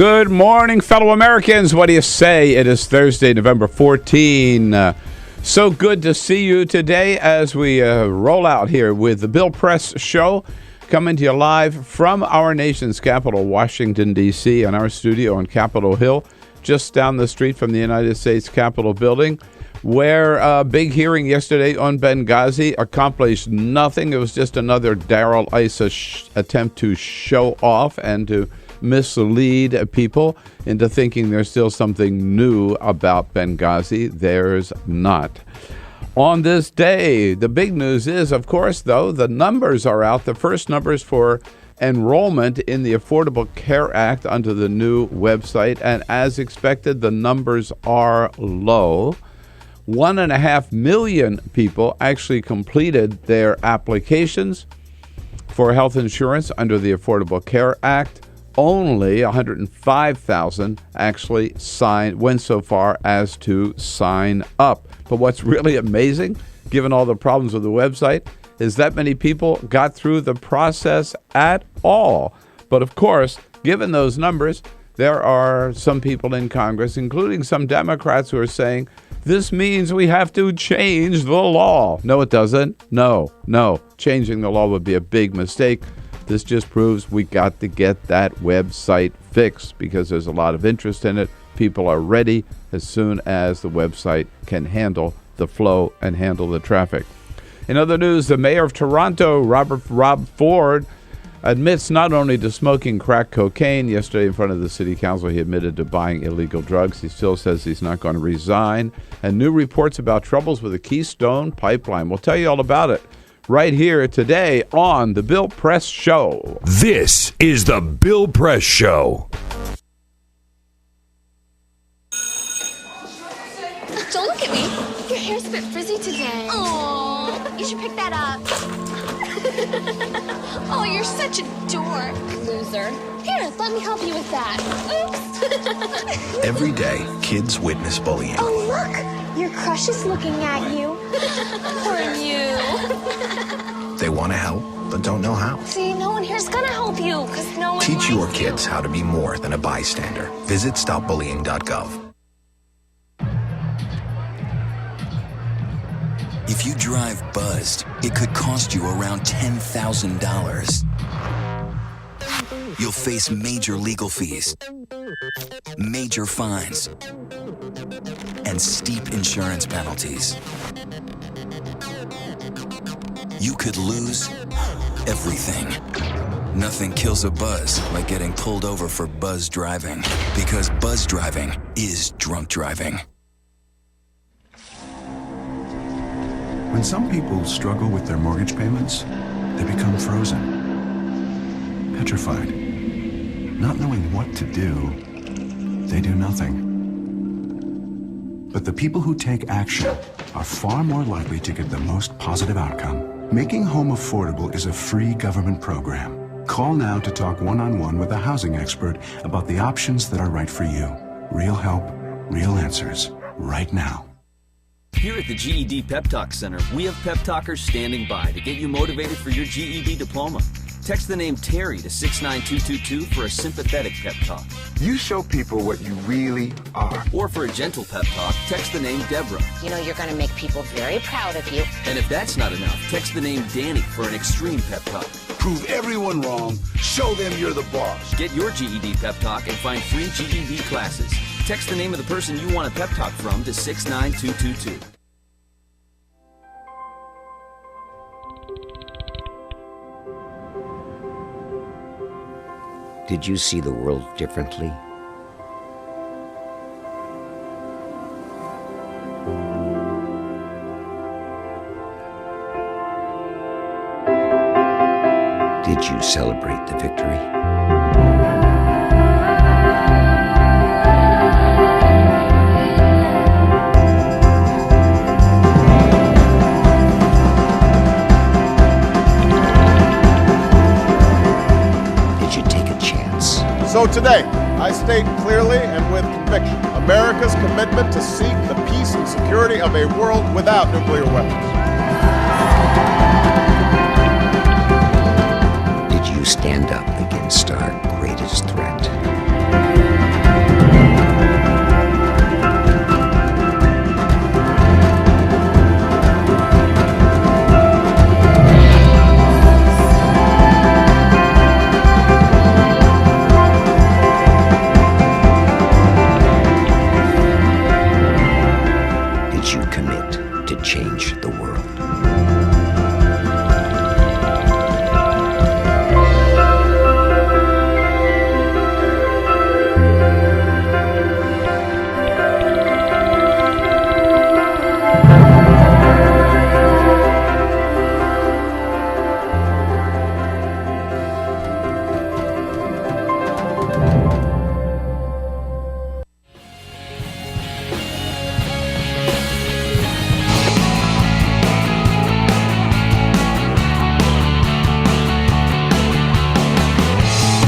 Good morning, fellow Americans. What do you say? It is Thursday, November 14. So good to see you today as we roll out here with the Bill Press Show, coming to you live from our nation's capital, Washington, D.C., and our studio on Capitol Hill, just down the street from the United States Capitol building, where a big hearing yesterday on Benghazi accomplished nothing. It was just another Darrell Issa attempt to show off and to mislead people into thinking there's still something new about Benghazi. There's not. On this day, the big news is, of course, though, the numbers are out. The first numbers for enrollment in the Affordable Care Act under the new website. And as expected, the numbers are low. 1.5 million people actually completed their applications. for health insurance under the Affordable Care Act. Only 105,000 actually went so far as to sign up. But what's really amazing, given all the problems with the website, is that many people got through the process at all. But of course, given those numbers, there are some people in Congress, including some Democrats, who are saying, this means we have to change the law. No, it doesn't. No. Changing the law would be a big mistake. This just proves we got to get that website fixed because there's a lot of interest in it. People are ready as soon as the website can handle the flow and handle the traffic. In other news, the mayor of Toronto, Rob Ford, admits not only to smoking crack cocaine. Yesterday in front of the city council, he admitted to buying illegal drugs. He still says he's not going to resign. And new reports about troubles with the Keystone Pipeline. We'll tell you all about it right here today on The Bill Press Show. This is The Bill Press Show. Don't look at me. Your hair's a bit frizzy today. Oh, you should pick that up. Oh, you're such a dork. Loser. Here, let me help you with that. Oops. Every day, kids witness bullying. Oh, look. Your crush is looking at you. Poor you. They want to help, but don't know how. See, no one here's gonna help you, because no one Teach your likes kids how to be more than a bystander. Visit stopbullying.gov. If you drive buzzed, it could cost you around $10,000. You'll face major legal fees, major fines, and steep insurance penalties. You could lose everything. Nothing kills a buzz like getting pulled over for buzz driving, because buzz driving is drunk driving. When some people struggle with their mortgage payments, they become frozen, petrified. Not knowing what to do, they do nothing. But the people who take action are far more likely to get the most positive outcome. Making home affordable is a free government program. Call now to talk one-on-one with a housing expert about the options that are right for you. Real help, real answers, right now. Here at the GED Pep Talk Center, we have pep talkers standing by to get you motivated for your GED diploma. Text the name Terry to 69222 for a sympathetic pep talk. You show people what you really are. Or for a gentle pep talk, text the name Deborah. You know you're going to make people very proud of you. And if that's not enough, text the name Danny for an extreme pep talk. Prove everyone wrong. Show them you're the boss. Get your GED pep talk and find free GED classes. Text the name of the person you want a pep talk from to 69222. Did you see the world differently? Did you celebrate the victory? So today, I state clearly and with conviction America's commitment to seek the peace and security of a world without nuclear weapons. Did you stand up against our greatest threat? Change the world.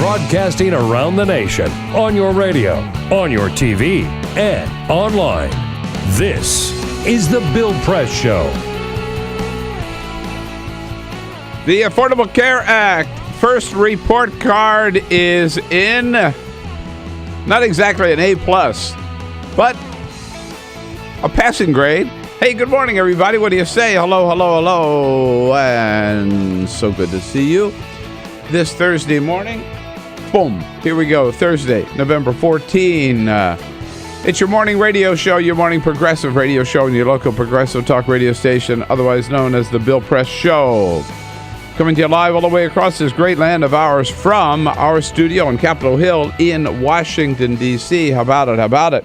Broadcasting around the nation, on your radio, on your TV, and online. This is the Bill Press Show. The Affordable Care Act first report card is in. Not exactly an A+, but a passing grade. Hey, good morning, everybody. What do you say? Hello, hello, hello. And so good to see you this Thursday morning. Boom. Here we go. Thursday, November 14. It's your morning radio show, your morning progressive radio show, and your local progressive talk radio station, otherwise known as the Bill Press Show. Coming to you live all the way across this great land of ours from our studio on Capitol Hill in Washington, D.C. How about it? How about it?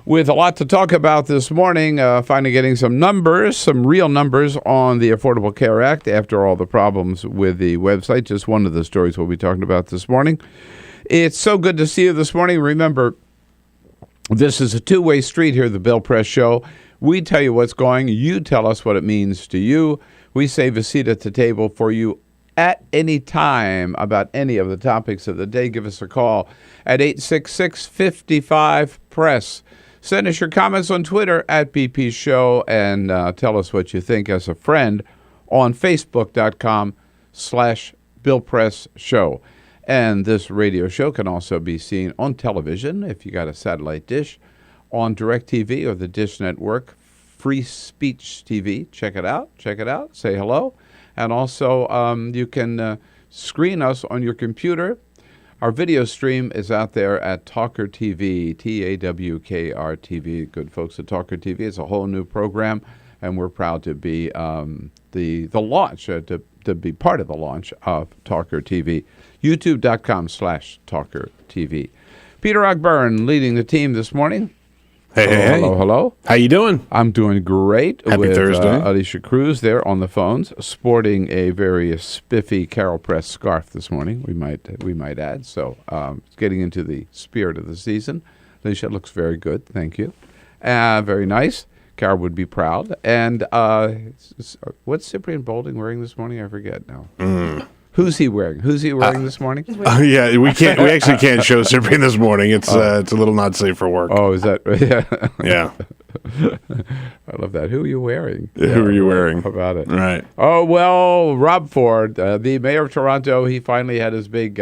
With a lot to talk about this morning, finally getting some numbers, some real numbers on the Affordable Care Act after all the problems with the website. Just one of the stories we'll be talking about this morning. It's so good to see you this morning. Remember, this is a two-way street here, the Bill Press Show. We tell you what's going. You tell us what it means to you. We save a seat at the table for you at any time about any of the topics of the day. Give us a call at 866-55-PRESS. Send us your comments on Twitter at BP Show and tell us what you think as a friend on Facebook.com/Bill Press Show. And this radio show can also be seen on television if you got a satellite dish, on DirecTV or the Dish Network, Free Speech TV. Check it out. Check it out. Say hello. And also you can screen us on your computer. Our video stream is out there at TawkrTV, TAWKRTV. Good folks at TawkrTV. It's a whole new program, and we're proud to be the launch, to be part of the launch of TawkrTV. YouTube.com/TawkrTV. Peter Ogburn leading the team this morning. Hey. Hello. How you doing? I'm doing great. Happy with, Thursday. Alicia Cruz there on the phones, sporting a very spiffy Carol Press scarf this morning. We might add. So getting into the spirit of the season. Alicia looks very good. Thank you. Very nice. Carol would be proud. And what's Cyprian Bolding wearing this morning? I forget now. Who's he wearing? Who's he wearing this morning? Yeah, we actually can't show Cyprian this morning. It's a little not safe for work. Oh, is that? Yeah. Yeah. I love that. Who are you wearing? Yeah, who are you wearing? How about it? Right. Oh, well, Rob Ford, the mayor of Toronto, he finally had his big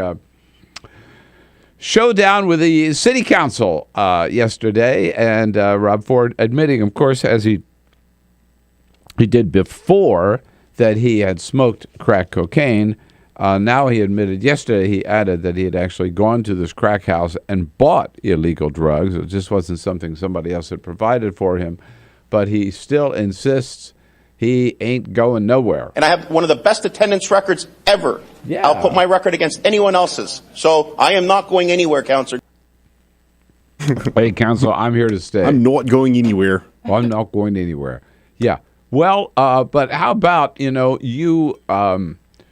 showdown with the city council yesterday. And Rob Ford admitting, of course, as he did before, that he had smoked crack cocaine. Now he admitted yesterday, he added that he had actually gone to this crack house and bought illegal drugs. It just wasn't something somebody else had provided for him. But he still insists he ain't going nowhere. And I have one of the best attendance records ever. Yeah. I'll put my record against anyone else's. So I am not going anywhere, Counselor. Hey, Council, I'm here to stay. I'm not going anywhere. I'm not going anywhere. Yeah. Well, but how about,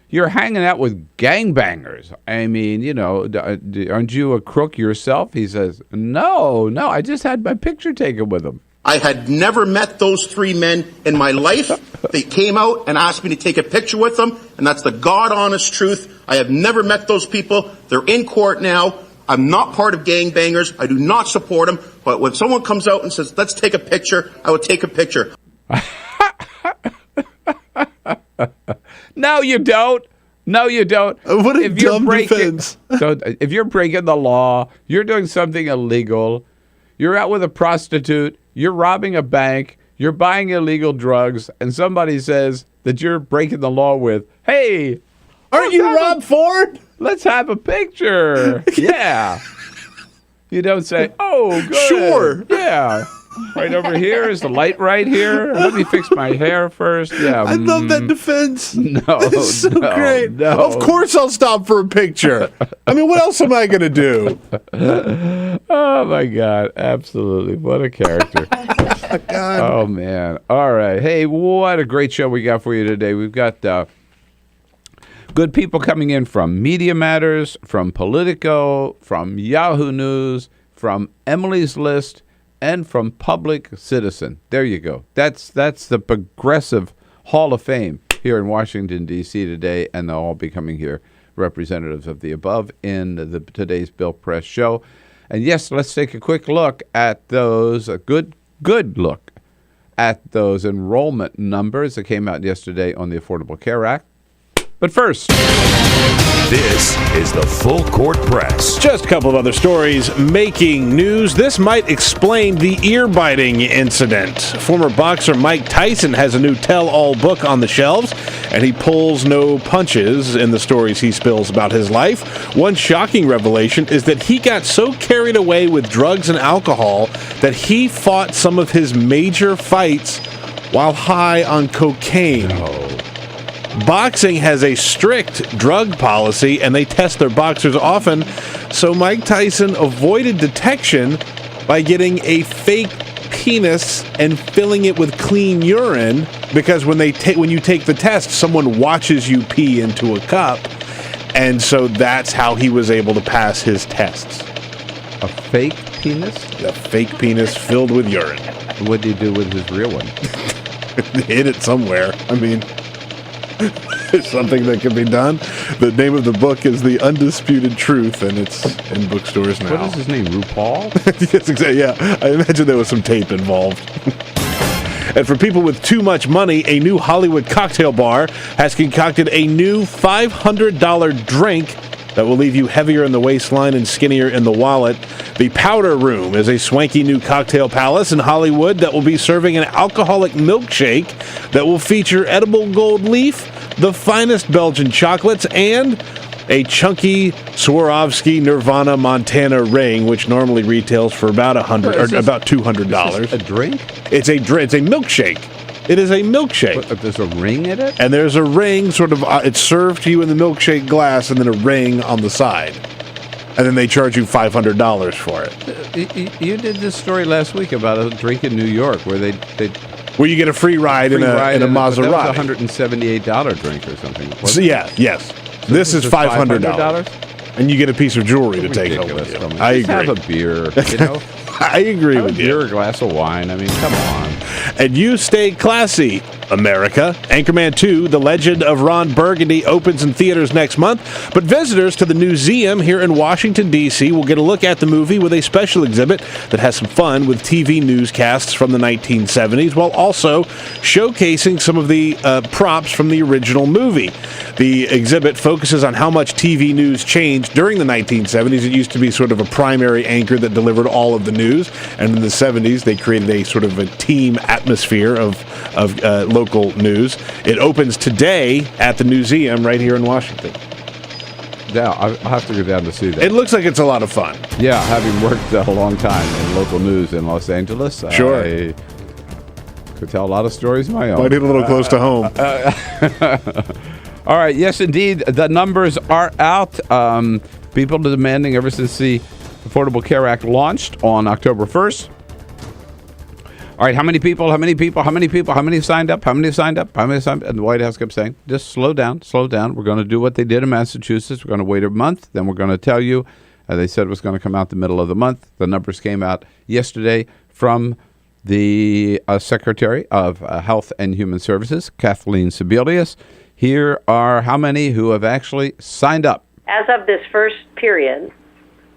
you're hanging out with gangbangers. I mean, aren't you a crook yourself? He says, no, I just had my picture taken with them. I had never met those three men in my life. They came out and asked me to take a picture with them, and that's the God-honest truth. I have never met those people. They're in court now. I'm not part of gangbangers. I do not support them. But when someone comes out and says, let's take a picture, I will take a picture. No, you don't. No, you don't. What a dumb defense. So if you're breaking the law, you're doing something illegal, you're out with a prostitute, you're robbing a bank, you're buying illegal drugs, and somebody says that you're breaking the law with, hey, aren't you Rob Ford? Let's have a picture. Yeah. You don't say, oh, good. Sure. Yeah. Right over here. Is the light right here? Let me fix my hair first. Yeah. I love that defense. No. It's so great. No. Of course I'll stop for a picture. I mean, what else am I going to do? Oh, my God. Absolutely. What a character. God. Oh, man. All right. Hey, what a great show we got for you today. We've got good people coming in from Media Matters, from Politico, from Yahoo News, from Emily's List, and from Public Citizen. There you go. That's the Progressive Hall of Fame here in Washington, D.C. today, and they'll all be coming here representatives of the above in today's Bill Press show. And yes, let's take a quick look at those, a good look at those enrollment numbers that came out yesterday on the Affordable Care Act. But first, this is the Full Court Press. Just a couple of other stories making news. This might explain the ear-biting incident. Former boxer Mike Tyson has a new tell-all book on the shelves, and he pulls no punches in the stories he spills about his life. One shocking revelation is that he got so carried away with drugs and alcohol that he fought some of his major fights while high on cocaine. Boxing has a strict drug policy, and they test their boxers often, so Mike Tyson avoided detection by getting a fake penis and filling it with clean urine, because when you take the test, someone watches you pee into a cup, and so that's how he was able to pass his tests. A fake penis? A fake penis filled with urine. What did he do with his real one? Hid it somewhere. I mean... It's something that can be done. The name of the book is The Undisputed Truth, and it's in bookstores now. What is his name, RuPaul? Yes, exactly. Yeah, I imagine there was some tape involved. And for people with too much money, a new Hollywood cocktail bar has concocted a new $500 drink that will leave you heavier in the waistline and skinnier in the wallet. The Powder Room is a swanky new cocktail palace in Hollywood that will be serving an alcoholic milkshake that will feature edible gold leaf, the finest Belgian chocolates, and a chunky Swarovski Nirvana Montana ring, which normally retails for about about $200. Is this a drink? It's a milkshake. It is a milkshake. But there's a ring in it? And there's a ring, sort of, it's served to you in the milkshake glass, and then a ring on the side. And then they charge you $500 for it. You did this story last week about a drink in New York where where you get a free ride in a Maserati. That was a $178 drink or something. So, yes. So this is $500. And you get a piece of jewelry to take home with you. I agree. Have a beer, you know? I agree with you. A glass of wine. I mean, come on. And you stay classy, America. Anchorman 2, The Legend of Ron Burgundy, opens in theaters next month. But visitors to the museum here in Washington, D.C. will get a look at the movie with a special exhibit that has some fun with TV newscasts from the 1970s, while also showcasing some of the props from the original movie. The exhibit focuses on how much TV news changed during the 1970s. It used to be sort of a primary anchor that delivered all of the news. And in the 70s, they created a sort of a team atmosphere of local news. It opens today at the museum right here in Washington. Yeah, I'll have to go down to see that. It looks like it's a lot of fun. Yeah, having worked a long time in local news in Los Angeles, sure. I could tell a lot of stories of my own. Might hit a little close to home. All right, yes, indeed, the numbers are out. People are demanding ever since the Affordable Care Act launched on October 1st. All right, how many people signed up? And the White House kept saying, just slow down. We're going to do what they did in Massachusetts. We're going to wait a month. Then we're going to tell you. They said it was going to come out the middle of the month. The numbers came out yesterday from the Secretary of Health and Human Services, Kathleen Sebelius. Here are how many who have actually signed up. As of this first period,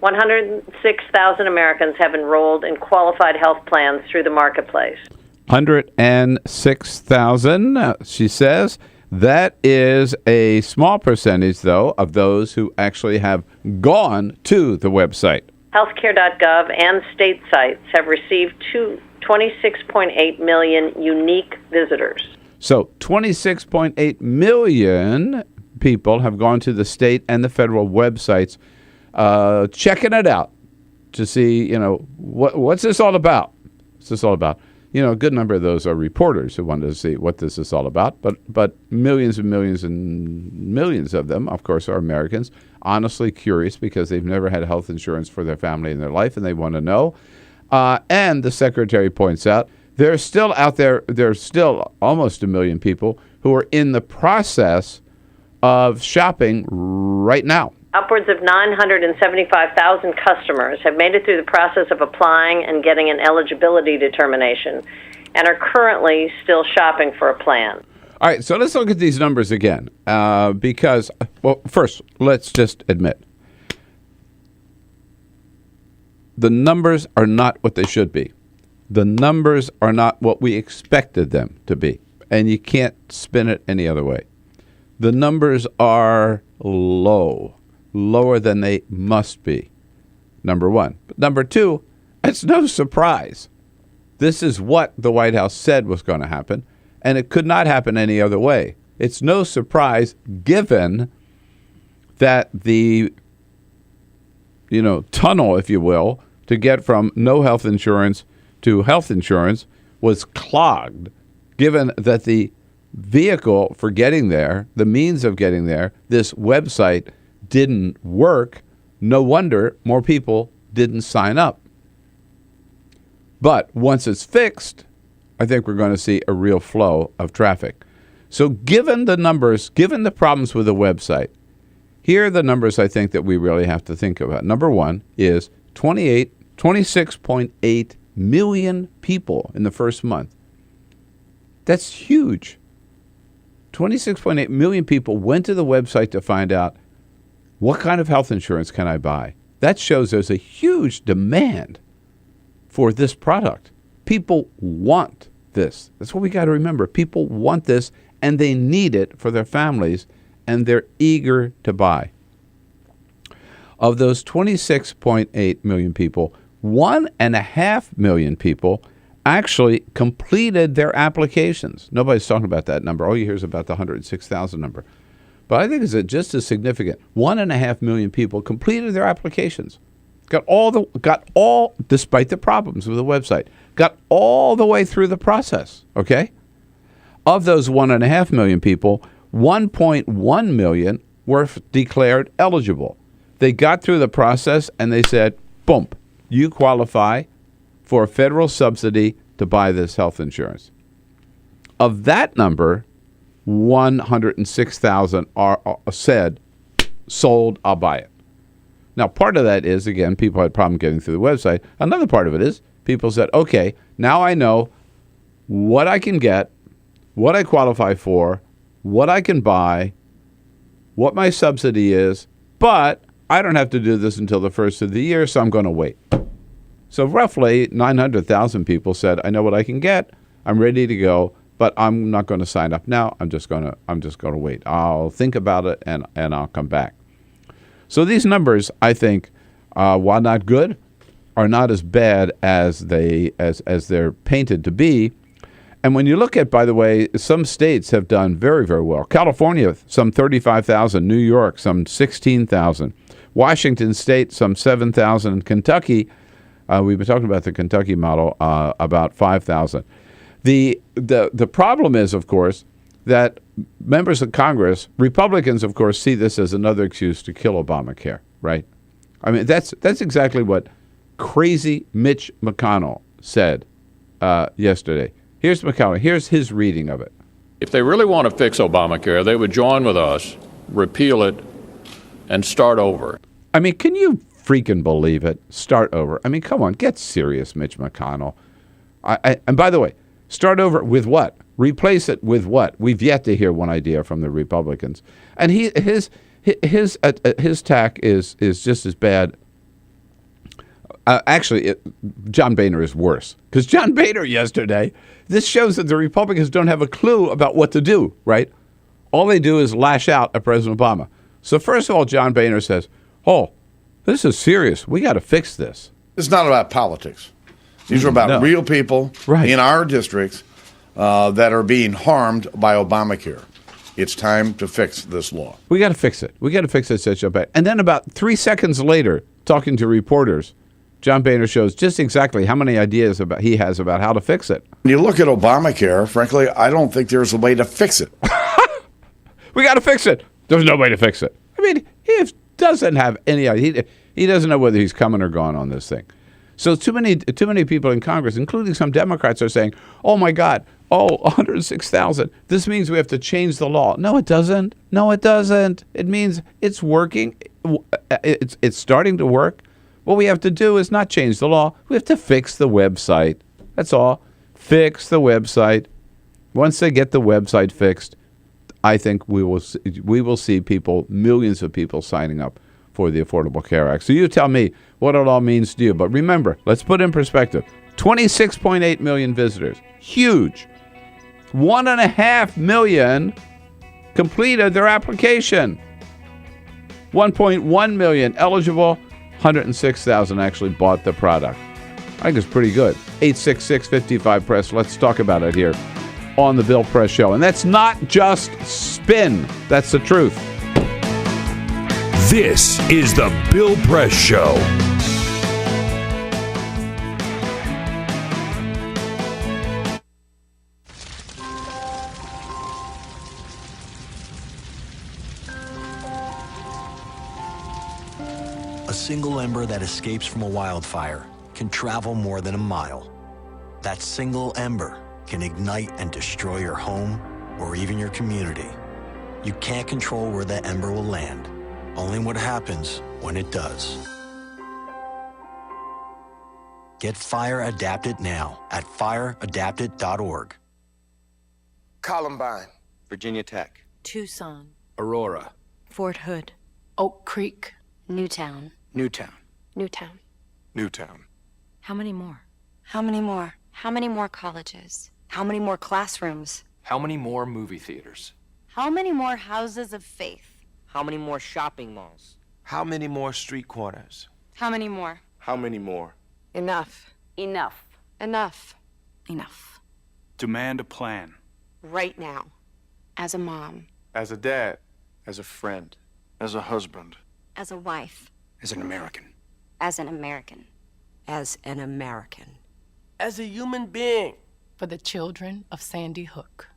106,000 Americans have enrolled in qualified health plans through the marketplace. 106,000, she says. That is a small percentage, though, of those who actually have gone to the website. Healthcare.gov and state sites have received 26.8 million unique visitors. So 26.8 million people have gone to the state and the federal websites checking it out to see, what's this all about? What's this all about? A good number of those are reporters who wanted to see what this is all about. But millions and millions and millions of them, of course, are Americans, honestly curious because they've never had health insurance for their family in their life and they want to know. And the secretary points out there's still almost 1 million people who are in the process of shopping right now. Upwards of 975,000 customers have made it through the process of applying and getting an eligibility determination and are currently still shopping for a plan. All right, so let's look at these numbers again because, well, first, let's just admit the numbers are not what they should be. The numbers are not what we expected them to be, and you can't spin it any other way. The numbers are low, lower than they must be, number one. But number two, it's no surprise. This is what the White House said was going to happen, and it could not happen any other way. It's no surprise given that the, tunnel, if you will, to get from no health insurance to health insurance was clogged, given that the vehicle for getting there, the means of getting there, this website didn't work. No wonder more people didn't sign up. But once it's fixed, I think we're going to see a real flow of traffic. So given the numbers, given the problems with the website, here are the numbers I think that we really have to think about. Number one is 26.8 million people in the first month. That's huge. 26.8 million people went to the website to find out what kind of health insurance can I buy. That shows there's a huge demand for this product. People want this. That's what we got to remember. People want this, and they need it for their families, and they're eager to buy. Of those 26.8 million people, 1.5 million people actually completed their applications. Nobody's talking about that number. All you hear is about the 106,000 number. But I think it's just as significant. 1.5 million people completed their applications. Got all, despite the problems with the website, got all the way through the process, okay? Of those 1.5 million people, 1.1 million were declared eligible. They got through the process and they said, boom, you qualify for a federal subsidy to buy this health insurance. Of that number, 106,000 are said, sold, I'll buy it. Now, part of that is, again, people had a problem getting through the website. Another part of it is people said, okay, now I know what I can get, what I qualify for, what I can buy, what my subsidy is, but I don't have to do this until the first of the year, so I'm going to wait. So roughly 900,000 people said, I know what I can get, I'm ready to go, but I'm not going to sign up now. I'm just going to wait. I'll think about it and I'll come back. So these numbers, I think, while not good, are not as bad as they're painted to be. And when you look at, by the way, some states have done very, very well. California, some 35,000. New York, some 16,000. Washington State, some 7,000. Kentucky, we've been talking about the Kentucky model, about 5,000. The problem is, of course, that members of Congress, Republicans, of course, see this as another excuse to kill Obamacare, right? I mean, that's exactly what crazy Mitch McConnell said yesterday. Here's McConnell. Here's his reading of it. If they really want to fix Obamacare, they would join with us, repeal it, and start over. I mean, can you freaking believe it? Start over. I mean, come on, get serious, Mitch McConnell. And by the way, start over with what? Replace it with what? We've yet to hear one idea from the Republicans. And his tack is just as bad. Actually, John Boehner is worse. Because John Boehner yesterday, this shows that the Republicans don't have a clue about what to do, right? All they do is lash out at President Obama. So first of all, John Boehner says, oh, this is serious. We got to fix this. It's not about politics. These are about real people in our districts that are being harmed by Obamacare. It's time to fix this law. We got to fix it. We got to fix it, said Joe Biden. And then about 3 seconds later, talking to reporters, John Boehner shows just exactly how many ideas he has about how to fix it. When you look at Obamacare, frankly, I don't think there's a way to fix it. We got to fix it. There's no way to fix it. I mean, he doesn't have any idea. He doesn't know whether he's coming or gone on this thing. So too many people in Congress, including some Democrats, are saying, oh, my God, 106,000. This means we have to change the law. No, it doesn't. No, it doesn't. It means it's working. It's starting to work. What we have to do is not change the law. We have to fix the website. That's all. Fix the website. Once they get the website fixed, I think we will see people, millions of people signing up for the Affordable Care Act. So you tell me what it all means to you. But remember, let's put in perspective, 26.8 million visitors. Huge. 1.5 million completed their application. 1.1 million eligible. 106,000 actually bought the product. I think it's pretty good. 866-55-PRESS. Let's talk about it here on the Bill Press Show. And that's not just spin. That's the truth. This is the Bill Press Show. A single ember that escapes from a wildfire can travel more than a mile. That single ember can ignite and destroy your home or even your community. You can't control where that ember will land, only what happens when it does. Get Fire Adapted now at fireadapted.org. Columbine, Virginia Tech, Tucson, Aurora, Fort Hood, Oak Creek, Newtown. Newtown, Newtown. Newtown. How many more? How many more? How many more colleges? How many more classrooms? How many more movie theaters? How many more houses of faith? How many more shopping malls? How many more street corners? How many more? How many more? Enough. Enough. Enough. Enough. Demand a plan. Right now. As a mom. As a dad. As a friend. As a husband. As a wife. As an American. As an American. As an American. As a human being. For the children of Sandy Hook.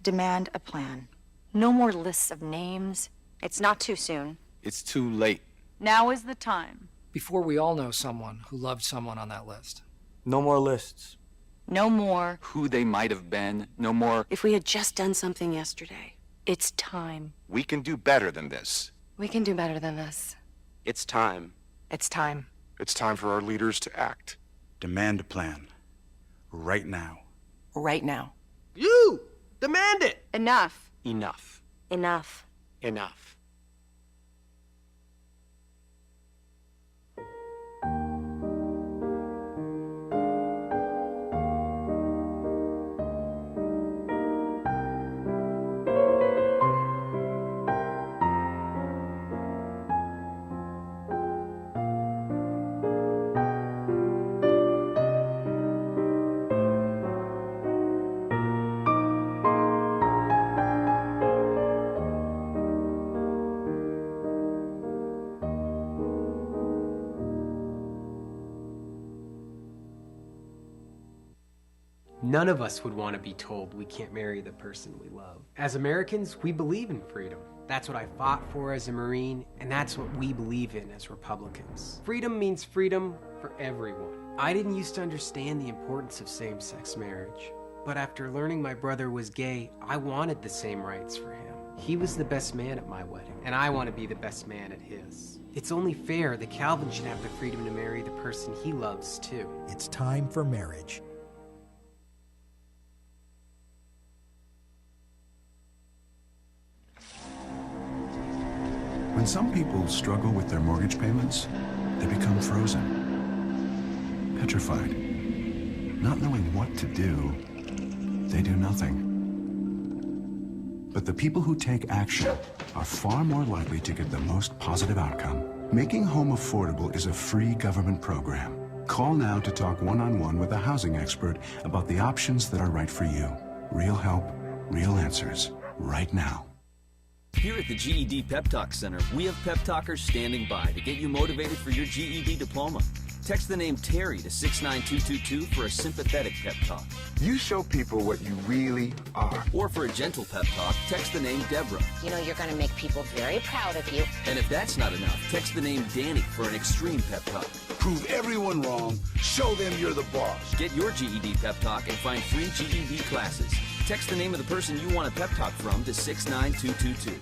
Demand a plan. No more lists of names. It's not too soon. It's too late. Now is the time. Before we all know someone who loved someone on that list. No more lists. No more. Who they might have been. No more. If we had just done something yesterday. It's time. We can do better than this. We can do better than this. It's time. It's time. It's time for our leaders to act. Demand a plan. Right now. Right now. You! Demand it! Enough. Enough. Enough. Enough. None of us would want to be told we can't marry the person we love. As Americans, we believe in freedom. That's what I fought for as a Marine, and that's what we believe in as Republicans. Freedom means freedom for everyone. I didn't used to understand the importance of same-sex marriage, but after learning my brother was gay, I wanted the same rights for him. He was the best man at my wedding, and I want to be the best man at his. It's only fair that Calvin should have the freedom to marry the person he loves, too. It's time for marriage. When some people struggle with their mortgage payments, they become frozen, petrified. Not knowing what to do, they do nothing. But the people who take action are far more likely to get the most positive outcome. Making home affordable is a free government program. Call now to talk one-on-one with a housing expert about the options that are right for you. Real help, real answers, right now. Here at the GED Pep Talk Center, we have pep talkers standing by to get you motivated for your GED diploma. Text the name Terry to 69222 for a sympathetic pep talk. You show people what you really are. Or for a gentle pep talk, text the name Deborah. You know you're going to make people very proud of you. And if that's not enough, text the name Danny for an extreme pep talk. Prove everyone wrong. Show them you're the boss. Get your GED pep talk and find free GED classes. Text the name of the person you want a pep talk from to 69222.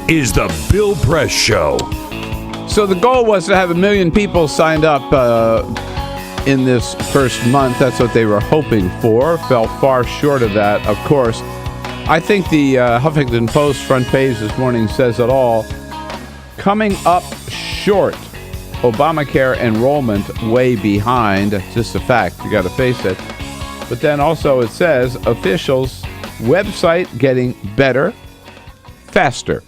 is the Bill Press Show. So the goal was to have 1 million people signed up in this first month. That's what they were hoping for. Fell far short of that, of course. I think the Huffington Post front page this morning says it all. Coming up short. Obamacare enrollment way behind. It's just a fact. You got to face it. But then also it says officials website getting better, faster.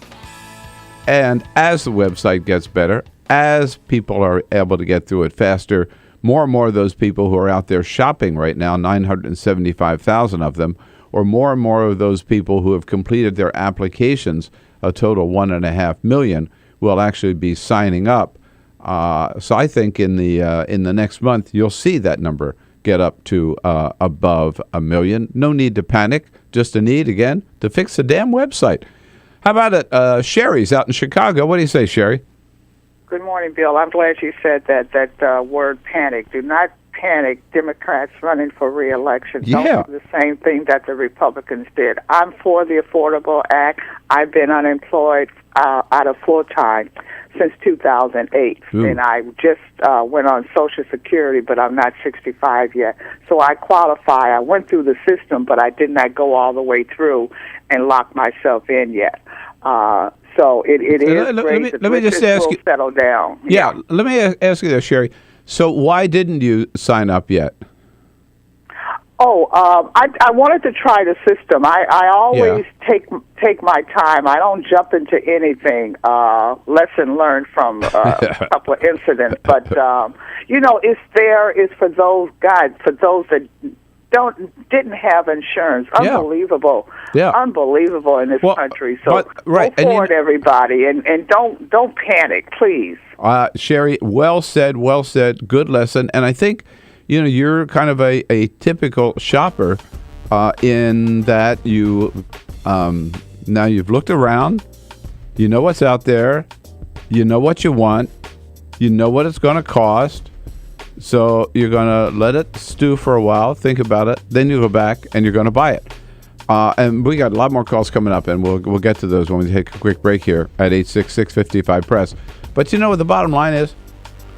And as the website gets better, as people are able to get through it faster, more and more of those people who are out there shopping right now, 975,000 of them, or more and more of those people who have completed their applications, a total 1.5 million, will actually be signing up. So I think in the next month, you'll see that number get up to above 1 million. No need to panic, just a need, again, to fix the damn website. How about it? Sherry's out in Chicago. What do you say, Sherry? Good morning, Bill. I'm glad you said that word panic. Do not panic. Democrats running for re-election. Yeah. Don't do the same thing that the Republicans did. I'm for the Affordable Act. I've been unemployed out of full-time since 2008. Ooh. And I just went on Social Security, but I'm not 65 yet. So I qualify. I went through the system, but I did not go all the way through and lock myself in yet. So it is great. Let me just ask you. Settle down. Yeah, let me ask you this, Sherry. So why didn't you sign up yet? Oh, I wanted to try the system. I always take my time. I don't jump into anything. Lesson learned from a couple of incidents. But, it's there is for those guys, for those that didn't have insurance. Unbelievable. Yeah. Unbelievable in this country. So go forward, everybody, and don't panic, please. Sherry, well said. Good lesson. And I think, you're kind of a typical shopper in that you now you've looked around, you know what's out there, you know what you want, you know what it's going to cost. So you're going to let it stew for a while, think about it, then you go back and you're going to buy it. And we got a lot more calls coming up, and we'll get to those when we take a quick break here at 866-55-PRESS. But what the bottom line is?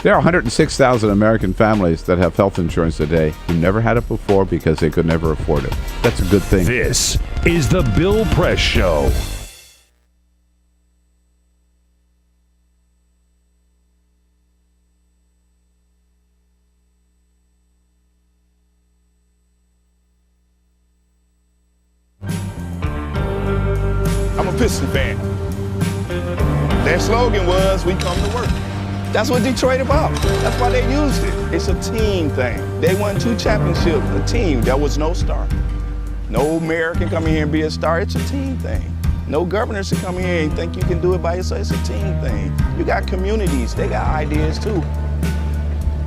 There are 106,000 American families that have health insurance today who never had it before because they could never afford it. That's a good thing. This is the Bill Press Show. I'm a Piston fan. Their slogan was, "We come to work." That's what Detroit about. That's why they used it. It's a team thing. They won 2 championships, a team. There was no star. No mayor can come in here and be a star. It's a team thing. No governors can come in here and think you can do it by yourself. It's a team thing. You got communities. They got ideas, too.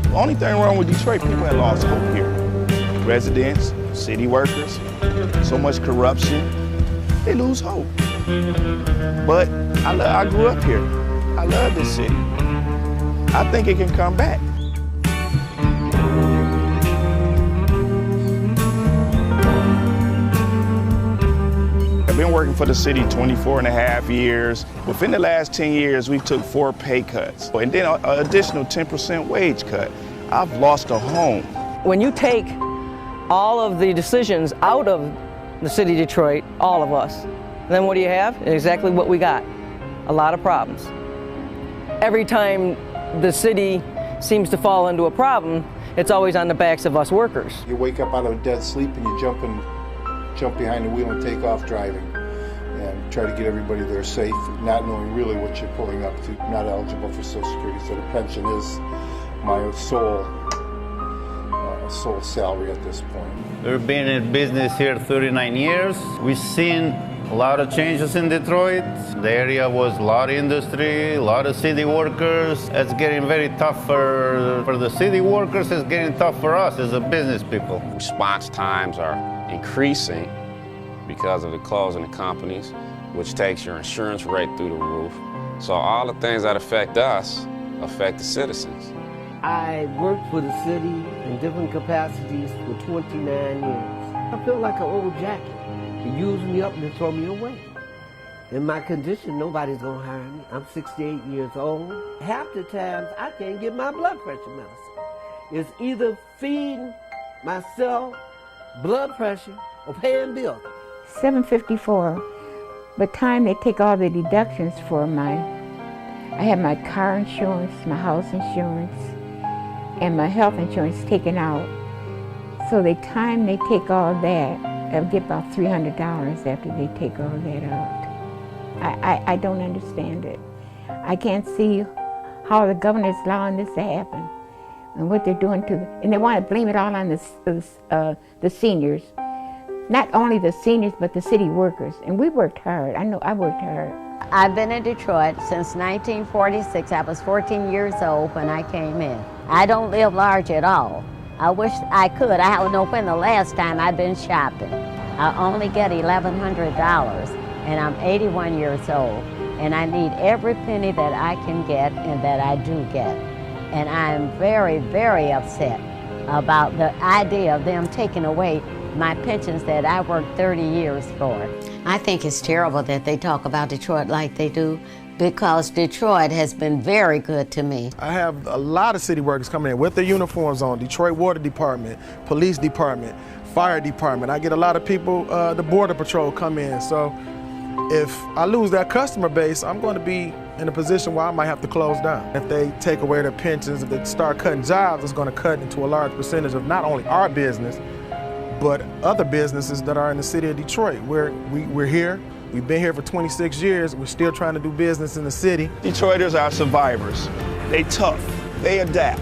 The only thing wrong with Detroit, people have lost hope here. Residents, city workers, so much corruption. They lose hope. But I grew up here. I love this city. I think it can come back. I've been working for the city 24 and a half years. Within the last 10 years, we took 4 pay cuts and then an additional 10% wage cut. I've lost a home. When you take all of the decisions out of the city of Detroit, all of us, then what do you have? Exactly what we got. A lot of problems. Every time the city seems to fall into a problem, it's always on the backs of us workers. You wake up out of a dead sleep and you jump behind the wheel and take off driving and try to get everybody there safe, not knowing really what you're pulling up to. Not eligible for Social Security, so the pension is my sole salary at this point. We've been in business here 39 years. We've seen a lot of changes in Detroit. The area was a lot of industry, a lot of city workers. It's getting very tough for the city workers. It's getting tough for us as a business people. Response times are increasing because of the closing of companies, which takes your insurance rate through the roof. So all the things that affect us affect the citizens. I worked for the city in different capacities for 29 years. I feel like an old jacket. They use me up and they throw me away. In my condition, nobody's going to hire me. I'm 68 years old. Half the times, I can't get my blood pressure medicine. It's either feeding myself, blood pressure, or paying bills. 754. By the time they take all the deductions for I have my car insurance, my house insurance, and my health insurance taken out. So the time they take all that, I'll get about $300 after they take all that out. I don't understand it. I can't see how the governor is allowing this to happen and what they're doing and they want to blame it all on the seniors. Not only the seniors, but the city workers. And we worked hard. I know I worked hard. I've been in Detroit since 1946. I was 14 years old when I came in. I don't live large at all. I wish I could. I don't know when the last time I've been shopping. I only get $1,100. And I'm 81 years old, and I need every penny that I can get and that I do get. And I'm very, very upset about the idea of them taking away my pensions that I worked 30 years for. I think it's terrible that they talk about Detroit like they do, because Detroit has been very good to me. I have a lot of city workers coming in with their uniforms on, Detroit Water Department, Police Department, Fire Department. I get a lot of people, the Border Patrol come in. So if I lose that customer base, I'm going to be in a position where I might have to close down. If they take away their pensions, if they start cutting jobs, it's going to cut into a large percentage of not only our business, but other businesses that are in the city of Detroit. We're here. We've been here for 26 years. We're still trying to do business in the city. Detroiters are survivors. They tough. They adapt.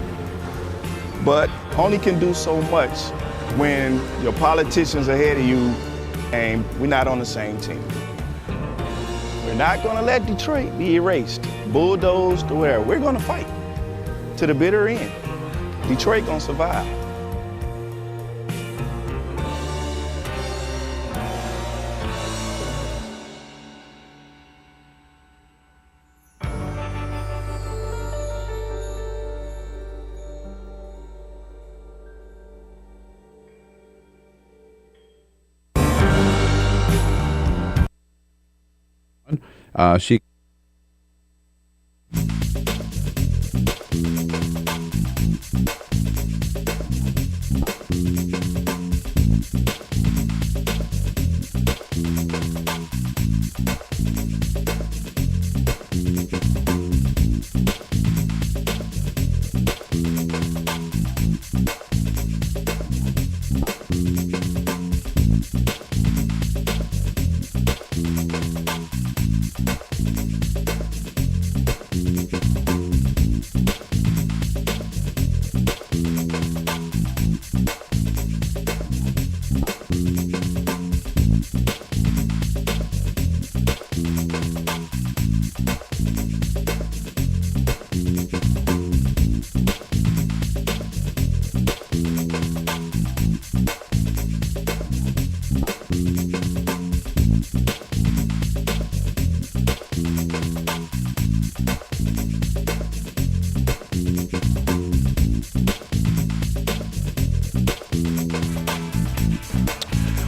But only can do so much when your politicians ahead of you and we're not on the same team. We're not going to let Detroit be erased, bulldozed, or whatever. We're going to fight to the bitter end. Detroit going to survive. She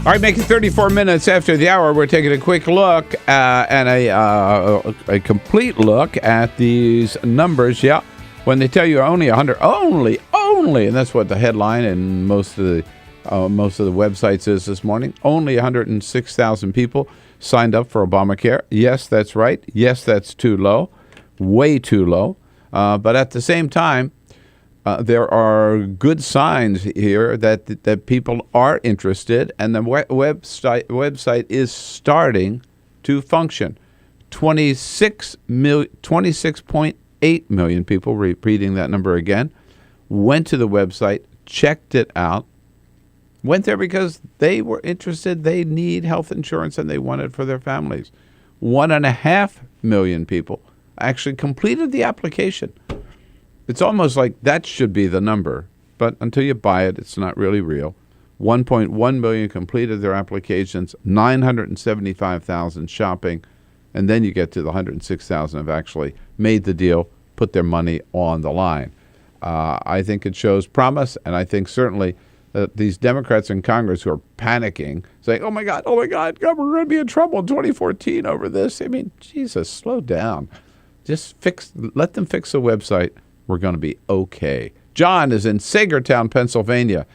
All right, making 34 minutes after the hour, we're taking a quick look and a complete look at these numbers. Yeah, when they tell you only 100, only, and that's what the headline and most of the websites is this morning. Only 106,000 people signed up for Obamacare. Yes, that's right. Yes, that's too low, way too low. But at the same time, there are good signs here that people are interested, and the website is starting to function. 26.8 million people, repeating that number again, went to the website, checked it out, went there because they were interested. They need health insurance, and they want it for their families. 1.5 million people actually completed the application. It's almost like that should be the number, but until you buy it, it's not really real. 1.1 million completed their applications, 975,000 shopping, and then you get to the 106,000 have actually made the deal, put their money on the line. I think it shows promise, and I think certainly these Democrats in Congress who are panicking, saying, oh, my God, we're going to be in trouble in 2014 over this. I mean, Jesus, slow down. Just let them fix the website. We're going to be okay. John is in Sagertown, Pennsylvania.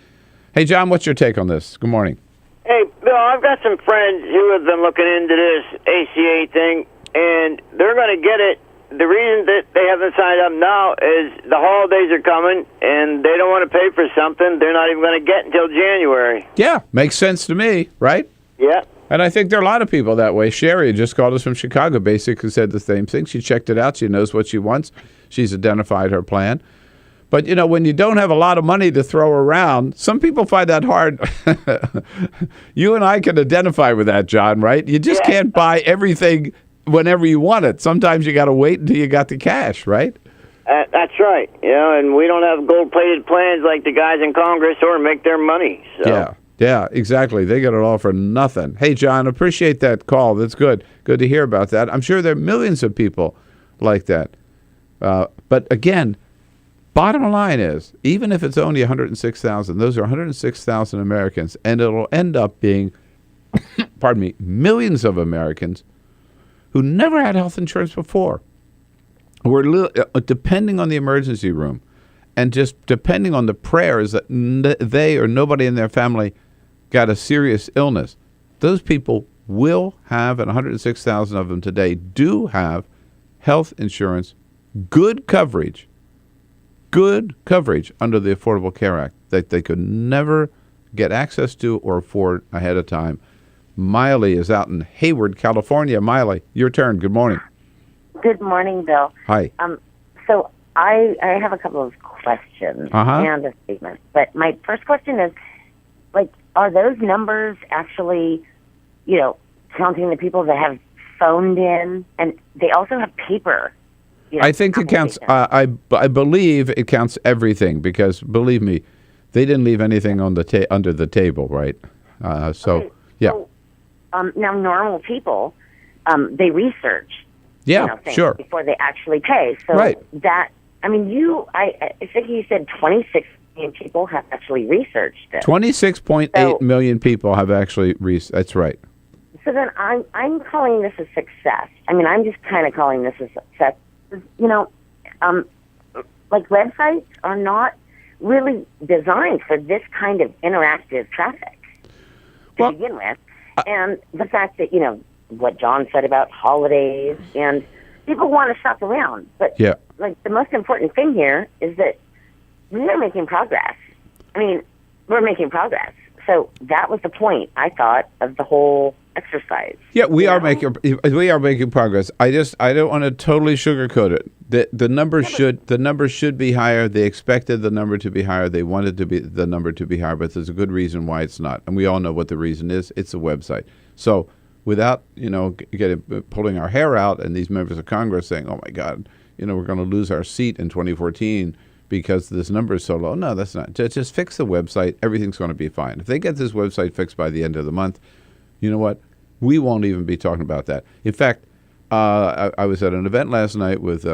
Hey, John, what's your take on this? Good morning. Hey, Bill, I've got some friends who have been looking into this ACA thing, and they're going to get it. The reason that they haven't signed up now is the holidays are coming, and they don't want to pay for something they're not even going to get until January. Yeah, makes sense to me, right? Yeah. And I think there are a lot of people that way. Sherry just called us from Chicago, basically said the same thing. She checked it out. She knows what she wants. She's identified her plan. But, when you don't have a lot of money to throw around, some people find that hard. You and I can identify with that, John, right? You just can't buy everything whenever you want it. Sometimes you got to wait until you got the cash, right? That's right. And we don't have gold-plated plans like the guys in Congress or make their money. So. Yeah, exactly. They get it all for nothing. Hey, John, appreciate that call. That's good. Good to hear about that. I'm sure there are millions of people like that. But again, bottom line is, even if it's only 106,000, those are 106,000 Americans, and it'll end up being, millions of Americans who never had health insurance before, who are depending on the emergency room, and just depending on the prayers that they or nobody in their family got a serious illness. Those people will have, and 106,000 of them today do have health insurance, good coverage under the Affordable Care Act that they could never get access to or afford ahead of time. Miley is out in Hayward, California. Miley, your turn. Good morning. Good morning, Bill. Hi. So I have a couple of questions and a statement. But my first question is, are those numbers actually, counting the people that have phoned in? And they also have paper. I think it counts. I believe it counts everything because, believe me, they didn't leave anything on the under the table, right? Yeah. So, now, normal people, they research. Things sure. Before they actually pay. So right. I think you said 26 million people have actually researched it. 26.8 million people have actually researched. That's right. So then I'm calling this a success. I'm just kind of calling this a success. Websites are not really designed for this kind of interactive traffic to begin with. And the fact that, what John said about holidays, and people want to shop around. But, the most important thing here is that we are making progress. We're making progress. So that was the point, I thought, of the whole exercise. Yeah, we are making progress. I don't want to totally sugarcoat it. The numbers should be higher. They expected the number to be higher. They wanted the number to be higher, but there's a good reason why it's not. And we all know what the reason is. It's a website. So without, pulling our hair out and these members of Congress saying, oh my God, we're going to lose our seat in 2014 because this number is so low. No, that's not. Just fix the website. Everything's going to be fine. If they get this website fixed by the end of the month, you know what? We won't even be talking about that. In fact, I was at an event last night with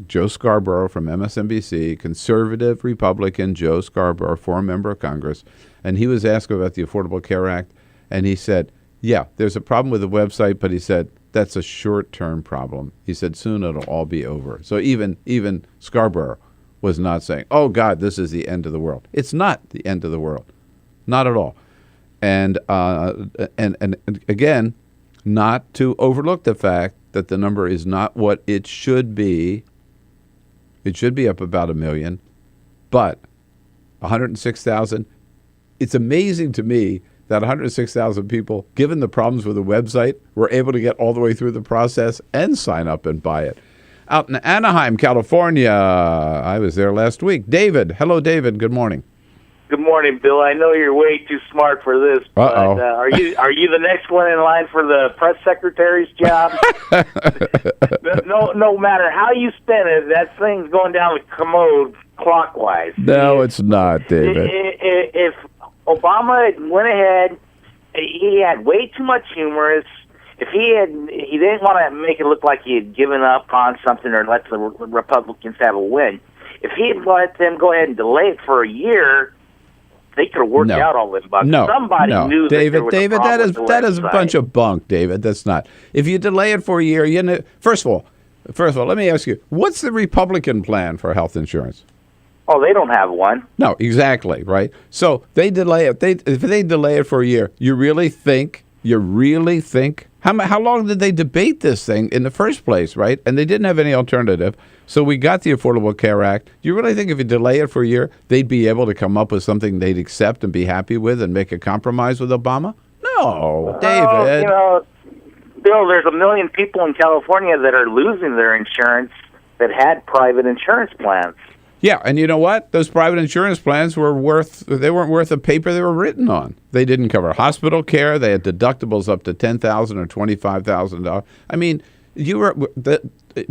Joe Scarborough from MSNBC, conservative Republican Joe Scarborough, former member of Congress, and he was asked about the Affordable Care Act, and he said, yeah, there's a problem with the website, but he said, that's a short-term problem. He said, soon it'll all be over. So even Scarborough was not saying, oh, God, this is the end of the world. It's not the end of the world. Not at all. And again, not to overlook the fact that the number is not what it should be. It should be up about 1 million, but 106,000. It's amazing to me that 106,000 people, given the problems with the website, were able to get all the way through the process and sign up and buy it. Out in Anaheim, California, I was there last week. David. Hello, David. Good morning. Good morning, Bill. I know you're way too smart for this, but are you the next one in line for the press secretary's job? no matter how you spin it, that thing's going down the commode clockwise. No, it's not, David. If Obama went ahead, he had way too much humor. If he didn't want to make it look like he had given up on something or let the Republicans have a win. If he had let them go ahead and delay it for a year, They could have worked out all them bugs. Somebody knew David, that there was a problem that with is the a website. bunch of bunk, David. That's not. If you delay it for a year, you know, first of all, let me ask you, what's the Republican plan for health insurance? Oh, they don't have one. No, exactly, right? So they delay it. If they delay it for a year, you really think how long did they debate this thing in the first place, right? And they didn't have any alternative. So we got the Affordable Care Act. Do you really think if you delay it for a year, they'd be able to come up with something they'd accept and be happy with and make a compromise with Obama? No, David. You know, Bill, there's 1 million people in California that are losing their insurance that had private insurance plans. Yeah, and you know what? Those private insurance plans weren't worth the paper they were written on. They didn't cover hospital care. They had deductibles up to $10,000 or $25,000. I mean,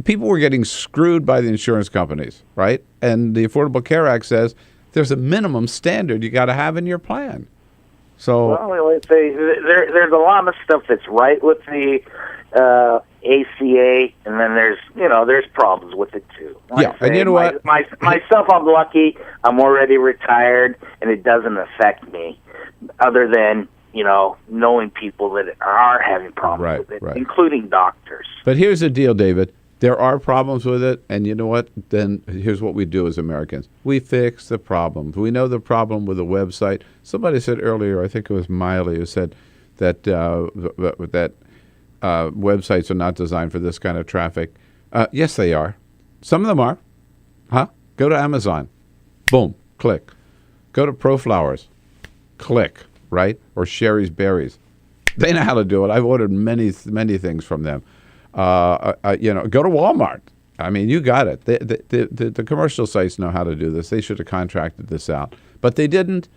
people were getting screwed by the insurance companies, right? And the Affordable Care Act says there's a minimum standard you got to have in your plan. So, well, there's a lot of stuff that's right with the ACA, and then there's problems with it too. And you know what? Myself, I'm lucky. I'm already retired, and it doesn't affect me, other than knowing people that are having problems with it, including doctors. But here's the deal, David. There are problems with it, and you know what? Then here's what we do as Americans. We fix the problems. We know the problem with the website. Somebody said earlier, I think it was Miley, who said that websites are not designed for this kind of traffic. Yes, they are. Some of them are. Go to Amazon. Boom. Click. Go to ProFlowers. Click. Right? Or Sherry's Berries. They know how to do it. I've ordered many things from them. Go to Walmart. I mean, you got it. The commercial sites know how to do this. They should have contracted this out, but they didn't.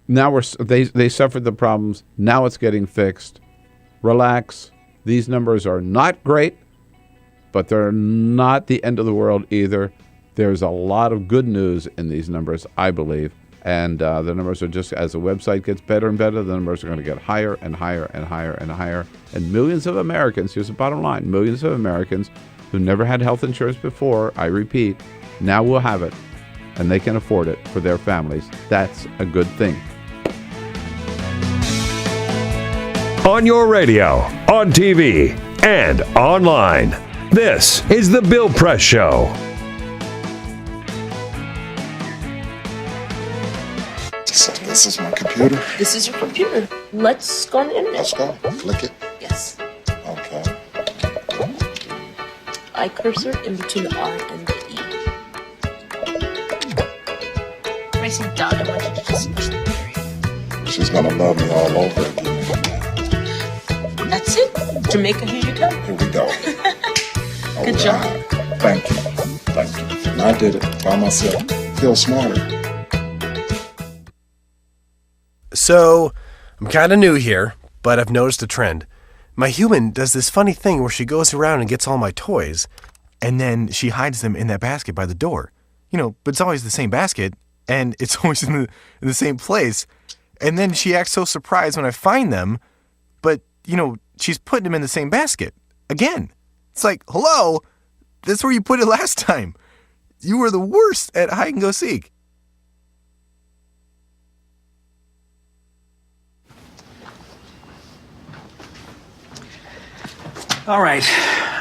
Now they suffered the problems. Now it's getting fixed. Relax. These numbers are not great, but they're not the end of the world either. There's a lot of good news in these numbers, I believe. And the numbers are just, as the website gets better and better, the numbers are going to get higher and higher and higher and higher. And millions of Americans, here's the bottom line, millions of Americans who never had health insurance before, I repeat, now will have it. And they can afford it for their families. That's a good thing. On your radio, on TV, and online. This is The Bill Press Show. This is my computer. This is your computer. Let's go on the internet. Let's go. Click it. Yes. Okay. I cursor in between the R and the E. Racing down, I want you to just push the period. She's gonna love me all over again. That's it. Jamaica, here you go. Here we go. Good job. Thank you. And I did it by myself. Feel smarter. So, I'm kind of new here, but I've noticed a trend. My human does this funny thing where she goes around and gets all my toys, and then she hides them in that basket by the door. But it's always the same basket, and it's always in the same place. And then she acts so surprised when I find them, but, she's putting them in the same basket. Again. It's like, hello? That's where you put it last time. You were the worst at hide and go seek. All right.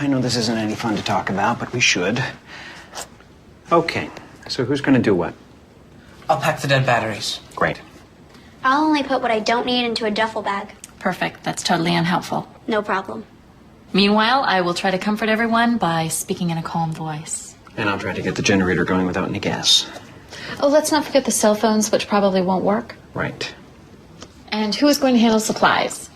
I know this isn't any fun to talk about, but we should. Okay. So who's going to do what? I'll pack the dead batteries. Great. I'll only put what I don't need into a duffel bag. Perfect. That's totally unhelpful. No problem. Meanwhile, I will try to comfort everyone by speaking in a calm voice. And I'll try to get the generator going without any gas. Oh, let's not forget the cell phones, which probably won't work. Right. And who is going to handle supplies?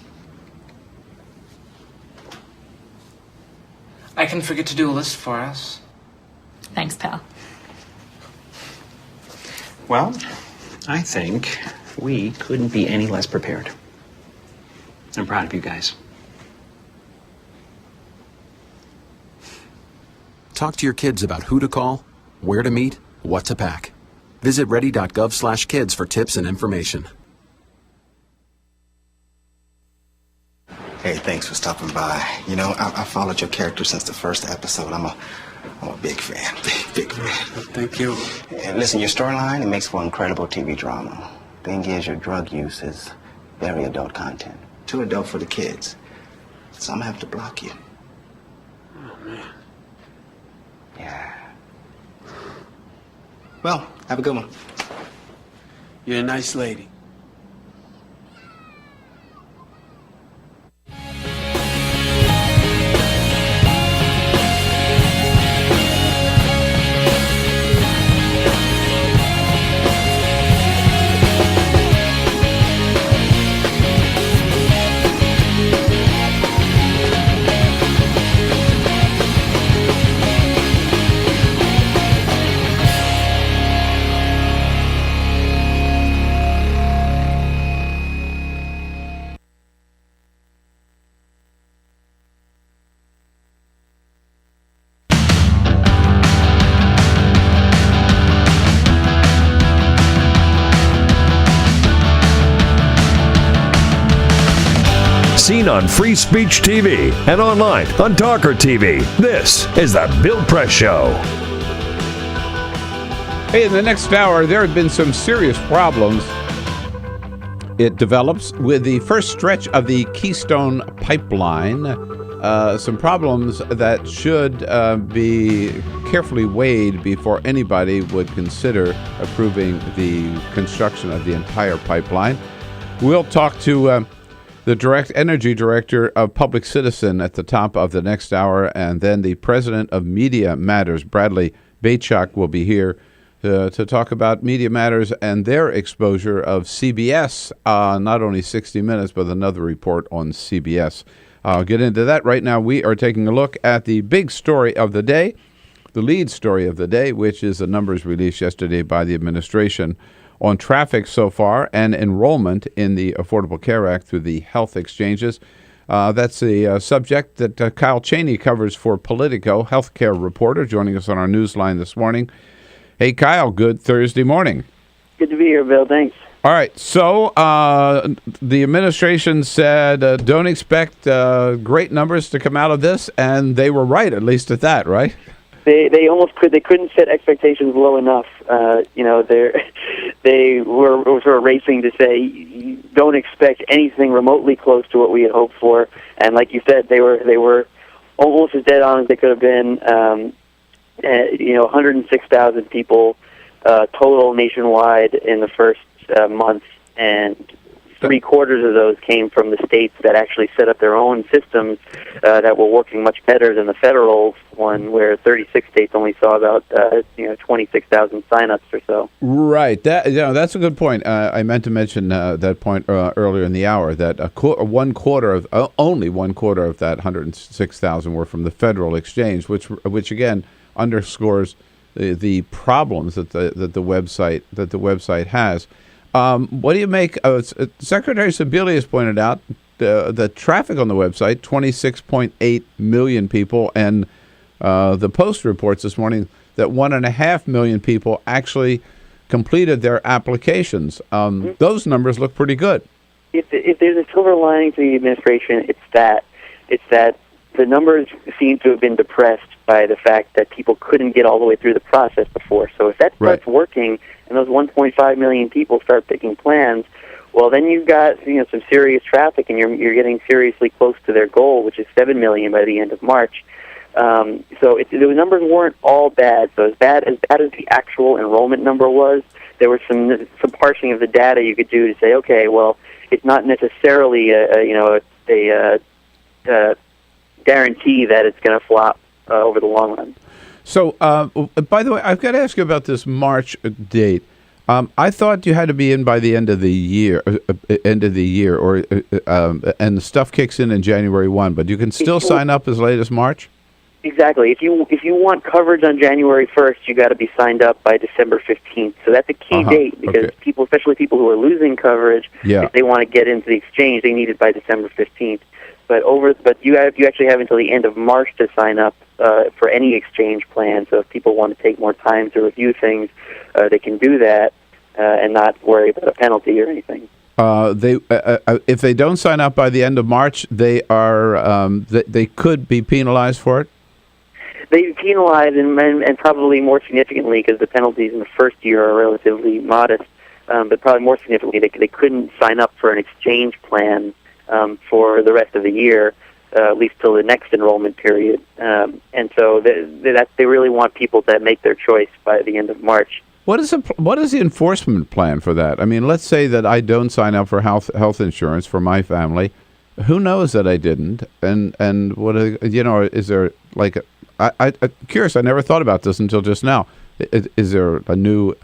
I can forget to do a list for us. Thanks, pal. Well, I think we couldn't be any less prepared. I'm proud of you guys. Talk to your kids about who to call, where to meet, what to pack. Visit ready.gov/kids for tips and information. Hey, thanks for stopping by. I followed your character since the first episode. I'm a big fan. Big fan. Thank you. And listen, your storyline, it makes for incredible TV drama. Thing is, your drug use is very adult content. Too adult for the kids. So I'm gonna have to block you. Oh, man. Yeah. Well, have a good one. You're a nice lady. Seen on Free Speech TV and online on TawkrTV. This is the Bill Press Show. Hey, in the next hour, there have been some serious problems. It develops with the first stretch of the Keystone Pipeline. Some problems that should be carefully weighed before anybody would consider approving the construction of the entire pipeline. We'll talk to the Energy Director of Public Citizen at the top of the next hour, and then the President of Media Matters, Bradley Beychok, will be here to talk about Media Matters and their exposure of CBS, not only 60 Minutes, but another report on CBS. I'll get into that right now. We are taking a look at the big story of the day, the lead story of the day, which is the numbers released yesterday by the administration on traffic so far and enrollment in the Affordable Care Act through the health exchanges. That's the subject that Kyle Cheney covers for Politico, healthcare reporter, joining us on our newsline this morning. Hey, Kyle, good Thursday morning. Good to be here, Bill. Thanks. All right, so the administration said don't expect great numbers to come out of this, and they were right, at least at that, right? They almost couldn't set expectations low enough. They were sort of racing to say don't expect anything remotely close to what we had hoped for, and like you said, they were almost as dead on as they could have been. 106,000 people total nationwide in the first month, and 3/4 of those came from the states that actually set up their own systems that were working much better than the federal one, where 36 states only saw about 26,000 signups or so. Right. That's a good point. I meant to mention that point earlier in the hour, that only one quarter of that 106,000 were from the federal exchange, which again underscores the problems that the website has. What do you make of Secretary Sebelius pointed out the traffic on the website, 26.8 million people, and the Post reports this morning that 1.5 million people actually completed their applications. Those numbers look pretty good. If there's a silver lining to the administration, it's that the numbers seem to have been depressed by the fact that people couldn't get all the way through the process before. So if that starts working and those 1.5 million people start picking plans, well, then you've got some serious traffic, and you're getting seriously close to their goal, which is 7 million by the end of March. So the numbers weren't all bad. So as bad as the actual enrollment number was, there was some parsing of the data you could do to say, okay, well, it's not necessarily a guarantee that it's going to flop over the long run. So, by the way, I've got to ask you about this March date. I thought you had to be in by the end of the year, and the stuff kicks in January 1. But you can still sign up as late as March. Exactly. If you want coverage on January 1st, you got to be signed up by December 15th. So that's a key date because people, especially people who are losing coverage, if they want to get into the exchange, they need it by December 15th. But you actually have until the end of March to sign up for any exchange plan. So if people want to take more time to review things, they can do that and not worry about a penalty or anything. If they don't sign up by the end of March, they could be penalized for it. They penalize and probably more significantly because the penalties in the first year are relatively modest. but probably more significantly, they couldn't sign up for an exchange plan for the rest of the year, at least till the next enrollment period. And so they really want people to make their choice by the end of March. What is the enforcement plan for that? I mean, let's say that I don't sign up for health insurance for my family. Who knows that I didn't? And what is there like? I'm curious. I never thought about this until just now. Is there a new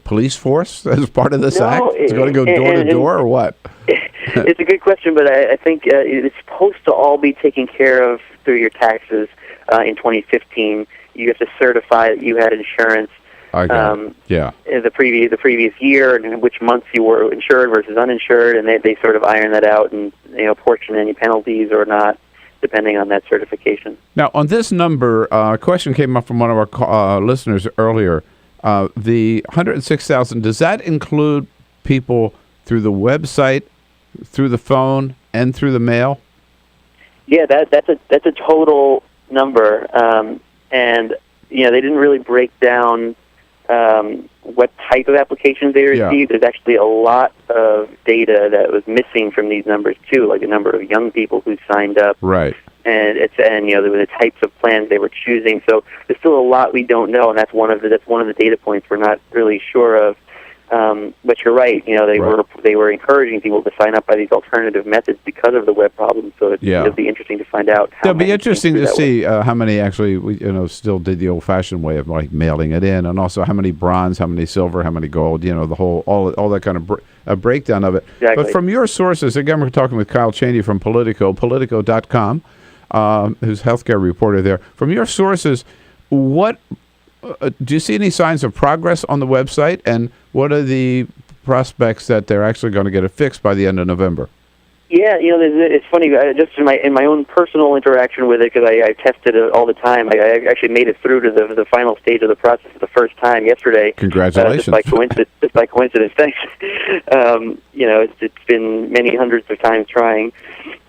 police force as part of this act? It's going to go door to door or what? It's a good question, but I think it's supposed to all be taken care of through your taxes in 2015. You have to certify that you had insurance. The previous year, and which months you were insured versus uninsured, and they sort of iron that out and apportion any penalties or not, depending on that certification. Now, on this number, a question came up from one of our listeners earlier. The 106,000, does that include people through the website, through the phone, and through the mail? Yeah, that's a total number, and they didn't really break down what type of applications they received. There's actually a lot of data that was missing from these numbers too, like the number of young people who signed up, right? And the types of plans they were choosing. So there's still a lot we don't know, and that's one of the data points we're not really sure of. But you're right. They were encouraging people to sign up by these alternative methods because of the web problem. So it'll be interesting to find out. It'll be interesting to see how many actually still did the old-fashioned way of like mailing it in, and also how many bronze, how many silver, how many gold. The whole all that kind of breakdown of it. Exactly. But from your sources, again, we're talking with Kyle Cheney from Politico, Politico.com, who's healthcare reporter there. From your sources, what do you see any signs of progress on the website, and what are the prospects that they're actually going to get it fixed by the end of November? Yeah, it's funny. Just in my own personal interaction with it, because I tested it all the time. I actually made it through to the final stage of the process for the first time yesterday. Congratulations! Just by coincidence, thanks. It's been many hundreds of times trying,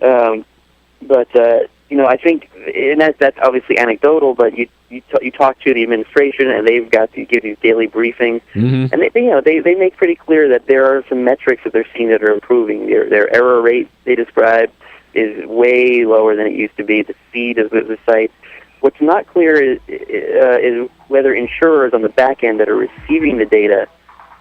but I think, and that's obviously anecdotal, but you talk to the administration, and they've got to give these daily briefings, and they make pretty clear that there are some metrics that they're seeing that are improving. Their error rate they describe is way lower than it used to be. The speed of the site. What's not clear is whether insurers on the back end that are receiving the data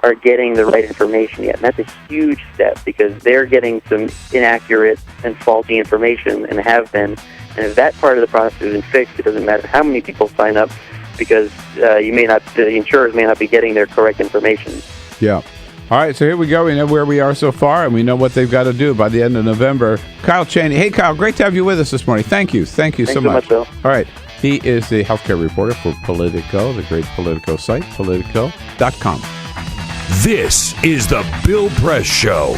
are getting the right information yet. And that's a huge step, because they're getting some inaccurate and faulty information, and have been. And if that part of the process isn't fixed, it doesn't matter how many people sign up, because the insurers may not be getting their correct information. Yeah. All right, so here we go. We know where we are so far, and we know what they've got to do by the end of November. Kyle Cheney. Hey, Kyle, great to have you with us this morning. Thank you. Thank you so much. Bill. All right. He is the healthcare reporter for Politico, the great Politico site, Politico.com. This is the Bill Press Show.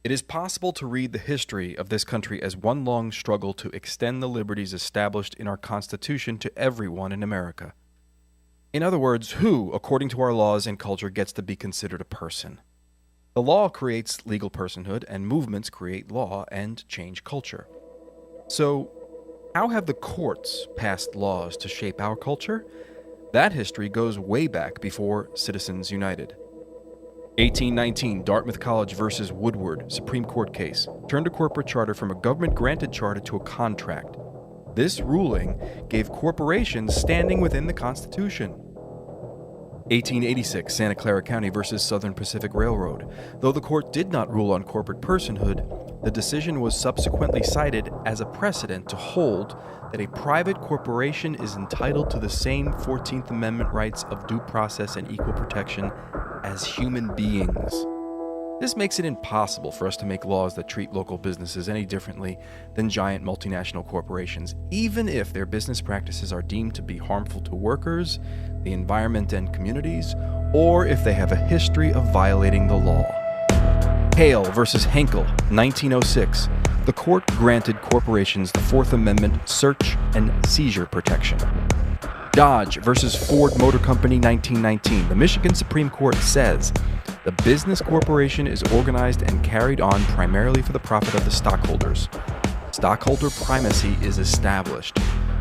It is possible to read the history of this country as one long struggle to extend the liberties established in our Constitution to everyone in America. In other words, who, according to our laws and culture, gets to be considered a person? The law creates legal personhood, and movements create law and change culture. So, how have the courts passed laws to shape our culture? That history goes way back before Citizens United. 1819, Dartmouth College versus Woodward, Supreme Court case, turned a corporate charter from a government-granted charter to a contract. This ruling gave corporations standing within the Constitution. 1886, Santa Clara County versus Southern Pacific Railroad. Though the court did not rule on corporate personhood, the decision was subsequently cited as a precedent to hold that a private corporation is entitled to the same 14th Amendment rights of due process and equal protection as human beings. This makes it impossible for us to make laws that treat local businesses any differently than giant multinational corporations, even if their business practices are deemed to be harmful to workers, the environment and communities, or if they have a history of violating the law. Hale versus Henkel, 1906. The court granted corporations the Fourth Amendment search and seizure protection. Dodge versus Ford Motor Company, 1919. The Michigan Supreme Court says the business corporation is organized and carried on primarily for the profit of the stockholders. Stockholder primacy is established.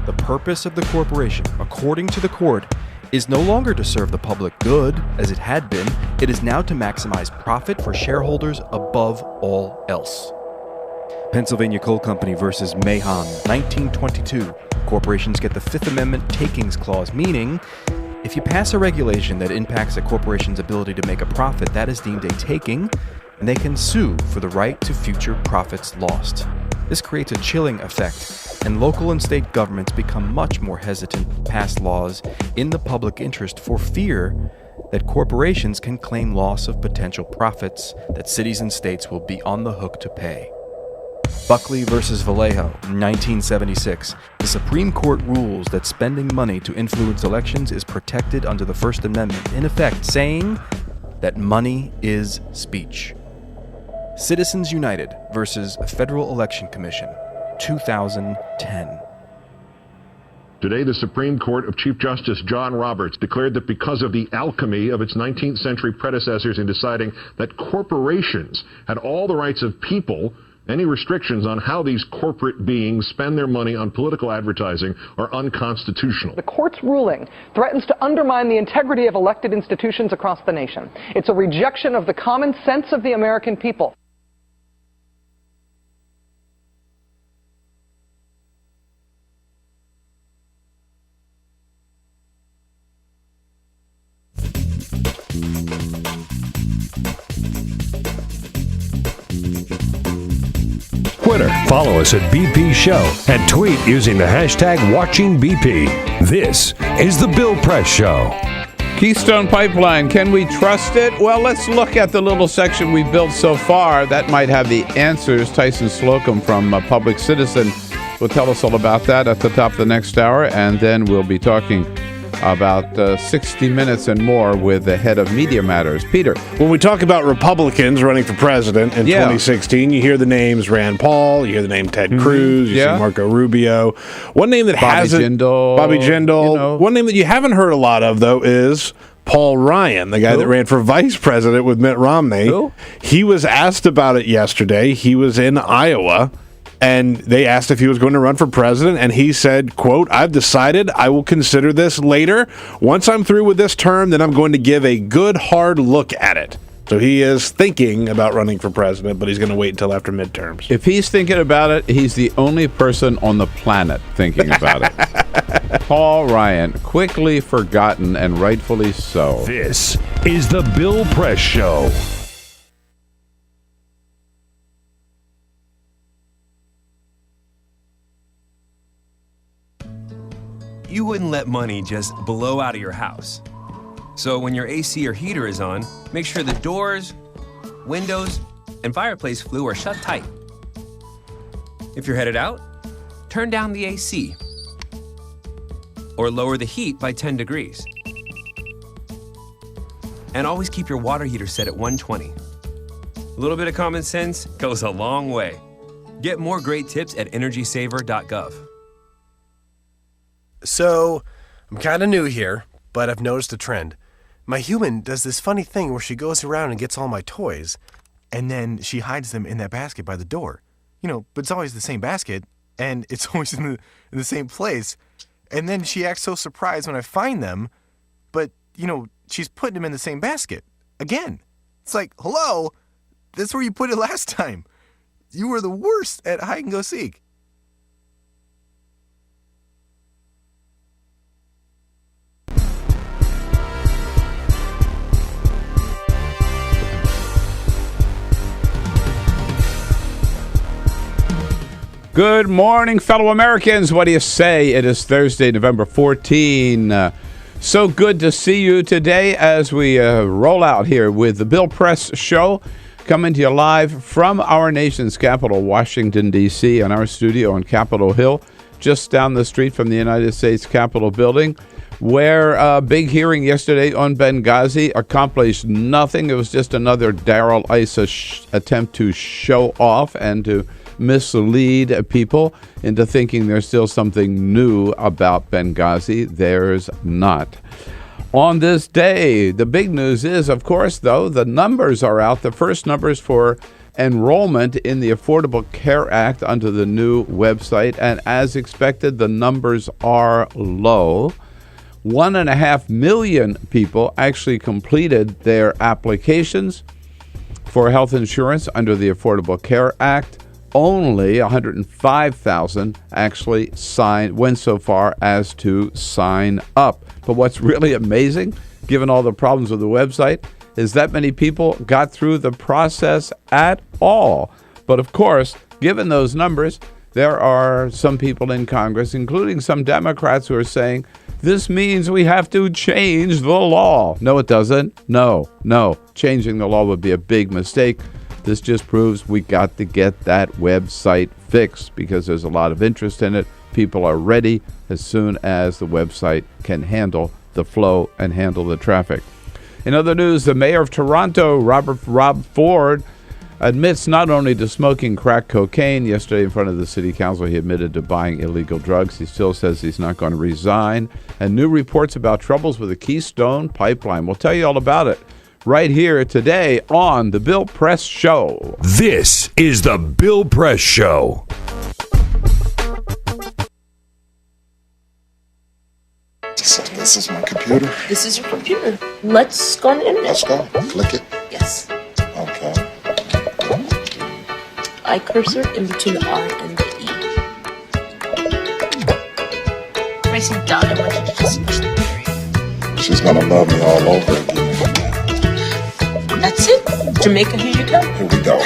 The purpose of the corporation, according to the court, is no longer to serve the public good, as it had been. It is now to maximize profit for shareholders above all else. Pennsylvania Coal Company versus Mahon, 1922. Corporations get the Fifth Amendment takings clause, meaning if you pass a regulation that impacts a corporation's ability to make a profit, that is deemed a taking, and they can sue for the right to future profits lost. This creates a chilling effect, and local and state governments become much more hesitant to pass laws in the public interest for fear that corporations can claim loss of potential profits that cities and states will be on the hook to pay. Buckley versus Vallejo, 1976. The Supreme Court rules that spending money to influence elections is protected under the First Amendment, in effect saying that money is speech. Citizens United versus Federal Election Commission, 2010. Today, the Supreme Court of Chief Justice John Roberts declared that because of the alchemy of its 19th century predecessors in deciding that corporations had all the rights of people, any restrictions on how these corporate beings spend their money on political advertising are unconstitutional. The court's ruling threatens to undermine the integrity of elected institutions across the nation. It's a rejection of the common sense of the American people. Twitter, follow us at BP Show, and tweet using the hashtag WatchingBP. This is the Bill Press Show. Keystone Pipeline, can we trust it? Well, let's look at the little section we built so far. That might have the answers. Tyson Slocum from Public Citizen will tell us all about that at the top of the next hour, and then we'll be talking about 60 minutes and more with the head of Media Matters, Peter. When we talk about Republicans running for president in 2016, you hear the names Rand Paul, you hear the name Ted Cruz, you see Marco Rubio. One name that Bobby Jindal. You know. One name that you haven't heard a lot of, though, is Paul Ryan, the guy that ran for vice president with Mitt Romney. Who? He was asked about it yesterday. He was in Iowa. And they asked if he was going to run for president, and he said, quote, "I've decided I will consider this later. Once I'm through with this term, then I'm going to give a good, hard look at it." So he is thinking about running for president, but he's going to wait until after midterms. If he's thinking about it, he's the only person on the planet thinking about it. Paul Ryan, quickly forgotten, and rightfully so. This is the Bill Press Show. You wouldn't let money just blow out of your house. So when your AC or heater is on, make sure the doors, windows, and fireplace flue are shut tight. If you're headed out, turn down the AC or lower the heat by 10 degrees. And always keep your water heater set at 120. A little bit of common sense goes a long way. Get more great tips at energysaver.gov. So, I'm kind of new here, but I've noticed a trend. My human does this funny thing where she goes around and gets all my toys, and then she hides them in that basket by the door. You know, but it's always the same basket, and it's always in the same place. And then she acts so surprised when I find them, but, you know, she's putting them in the same basket. Again. It's like, hello? That's where you put it last time. You were the worst at hide and go seek. Good morning, fellow Americans. What do you say? It is Thursday, November 14. So good to see you today as we roll out here with the Bill Press Show, coming to you live from our nation's capital, Washington, D.C., and our studio on Capitol Hill, just down the street from the United States Capitol building, where a big hearing yesterday on Benghazi accomplished nothing. It was just another Darrell Issa attempt to show off and to mislead people into thinking there's still something new about Benghazi. There's not. On this day, the big news is, of course, though, the numbers are out. The first numbers for enrollment in the Affordable Care Act under the new website, and as expected, the numbers are low. 1.5 million people actually completed their applications for health insurance under the Affordable Care Act. Only 105,000 actually went so far as to sign up. But what's really amazing, given all the problems with the website, is that many people got through the process at all. But of course, given those numbers, there are some people in Congress, including some Democrats, who are saying, this means we have to change the law. No, it doesn't. No. Changing the law would be a big mistake. This just proves we got to get that website fixed because there's a lot of interest in it. People are ready as soon as the website can handle the flow and handle the traffic. In other news, the mayor of Toronto, Rob Ford, admits not only to smoking crack cocaine. Yesterday in front of the city council, he admitted to buying illegal drugs. He still says he's not going to resign. And new reports about troubles with the Keystone Pipeline. We'll tell you all about it right here today on The Bill Press Show. This is The Bill Press Show. This is my computer. This is your computer. Let's go on the internet. Let's go. Click it. Yes. Okay. I cursor in between the R and the E. Racing down, I want you to discourse the period. She's gonna love me all over again. That's it. Jamaica, here you go. Here we go.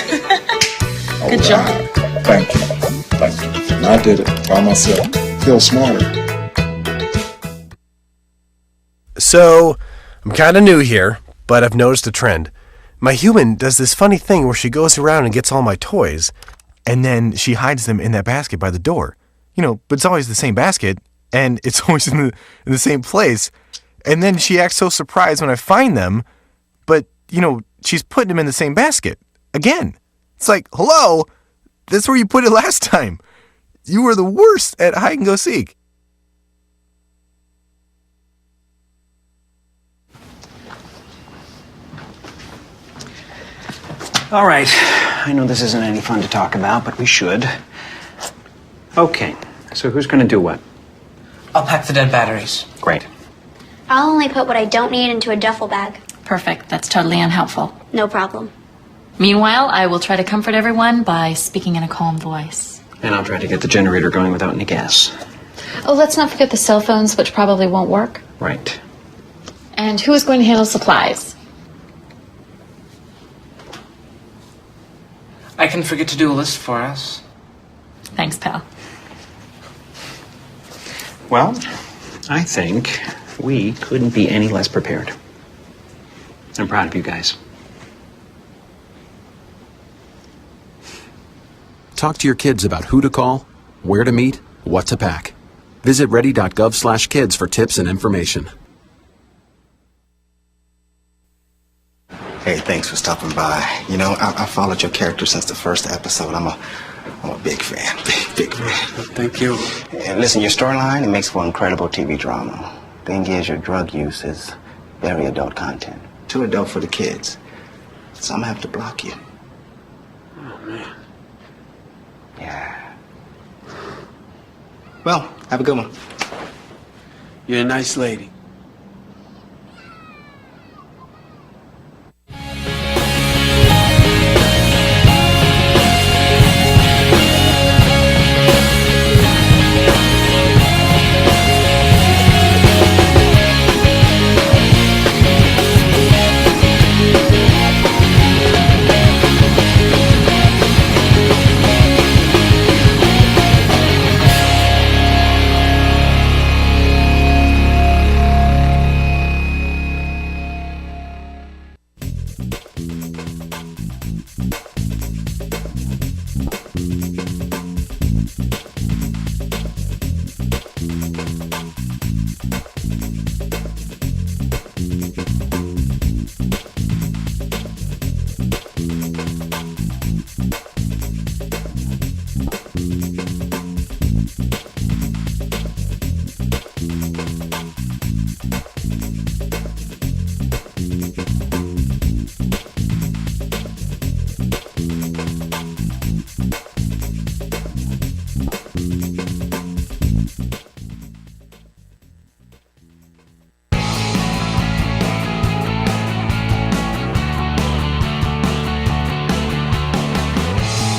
Good job. Thank you. And I did it by myself. Feel smarter. So, I'm kind of new here, but I've noticed a trend. My human does this funny thing where she goes around and gets all my toys, and then she hides them in that basket by the door. But it's always the same basket, and it's always in the same place. And then she acts so surprised when I find them, but, she's putting them in the same basket. Again. It's like, hello? That's where you put it last time. You were the worst at hide and go seek. All right. I know this isn't any fun to talk about, but we should. Okay. So who's going to do what? I'll pack the dead batteries. Great. I'll only put what I don't need into a duffel bag. Perfect. That's totally unhelpful. No problem. Meanwhile, I will try to comfort everyone by speaking in a calm voice. And I'll try to get the generator going without any gas. Oh, let's not forget the cell phones, which probably won't work. Right. And who is going to handle supplies? I can forget to do a list for us. Thanks, pal. Well, I think we couldn't be any less prepared. I'm proud of you guys. Talk to your kids about who to call, where to meet, what to pack. Visit ready.gov/kids for tips and information. Hey, thanks for stopping by. I followed your character since the first episode. I'm a big fan. Big fan. Thank you. And listen, your storyline, it makes for incredible TV drama. Thing is, your drug use is very adult content. Too adult for the kids. So I'm gonna have to block you. Oh, man. Yeah. Well, have a good one. You're a nice lady.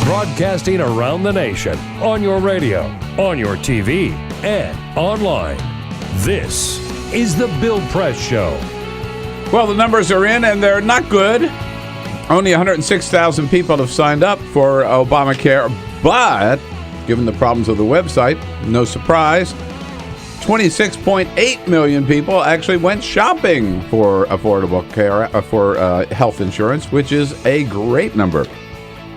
Broadcasting around the nation, on your radio, on your TV, and online. This is the Bill Press Show. Well, the numbers are in, and they're not good. Only 106,000 people have signed up for Obamacare, but given the problems of the website, no surprise, 26.8 million people actually went shopping for affordable care, for health insurance, which is a great number.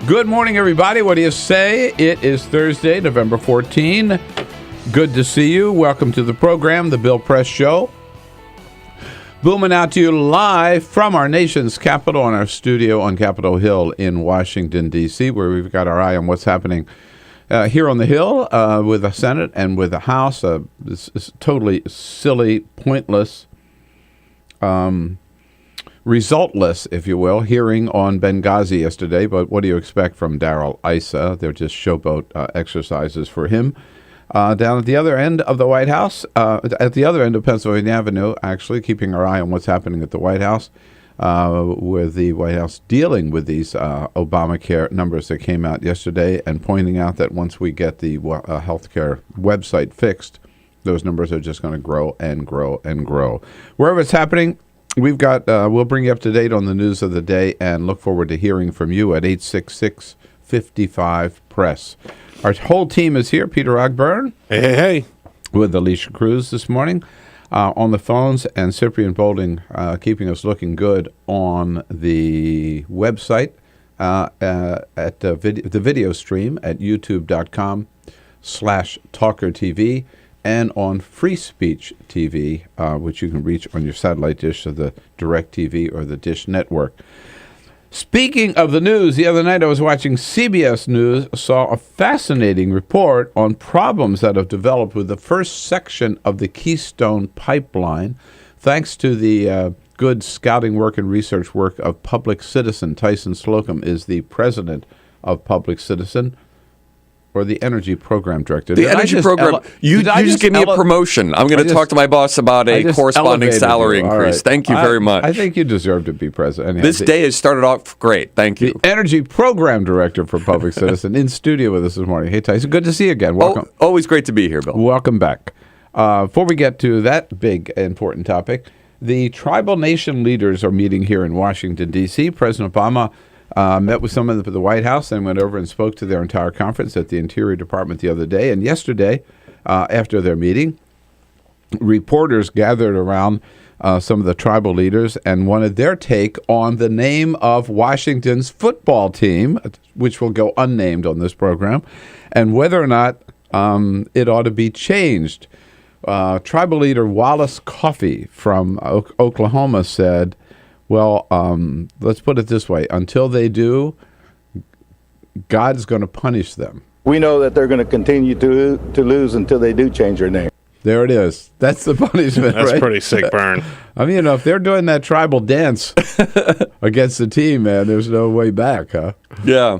Good morning, everybody. What do you say? It is Thursday, November 14. Good to see you. Welcome to the program, The Bill Press Show. Booming out to you live from our nation's capital on our studio on Capitol Hill in Washington, D.C., where we've got our eye on what's happening here on the Hill with the Senate and with the House. This totally silly, pointless, resultless, if you will, hearing on Benghazi yesterday. But what do you expect from Darrell Issa? They're just showboat exercises for him. Down at the other end of the White House, at the other end of Pennsylvania Avenue, actually, keeping our eye on what's happening at the White House, with the White House dealing with these Obamacare numbers that came out yesterday and pointing out that once we get the healthcare website fixed, those numbers are just going to grow and grow and grow. Wherever it's happening, we've got, we'll bring you up to date on the news of the day and look forward to hearing from you at 866-55-PRESS. Our whole team is here. Peter Ogburn. Hey. With Alicia Cruz this morning on the phones, and Cyprian Bolding keeping us looking good on the website at the video stream at youtube.com/TawkrTV and on Free Speech TV, which you can reach on your satellite dish of the DirecTV or the Dish Network. Speaking of the news, the other night I was watching CBS News, saw a fascinating report on problems that have developed with the first section of the Keystone Pipeline, thanks to the good scouting work and research work of Public Citizen. Tyson Slocum is the president of Public Citizen, or the Energy Program Director. The Energy Program. You just give me a promotion. I'm going to talk to my boss about a corresponding salary increase. Right. Thank you very much. I think you deserve to be president. This day has started off great. Thank you. The Energy Program Director for Public Citizen in studio with us this morning. Hey, Tyson, good to see you again. Welcome. Always great to be here, Bill. Welcome back. Before we get to that big, important topic, the tribal nation leaders are meeting here in Washington, D.C. President Obama met with some of the White House and went over and spoke to their entire conference at the Interior Department the other day. And yesterday, after their meeting, reporters gathered around some of the tribal leaders and wanted their take on the name of Washington's football team, which will go unnamed on this program, and whether or not it ought to be changed. Tribal leader Wallace Coffey from Oklahoma said, well, let's put it this way. Until they do, God's going to punish them. We know that they're going to continue to lose until they do change their name. There it is. That's the punishment, That's right? Pretty sick burn. I mean, if they're doing that tribal dance against the team, man, there's no way back, huh? Yeah.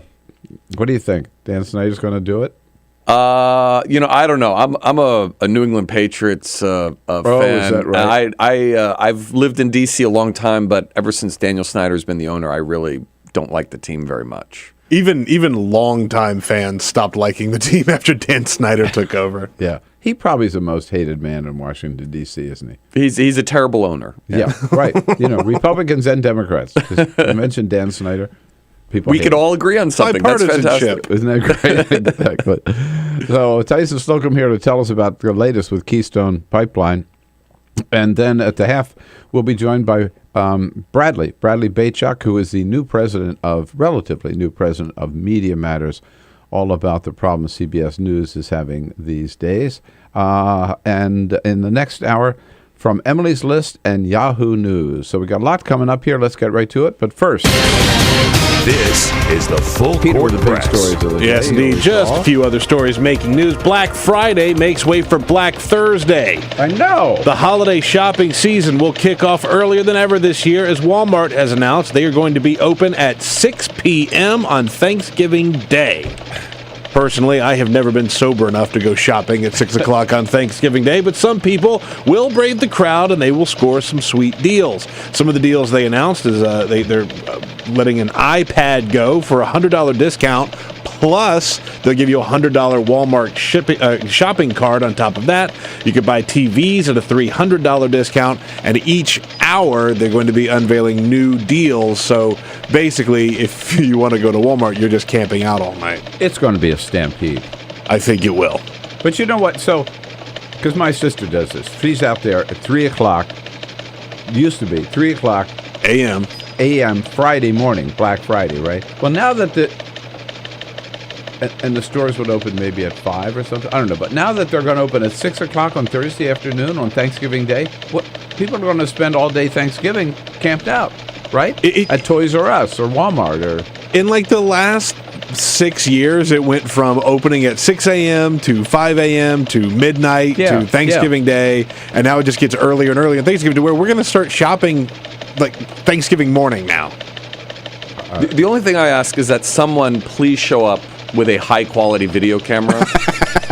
What do you think? Dan Snyder's going to do it? I don't know. I'm a New England Patriots fan. Is that right? I've lived in D.C. a long time, but ever since Daniel Snyder's been the owner, I really don't like the team very much. Even longtime fans stopped liking the team after Dan Snyder took over. Yeah. He probably is the most hated man in Washington, D.C., isn't he? He's a terrible owner. Yeah, right. Republicans and Democrats. You mentioned Dan Snyder. We could all agree on something. That's fantastic. Isn't that great? Exactly. So Tyson Slocum here to tell us about the latest with Keystone Pipeline. And then at the half, we'll be joined by Bradley Beychok, who is the relatively new president of Media Matters, all about the problems CBS News is having these days. And in the next hour, from Emily's List and Yahoo News. So we got a lot coming up here. Let's get right to it. But first, this is the Full Court Press. Big stories of the day. Yes, indeed. Just a few other stories making news. Black Friday makes way for Black Thursday. I know. The holiday shopping season will kick off earlier than ever this year, as Walmart has announced they are going to be open at 6 p.m. on Thanksgiving Day. Personally, I have never been sober enough to go shopping at 6 o'clock on Thanksgiving Day, but some people will brave the crowd and they will score some sweet deals. Some of the deals they announced is they're letting an iPad go for a $100 discount Plus, they'll give you a $100 Walmart shopping card on top of that. You could buy TVs at a $300 discount, and each hour they're going to be unveiling new deals. So basically, if you want to go to Walmart, you're just camping out all night. It's going to be a stampede. I think it will. But you know what? So, because my sister does this. She's out there at 3 o'clock. Used to be 3 o'clock a.m. Friday morning, Black Friday, right? Well, now that the stores would open maybe at 5 or something, I don't know. But now that they're going to open at 6 o'clock on Thursday afternoon on Thanksgiving Day, what people are going to spend all day Thanksgiving camped out, right? At Toys R Us or Walmart or in like the last 6 years, it went from opening at 6 a.m. to 5 a.m. to midnight to Thanksgiving Day, and now it just gets earlier and earlier on Thanksgiving to where we're going to start shopping like Thanksgiving morning now. The only thing I ask is that someone please show up with a high-quality video camera,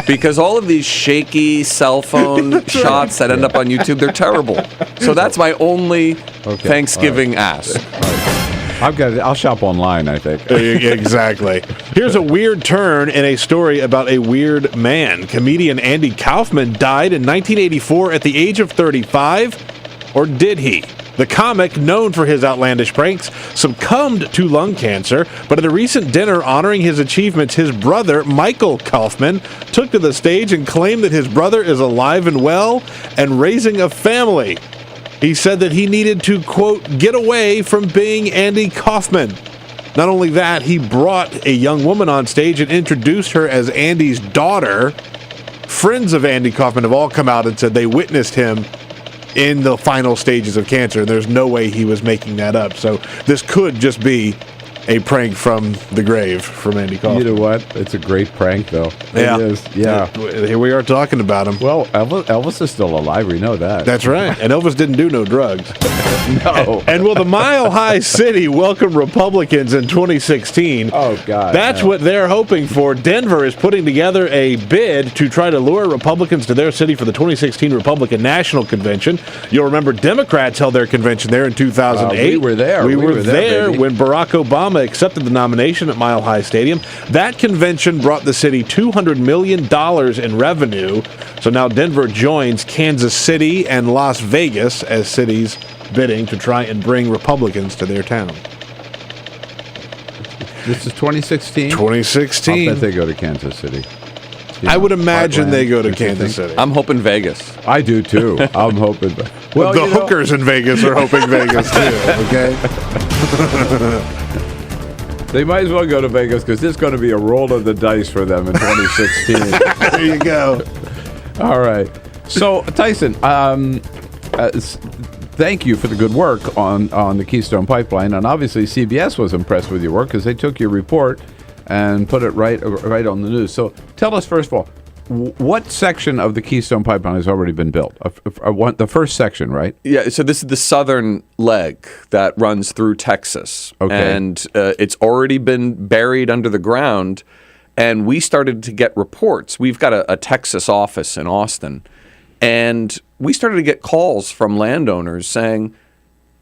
because all of these shaky cell phone shots that end up on YouTube, they're terrible. So that's my only Thanksgiving ask. I'll shop online, I think. Exactly. Here's a weird turn in a story about a weird man. Comedian Andy Kaufman died in 1984 at the age of 35. Or did he? The comic, known for his outlandish pranks, succumbed to lung cancer, but at a recent dinner honoring his achievements, his brother, Michael Kaufman, took to the stage and claimed that his brother is alive and well and raising a family. He said that he needed to, quote, get away from being Andy Kaufman. Not only that, he brought a young woman on stage and introduced her as Andy's daughter. Friends of Andy Kaufman have all come out and said they witnessed him in the final stages of cancer, and there's no way he was making that up. So this could just be a prank from the grave from Andy Kaufman. You know what? It's a great prank, though. Yeah. It is. Yeah. Here we are talking about him. Well, Elvis is still alive. We know that. That's right. And Elvis didn't do no drugs. No. And will the Mile High City welcome Republicans in 2016? Oh, God. That's what they're hoping for. Denver is putting together a bid to try to lure Republicans to their city for the 2016 Republican National Convention. You'll remember Democrats held their convention there in 2008. We were there. We were there when Barack Obama accepted the nomination at Mile High Stadium. That convention brought the city $200 million in revenue. So now Denver joins Kansas City and Las Vegas as cities bidding to try and bring Republicans to their town. This is 2016? 2016. I bet they go to Kansas City. I would imagine they go to Kansas City. I'm hoping Vegas. I do, too. I'm hoping. Well, the hookers in Vegas are hoping Vegas, too, okay? They might as well go to Vegas because it's going to be a roll of the dice for them in 2016. There you go. All right. So, Tyson, thank you for the good work on the Keystone Pipeline. And obviously, CBS was impressed with your work because they took your report and put it right on the news. So tell us, first of all, what section of the Keystone Pipeline has already been built? The first section, right? Yeah, so this is the southern leg that runs through Texas. Okay. And it's already been buried under the ground, and we started to get reports. We've got a Texas office in Austin, and we started to get calls from landowners saying,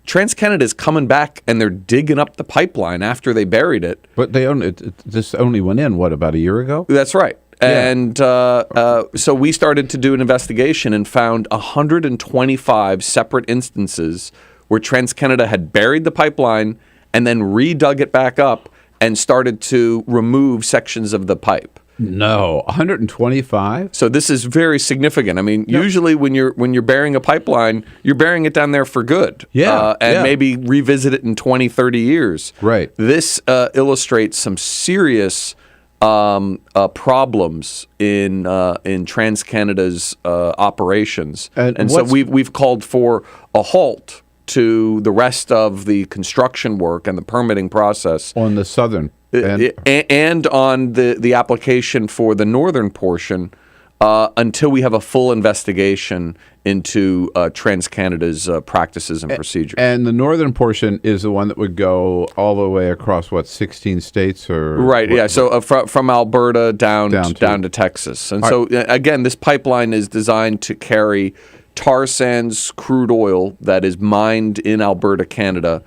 TransCanada is coming back, and they're digging up the pipeline after they buried it. But this only went in, about a year ago? That's right. And so we started to do an investigation and found 125 separate instances where TransCanada had buried the pipeline and then redug it back up and started to remove sections of the pipe. No, 125? So this is very significant. I mean, usually when you're burying a pipeline, you're burying it down there for good. Maybe revisit it in 20, 30 years. Right. This illustrates some serious problems in TransCanada's operations, and so we've called for a halt to the rest of the construction work and the permitting process on the southern and on the application for the northern portion until we have a full investigation into TransCanada's practices and procedures. And the northern portion is the one that would go all the way across, 16 states? Right, yeah. So from Alberta down to Texas. And so, again, this pipeline is designed to carry tar sands crude oil that is mined in Alberta, Canada,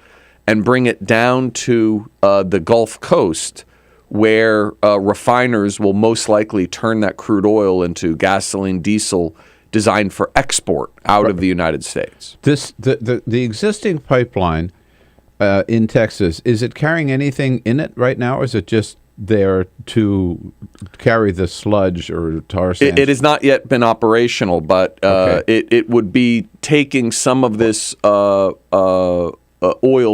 and bring it down to the Gulf Coast, where refiners will most likely turn that crude oil into gasoline, diesel designed for export out of the United States. The existing pipeline in Texas, is it carrying anything in it right now, or is it just there to carry the sludge or tar sands? It has not yet been operational, but it would be taking some of this oil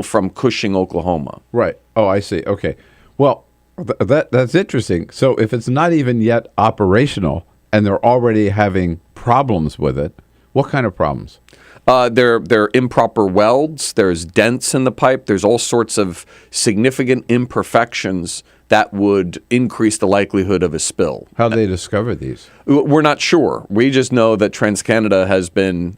from Cushing, Oklahoma. Right. Oh, I see. Okay. Well, that's interesting. So if it's not even yet operational and they're already having problems with it, what kind of problems? There are improper welds. There's dents in the pipe. There's all sorts of significant imperfections that would increase the likelihood of a spill. How do they discover these? We're not sure. We just know that TransCanada has been,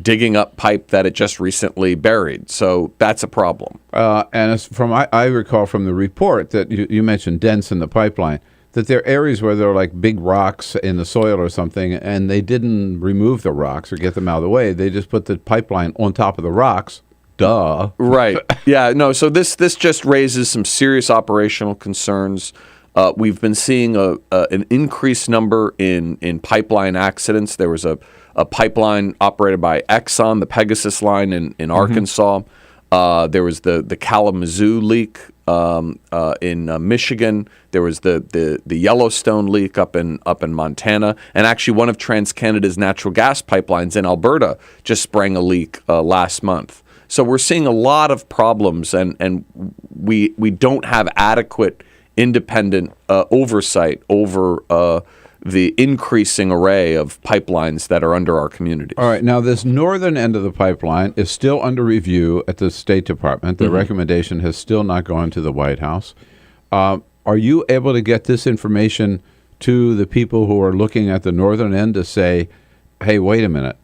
digging up pipe that it just recently buried. So that's a problem. And as I recall from the report that you mentioned dents in the pipeline, that there are areas where there are like big rocks in the soil or something, and they didn't remove the rocks or get them out of the way. They just put the pipeline on top of the rocks. Duh. Right. Yeah. No. So this just raises some serious operational concerns. We've been seeing an increased number in pipeline accidents. There was a pipeline operated by Exxon, the Pegasus line in Arkansas. There was the Kalamazoo leak in Michigan. There was the Yellowstone leak up in Montana, and actually one of TransCanada's natural gas pipelines in Alberta just sprang a leak last month. So we're seeing a lot of problems, and we don't have adequate independent oversight over the increasing array of pipelines that are under our communities. All right. Now, this northern end of the pipeline is still under review at the State Department. The recommendation has still not gone to the White House. Are you able to get this information to the people who are looking at the northern end to say, hey, wait a minute,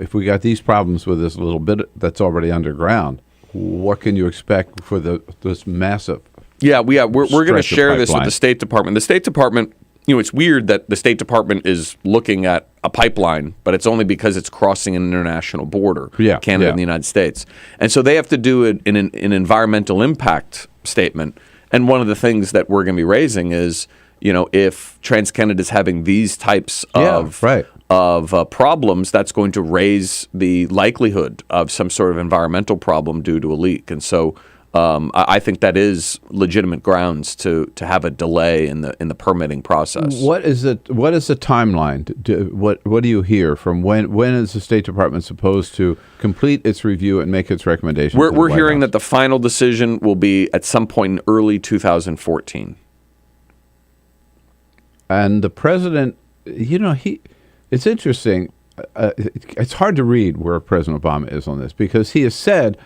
if we got these problems with this little bit that's already underground, what can you expect for this massive? Yeah, we're going to share this with the State Department. The State Department, it's weird that the State Department is looking at a pipeline, but it's only because it's crossing an international border, Canada and the United States. And so they have to do it in an environmental impact statement. And one of the things that we're going to be raising is, if TransCanada is having these types of problems, that's going to raise the likelihood of some sort of environmental problem due to a leak. And so I think that is legitimate grounds to have a delay in the permitting process. What is the timeline? What do you hear from when is the State Department supposed to complete its review and make its recommendations? We're hearing that the final decision will be at some point in early 2014. And the president, it's interesting. It's hard to read where President Obama is on this, because he has said,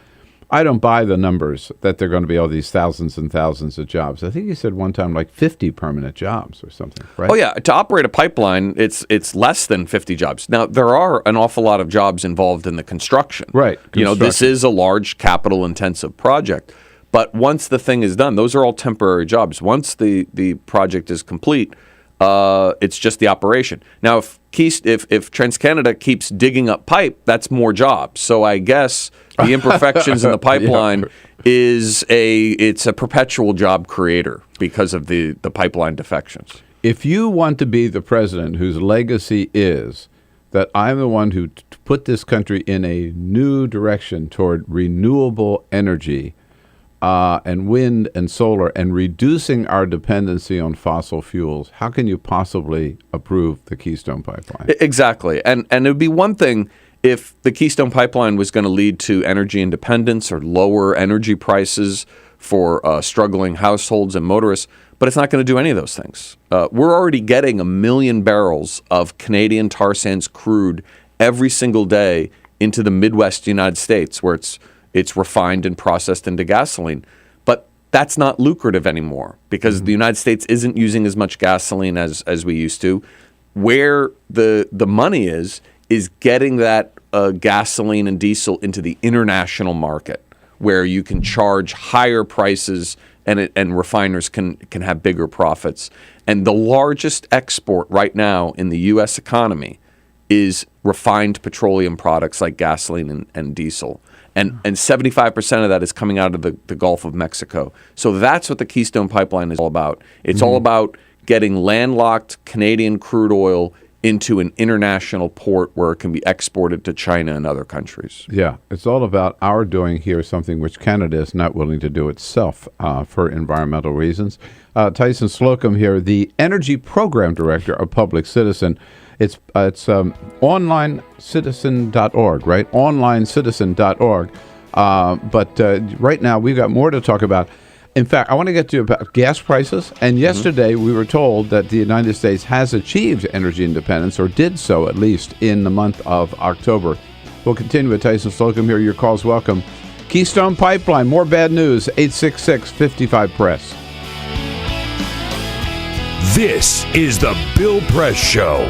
I don't buy the numbers that there are going to be all these thousands and thousands of jobs. I think he said one time like 50 permanent jobs or something, right? Oh, yeah. To operate a pipeline, it's less than 50 jobs. Now, there are an awful lot of jobs involved in the construction. Right. This is a large capital-intensive project. But once the thing is done, those are all temporary jobs. Once the project is complete, it's just the operation. Now, if TransCanada keeps digging up pipe, that's more jobs. So I guess the imperfections in the pipeline it's a perpetual job creator because of the pipeline defections. If you want to be the president whose legacy is that I'm the one who put this country in a new direction toward renewable energy, and wind and solar, and reducing our dependency on fossil fuels, how can you possibly approve the Keystone Pipeline? Exactly. And it would be one thing if the Keystone Pipeline was going to lead to energy independence or lower energy prices for struggling households and motorists, but it's not going to do any of those things. We're already getting 1 million barrels of Canadian tar sands crude every single day into the Midwest United States, where it's refined and processed into gasoline. But that's not lucrative anymore because the United States isn't using as much gasoline as we used to. Where the money is getting that gasoline and diesel into the international market, where you can charge higher prices and refiners can have bigger profits. And the largest export right now in the U.S. economy is refined petroleum products like gasoline and diesel. And 75% of that is coming out of the Gulf of Mexico. So that's what the Keystone Pipeline is all about. It's all about getting landlocked Canadian crude oil into an international port where it can be exported to China and other countries. Yeah, it's all about our doing here something which Canada is not willing to do itself for environmental reasons. Tyson Slocum here, the Energy Program Director of Public Citizen. It's onlinecitizen.org, right? Onlinecitizen.org. But right now we've got more to talk about. In fact, I want to get to about gas prices. And yesterday we were told that the United States has achieved energy independence, or did so at least, in the month of October. We'll continue with Tyson Slocum here. Your call's welcome. Keystone Pipeline, more bad news, 866-55-PRESS. This is the Bill Press Show.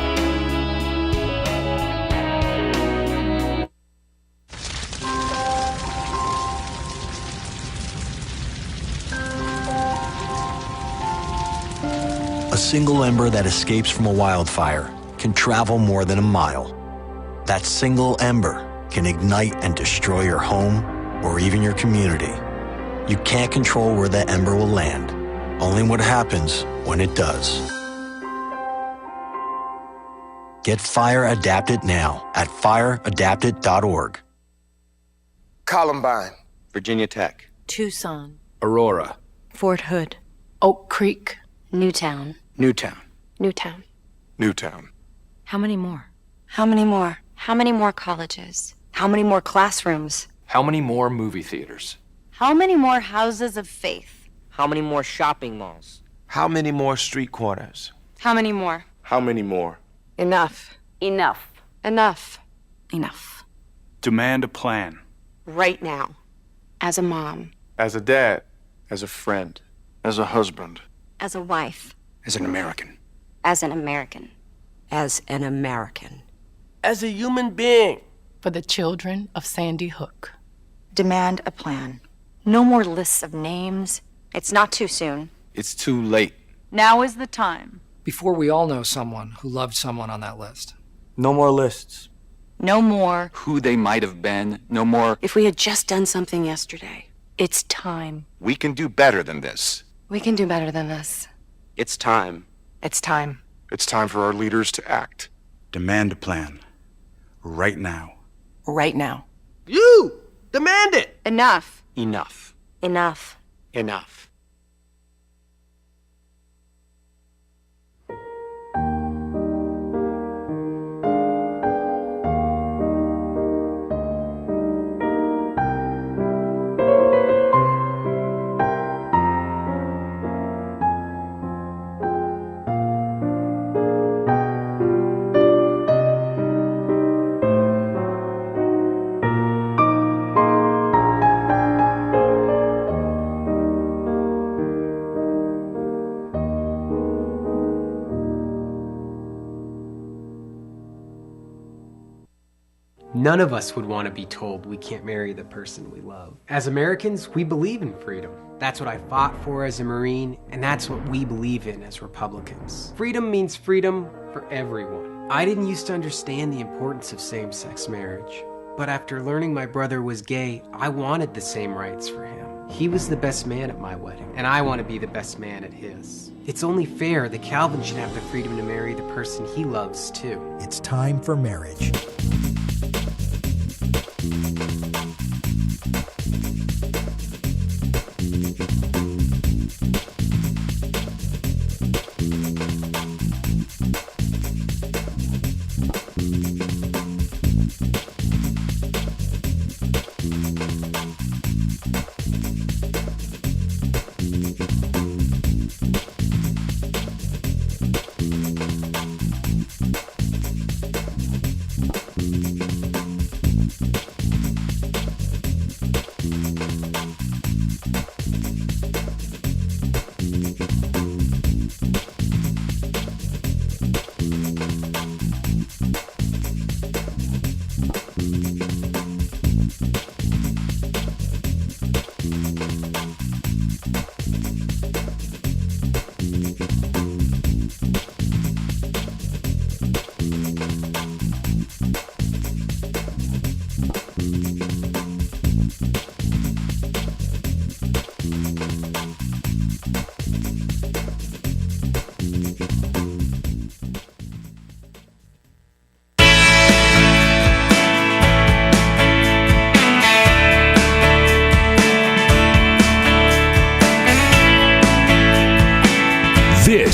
A single ember that escapes from a wildfire can travel more than a mile. That single ember can ignite and destroy your home or even your community. You can't control where that ember will land, only what happens when it does. Get fire adapted now at fireadapted.org. Columbine, Virginia Tech, Tucson, Aurora, Fort Hood, Oak Creek, Newtown. Newtown, Newtown. Newtown. How many more? How many more? How many more colleges? How many more classrooms? How many more movie theaters? How many more houses of faith? How many more shopping malls? How many more street corners? How many more? How many more? Enough. Enough. Enough. Enough. Demand a plan. Right now. As a mom. As a dad. As a friend. As a husband. As a wife. As an American. As an American. As an American. As a human being. For the children of Sandy Hook. Demand a plan. No more lists of names. It's not too soon. It's too late. Now is the time. Before we all know someone who loved someone on that list. No more lists. No more. Who they might have been. No more. If we had just done something yesterday. It's time. We can do better than this. We can do better than this. It's time. It's time. It's time for our leaders to act. Demand a plan. Right now. Right now. You! Demand it! Enough. Enough. Enough. Enough. None of us would want to be told we can't marry the person we love. As Americans, we believe in freedom. That's what I fought for as a Marine, and that's what we believe in as Republicans. Freedom means freedom for everyone. I didn't used to understand the importance of same-sex marriage, but after learning my brother was gay, I wanted the same rights for him. He was the best man at my wedding, and I want to be the best man at his. It's only fair that Calvin should have the freedom to marry the person he loves, too. It's time for marriage.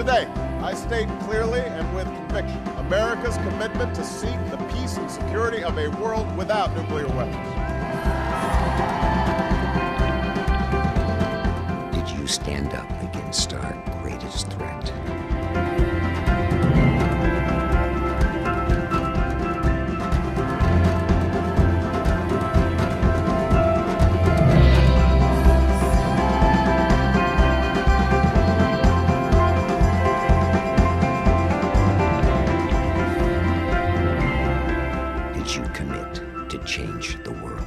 Today, I state clearly and with conviction America's commitment to seek the peace and security of a world without nuclear weapons. Did you stand up against our greatest threat? Did you commit to change the world?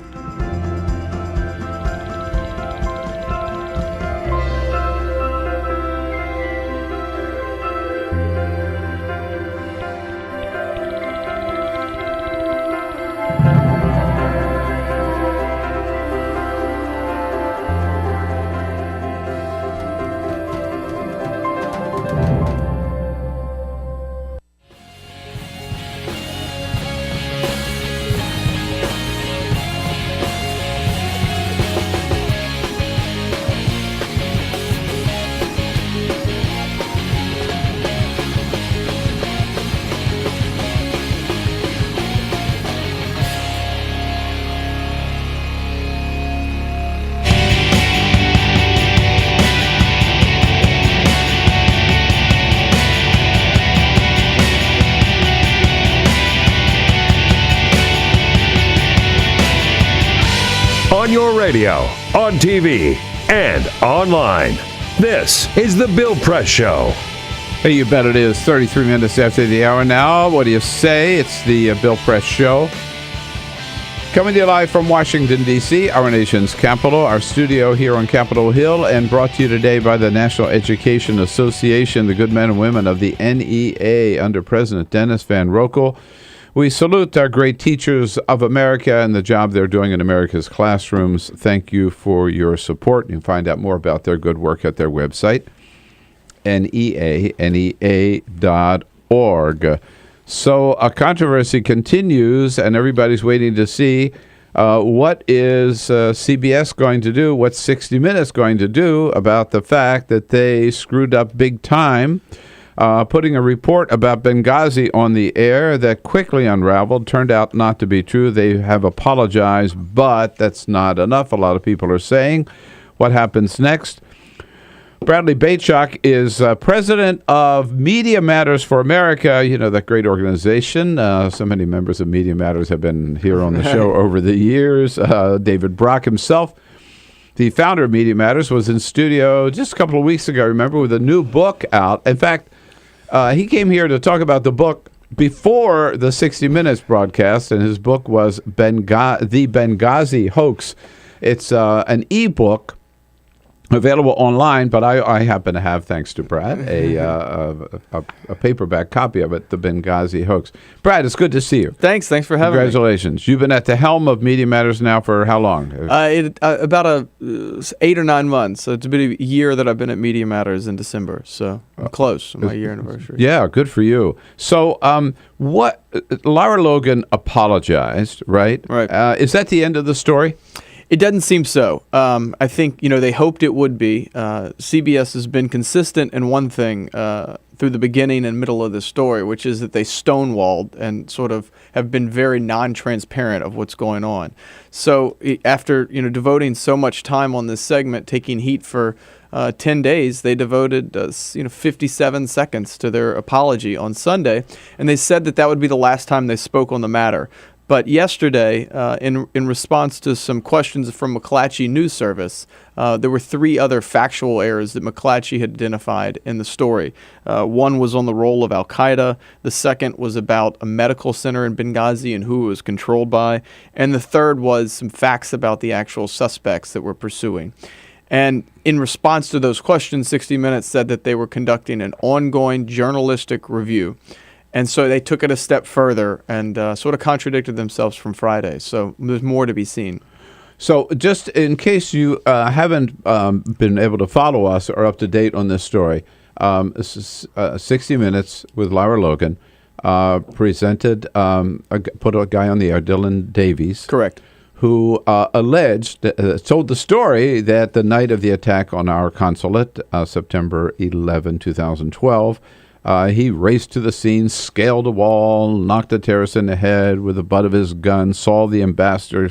On your radio, on TV, and online. This is The Bill Press Show. Hey, you bet it is. 33 minutes after the hour now. What do you say? It's the Bill Press Show. Coming to you live from Washington, D.C., our nation's capital, our studio here on Capitol Hill, and brought to you today by the National Education Association, the good men and women of the NEA under President Dennis Van Rokel. We salute our great teachers of America and the job they're doing in America's classrooms. Thank you for your support. You can find out more about their good work at their website, NEA.org. So a controversy continues, and everybody's waiting to see what is CBS going to do, what's 60 Minutes going to do about the fact that they screwed up big time, putting a report about Benghazi on the air that quickly unraveled, turned out not to be true. They have apologized, but that's not enough, a lot of people are saying. What happens next? Bradley Beychok is president of Media Matters for America, you know, that great organization. So many members of Media Matters have been here on the show over the years. David Brock himself, the founder of Media Matters, was in studio just a couple of weeks ago, remember, with a new book out. In fact, he came here to talk about the book before the 60 Minutes broadcast, and his book was The Benghazi Hoax. It's an e-book available online, but I happen to have, thanks to Brad, a paperback copy of it, The Benghazi Hoax. Brad, it's good to see you. Thanks for having me. Congratulations. You've been at the helm of Media Matters now for how long? About 8 or 9 months. So it's been a year that I've been at Media Matters in December. So I'm close, my year anniversary. Yeah, good for you. So Lara Logan apologized, right? Right. Is that the end of the story? It doesn't seem so. I think, they hoped it would be. CBS has been consistent in one thing through the beginning and middle of this story, which is that they stonewalled and sort of have been very non-transparent of what's going on. So after, devoting so much time on this segment, taking heat for 10 days, they devoted 57 seconds to their apology on Sunday, and they said that would be the last time they spoke on the matter. But yesterday, in response to some questions from McClatchy News Service, there were 3 other factual errors that McClatchy had identified in the story. One was on the role of al-Qaeda. The second was about a medical center in Benghazi and who it was controlled by. And the third was some facts about the actual suspects that we're pursuing. And in response to those questions, 60 Minutes said that they were conducting an ongoing journalistic review. And so they took it a step further and sort of contradicted themselves from Friday. So there's more to be seen. So just in case you haven't been able to follow us or up to date on this story, this is 60 Minutes with Lara Logan, presented, put a guy on the air, Dylan Davies. Correct. who told the story that the night of the attack on our consulate, September 11, 2012, he raced to the scene, scaled a wall, knocked a terrorist in the head with the butt of his gun, saw the Ambassador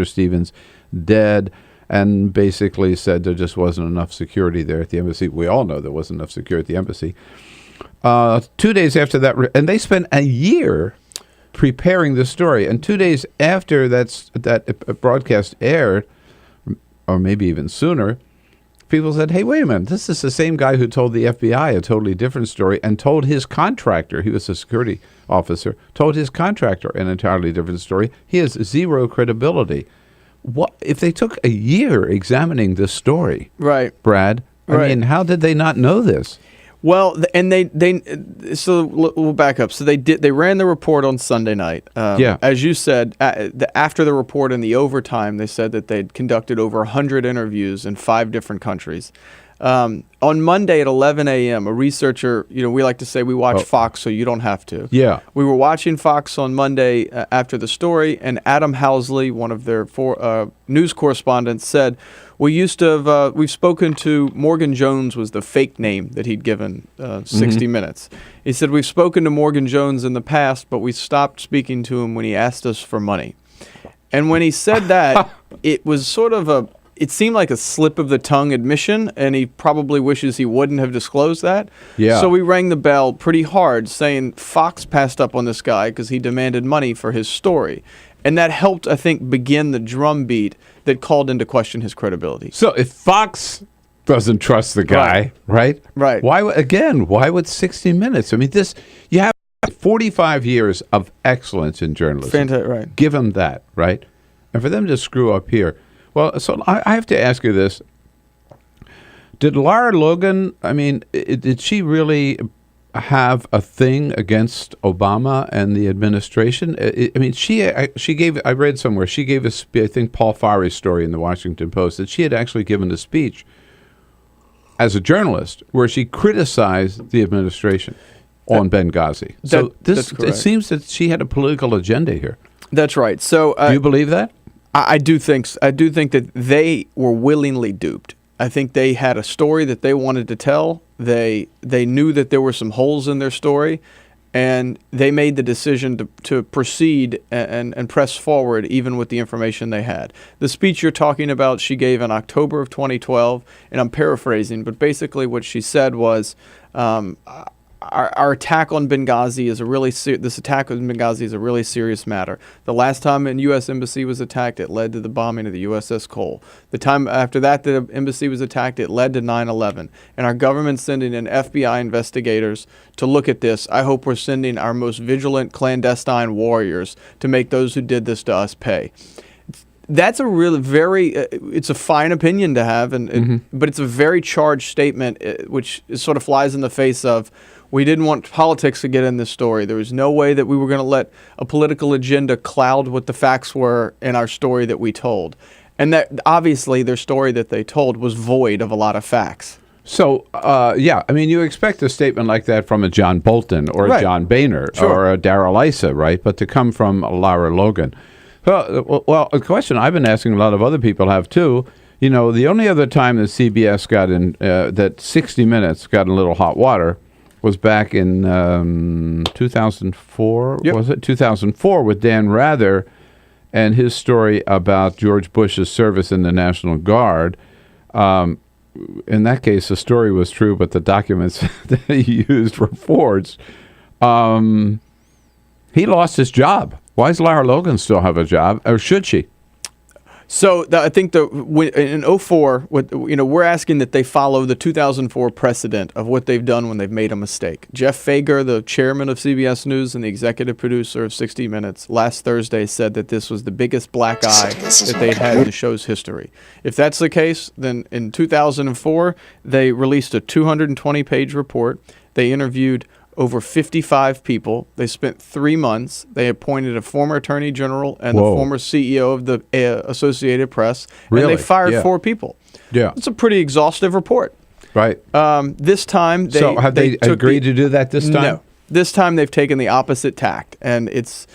Stevens dead, and basically said there just wasn't enough security there at the embassy. We all know there wasn't enough security at the embassy. 2 days after that, and they spent a year preparing the story. And 2 days after that broadcast aired, or maybe even sooner, people said, hey, wait a minute, this is the same guy who told the FBI a totally different story and told his contractor, he was a security officer, told his contractor an entirely different story. He has zero credibility. What if they took a year examining this story? Right. Brad, I mean, how did they not know this? Well, and so we'll back up. So they ran the report on Sunday night. As you said, after the report in the overtime, they said that they'd conducted over 100 interviews in 5 different countries. On Monday at 11 a.m., a researcher, we like to say we watch Fox so you don't have to. Yeah. We were watching Fox on Monday after the story, and Adam Housley, one of their news correspondents, said, we've spoken to Morgan Jones was the fake name that he'd given 60 Minutes. He said, we've spoken to Morgan Jones in the past, but we stopped speaking to him when he asked us for money. And when he said that, it was sort of it seemed like a slip of the tongue admission, and he probably wishes he wouldn't have disclosed that. Yeah. So we rang the bell pretty hard, saying Fox passed up on this guy because he demanded money for his story. And that helped, I think, begin the drumbeat that called into question his credibility. So if Fox doesn't trust the guy, right? Why would 60 Minutes? I mean, you have 45 years of excellence in journalism. Fantastic, right. Give them that, right? And for them to screw up here. Well, so I have to ask you this. Did Lara Logan, did she really have a thing against Obama and the administration? She gave, I read somewhere, she gave I think Paul Farah's story in the Washington Post, that she had actually given a speech as a journalist where she criticized the administration on Benghazi. So it seems that she had a political agenda here. That's right. So do you believe that? I do think that they were willingly duped. I think they had a story that they wanted to tell. They knew that there were some holes in their story, and they made the decision to proceed and press forward even with the information they had. The speech you're talking about, she gave in October of 2012, and I'm paraphrasing, but basically what she said was, our attack on Benghazi is this attack on Benghazi is a really serious matter. The last time a U.S. embassy was attacked, it led to the bombing of the USS Cole. The time after that the embassy was attacked, it led to 9/11. And our government's sending in FBI investigators to look at this. I hope we're sending our most vigilant clandestine warriors to make those who did this to us pay. That's a really it's a fine opinion to have, but it's a very charged statement, which sort of flies in the face of, we didn't want politics to get in this story. There was no way that we were going to let a political agenda cloud what the facts were in our story that we told. And that obviously their story that they told was void of a lot of facts. So, you expect a statement like that from a John Bolton or a John Boehner or a Darrell Issa, right? But to come from Lara Logan. Well, a question I've been asking, a lot of other people have too. The only other time that CBS got in, that 60 Minutes got in a little hot water was back in 2004, was it? 2004 with Dan Rather and his story about George Bush's service in the National Guard. In that case, the story was true, but the documents that he used were forged. He lost his job. Why does Lara Logan still have a job, or should she? So I think in 2004, we're asking that they follow the 2004 precedent of what they've done when they've made a mistake. Jeff Fager, the chairman of CBS News and the executive producer of 60 Minutes, last Thursday said that this was the biggest black eye that they'd had in the show's history. If that's the case, then in 2004, they released a 220-page report. They interviewed over 55 people. They spent 3 months. They appointed a former attorney general and the former CEO of the Associated Press. Really? And they fired 4 people. Yeah. It's a pretty exhaustive report. Right. This time, have they agreed to do that this time? No. This time they've taken the opposite tact, and it's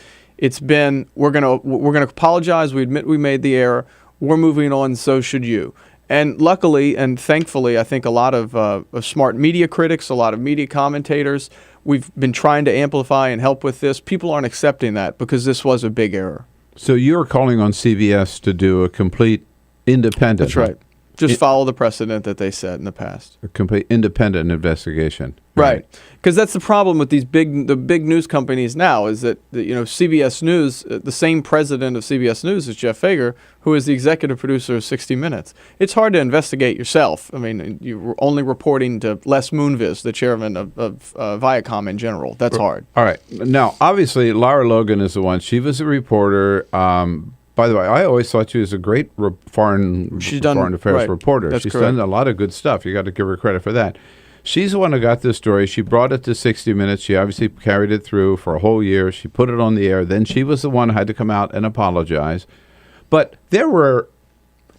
It's been, we're gonna apologize. We admit we made the error. We're moving on. So should you. And luckily and thankfully, I think a lot of smart media critics, a lot of media commentators, we've been trying to amplify and help with this. People aren't accepting that because this was a big error. So you're calling on CBS to do a complete independent. That's right. Just follow the precedent that they set in the past. A complete independent investigation. Right. Because that's the problem with the big news companies now is that CBS News, the same president of CBS News is Jeff Fager, who is the executive producer of 60 Minutes. It's hard to investigate yourself. I mean, you're only reporting to Les Moonves, the chairman of Viacom in general. That's hard. All right. Now, obviously, Lara Logan is the one. She was a reporter. By the way, I always thought she was a great foreign affairs reporter. She's done a lot of good stuff. You got to give her credit for that. She's the one who got this story. She brought it to 60 Minutes. She obviously carried it through for a whole year. She put it on the air. Then she was the one who had to come out and apologize. But there were,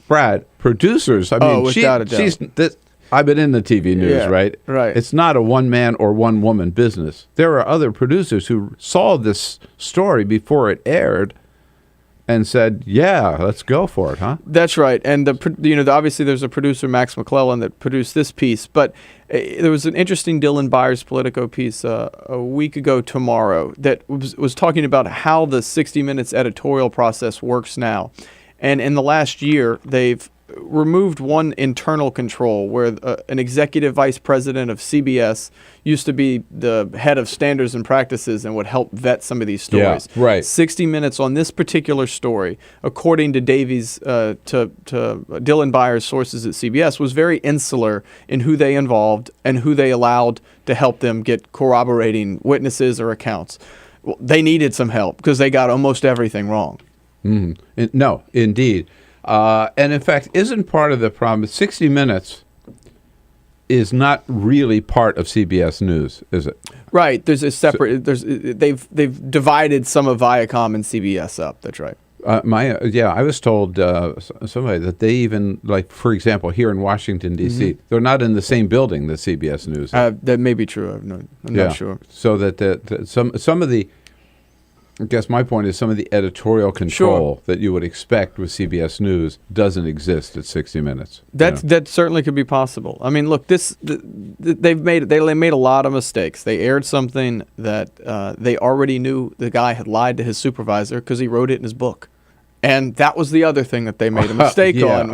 Brad, producers. I mean, without a doubt. I've been in the TV news, right? Right. It's not a one-man or one-woman business. There are other producers who saw this story before it aired and said, "Yeah, let's go for it, huh?" That's right. And obviously there's a producer, Max McClellan, that produced this piece. But there was an interesting Dylan Byers Politico piece a week ago tomorrow that was talking about how the 60 Minutes editorial process works now. And in the last year, they've removed one internal control where an executive vice president of CBS used to be the head of standards and practices and would help vet some of these stories. Yeah, right. 60 Minutes on this particular story, according to Davies, to Dylan Byers' sources at CBS, was very insular in who they involved and who they allowed to help them get corroborating witnesses or accounts. Well, they needed some help because they got almost everything wrong. No, indeed. And in fact, isn't part of the problem 60 Minutes is not really part of CBS News, is it? Right. There's a separate. They've divided some of Viacom and CBS up. That's right. I was told somebody that they even, like, for example, here in Washington D.C., they're not in the same building that CBS News. That may be true. I'm not sure. So that some of the. I guess my point is some of the editorial control that you would expect with CBS News doesn't exist at 60 Minutes. That certainly could be possible. I mean, look, they made a lot of mistakes. They aired something that they already knew the guy had lied to his supervisor because he wrote it in his book, and that was the other thing that they made a mistake on.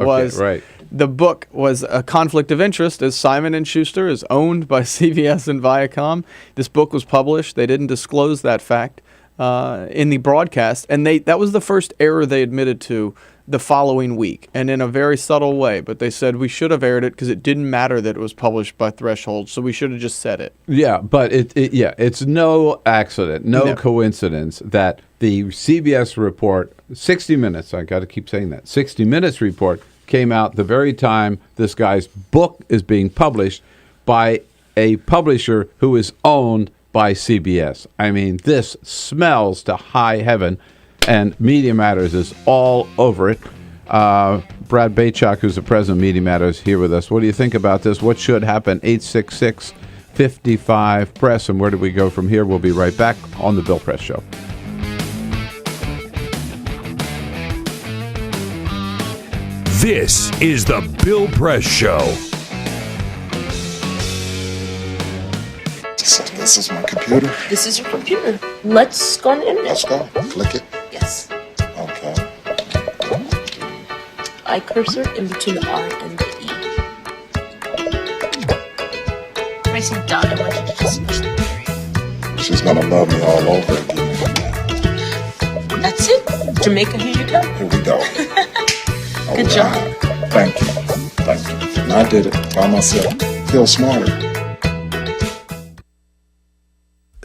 The book was a conflict of interest, as Simon & Schuster is owned by CBS and Viacom. This book was published. They didn't disclose that fact in the broadcast, and that was the first error they admitted to the following week, and in a very subtle way. But they said we should have aired it because it didn't matter that it was published by Threshold, so we should have just said it. Yeah, but it's no accident, no coincidence that the CBS report, 60 Minutes, I got to keep saying that, 60 Minutes report came out the very time this guy's book is being published by a publisher who is owned by CBS. I mean, this smells to high heaven, and Media Matters is all over it. Brad Beychok, who's the president of Media Matters, here with us. What do you think about this? What should happen? 866-55-PRESS. And where do we go from here? We'll be right back on The Bill Press Show. This is The Bill Press Show. This is my computer. This is your computer. Let's go on the internet. Let's go. Click it. Yes. Okay. I cursor in between the R and the E. Pressing dot, I want you to just push the period. She's gonna love me all over again. That's it. Jamaica, here you go. Here we go. Good job. Thank you. Thank you. And I did it by myself. Feel smarter.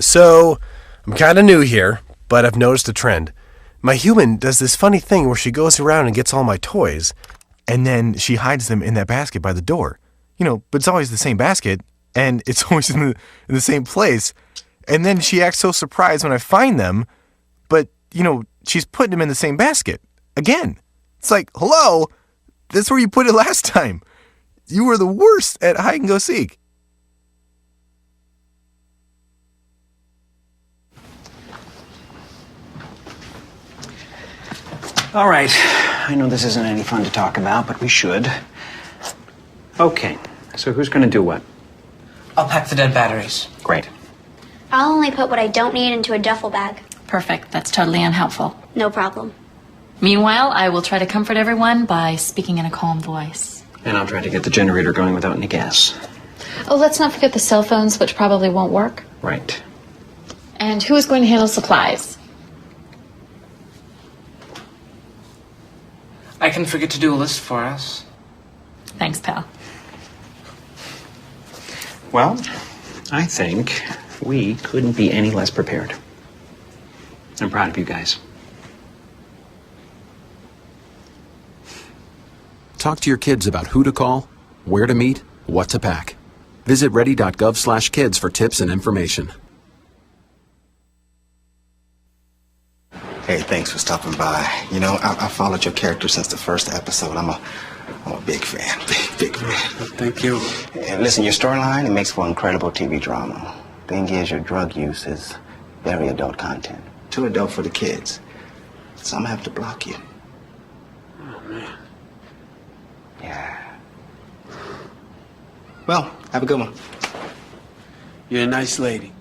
So, I'm kind of new here, but I've noticed a trend. My human does this funny thing where she goes around and gets all my toys, and then she hides them in that basket by the door. But it's always the same basket, and it's always in the same place. And then she acts so surprised when I find them, but, she's putting them in the same basket. Again. It's like, hello, that's where you put it last time. You were the worst at hide and go seek. All right. I know this isn't any fun to talk about, but we should. Okay. So who's going to do what? I'll pack the dead batteries. Great. I'll only put what I don't need into a duffel bag. Perfect. That's totally unhelpful. No problem. Meanwhile, I will try to comfort everyone by speaking in a calm voice. And I'll try to get the generator going without any gas. Oh, let's not forget the cell phones, which probably won't work. Right. And who is going to handle supplies? I can forget to do a list for us. Thanks, pal. Well, I think we couldn't be any less prepared. I'm proud of you guys. Talk to your kids about who to call, where to meet, what to pack. Visit ready.gov/kids for tips and information. Hey, thanks for stopping by. You know, I followed your character since the first episode. I'm a big fan. Big fan. Thank you. And listen, your storyline, it makes for incredible TV drama. Thing is, your drug use is very adult content. Too adult for the kids. So I'm gonna have to block you. Oh, man. Yeah. Well, have a good one. You're a nice lady.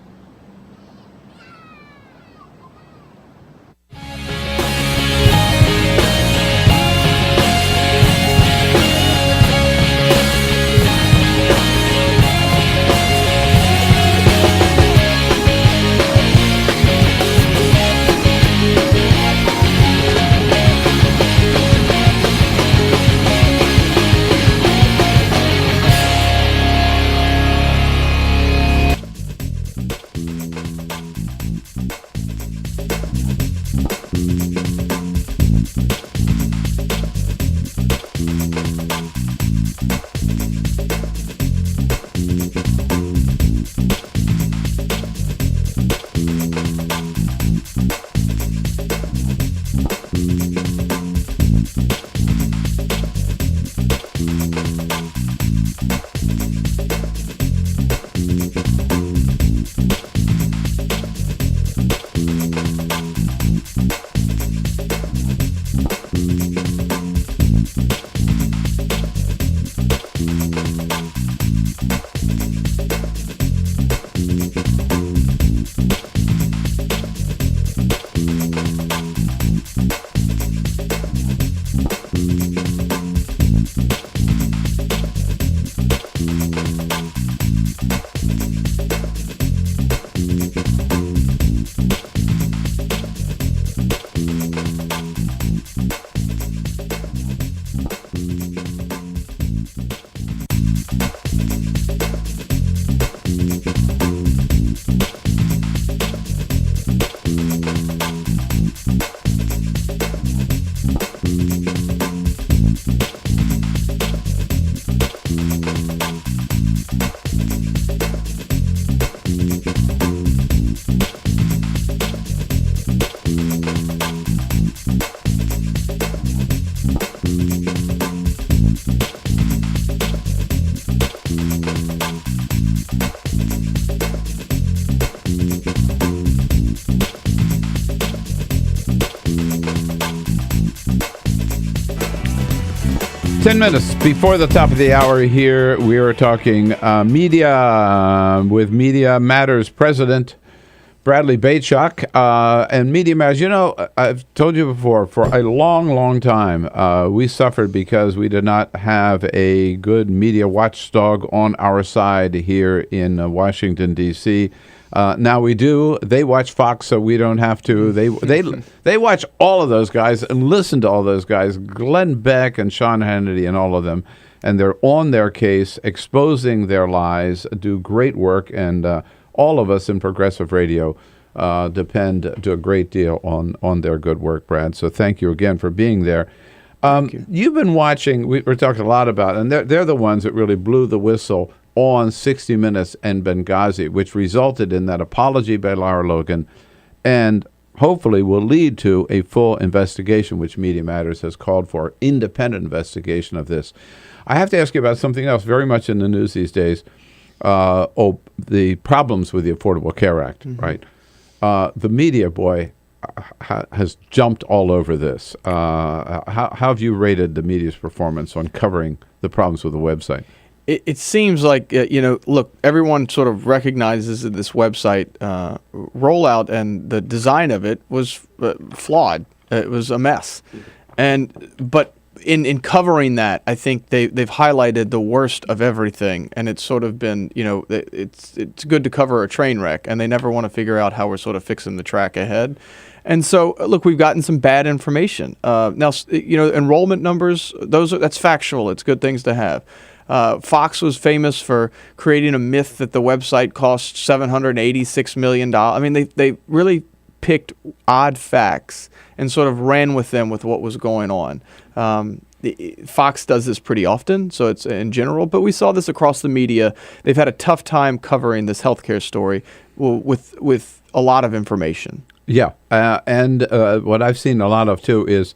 Minutes before the top of the hour here, we are talking media with Media Matters President Bradley Beychok. And Media Matters, you know, I've told you before, for a long, long time, we suffered because we did not have a good media watchdog on our side here in Washington, D.C. Now we do. They watch Fox, so we don't have to. They watch all of those guys and listen to all those guys, Glenn Beck and Sean Hannity and all of them, and they're on their case, exposing their lies, do great work, and all of us in progressive radio depend to a great deal on their good work, Brad. So thank you again for being there. You've been watching. We're talking a lot about, and they're the ones that really blew the whistle on 60 Minutes and Benghazi, which resulted in that apology by Lara Logan and hopefully will lead to a full investigation, which Media Matters has called for, independent investigation of this. I have to ask you about something else very much in the news these days, the problems with the Affordable Care Act, right? The media, boy, has jumped all over this. How have you rated the media's performance on covering the problems with the website? It seems like, look, everyone sort of recognizes that this website rollout and the design of it was flawed. It was a mess. But in covering that, I think they've highlighted the worst of everything. And it's sort of been, it's good to cover a train wreck, and they never want to figure out how we're sort of fixing the track ahead. And so, look, we've gotten some bad information. Now, enrollment numbers, that's factual. It's good things to have. Fox was famous for creating a myth that the website cost $786 million. I mean, they really picked odd facts and sort of ran with them with what was going on. Fox does this pretty often, so it's in general, but we saw this across the media. They've had a tough time covering this healthcare story with a lot of information. Yeah, and what I've seen a lot of, too, is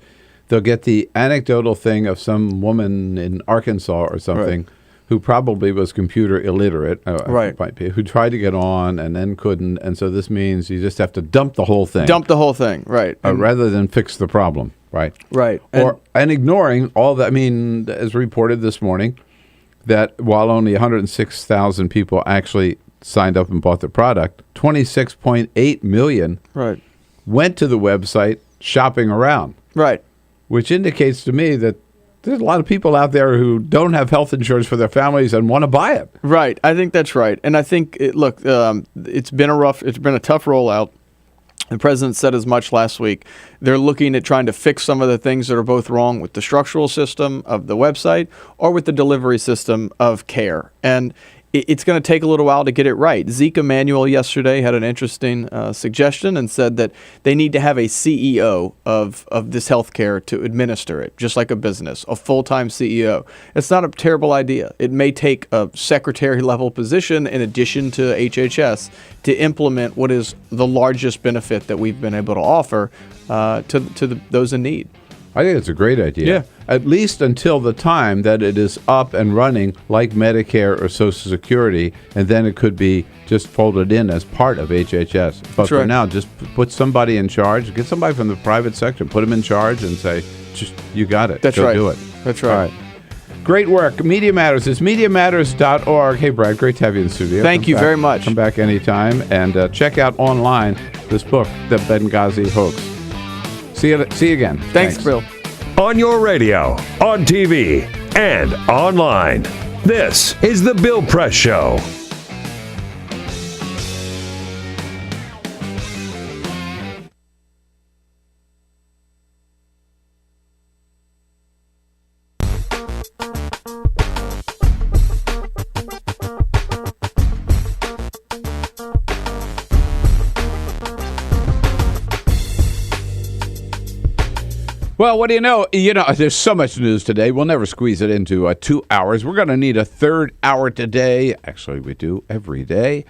they'll get the anecdotal thing of some woman in Arkansas or something who probably was computer illiterate, who tried to get on and then couldn't. And so this means you just have to dump the whole thing. Right. Rather than fix the problem, right? Right. And ignoring all that. I mean, as reported this morning, that while only 106,000 people actually signed up and bought the product, 26.8 million went to the website shopping around. Right. Which indicates to me that there's a lot of people out there who don't have health insurance for their families and want to buy it. Right. I think that's right. And I think, it's been a tough rollout. The president said as much last week. They're looking at trying to fix some of the things that are both wrong with the structural system of the website or with the delivery system of care. And it's going to take a little while to get it right. Zeke Emanuel yesterday had an interesting suggestion and said that they need to have a CEO of this healthcare to administer it, just like a business, a full-time CEO. It's not a terrible idea. It may take a secretary-level position in addition to HHS to implement what is the largest benefit that we've been able to offer to those in need. I think it's a great idea. Yeah. At least until the time that it is up and running like Medicare or Social Security, and then it could be just folded in as part of HHS. But for now, just put somebody in charge. Get somebody from the private sector, put them in charge and say, just you got it. That's Go right. do it. That's right. All right. Great work. Media Matters. It's MediaMatters.org. Hey, Brad, great to have you in the studio. Thank you very much. Come back anytime. And check out online this book, The Benghazi Hoax. See you again. Thanks, Bill. On your radio, on TV, and online. This is The Bill Press Show. Well, what do you know? There's so much news today. We'll never squeeze it into 2 hours. We're going to need a third hour today. Actually, we do every day.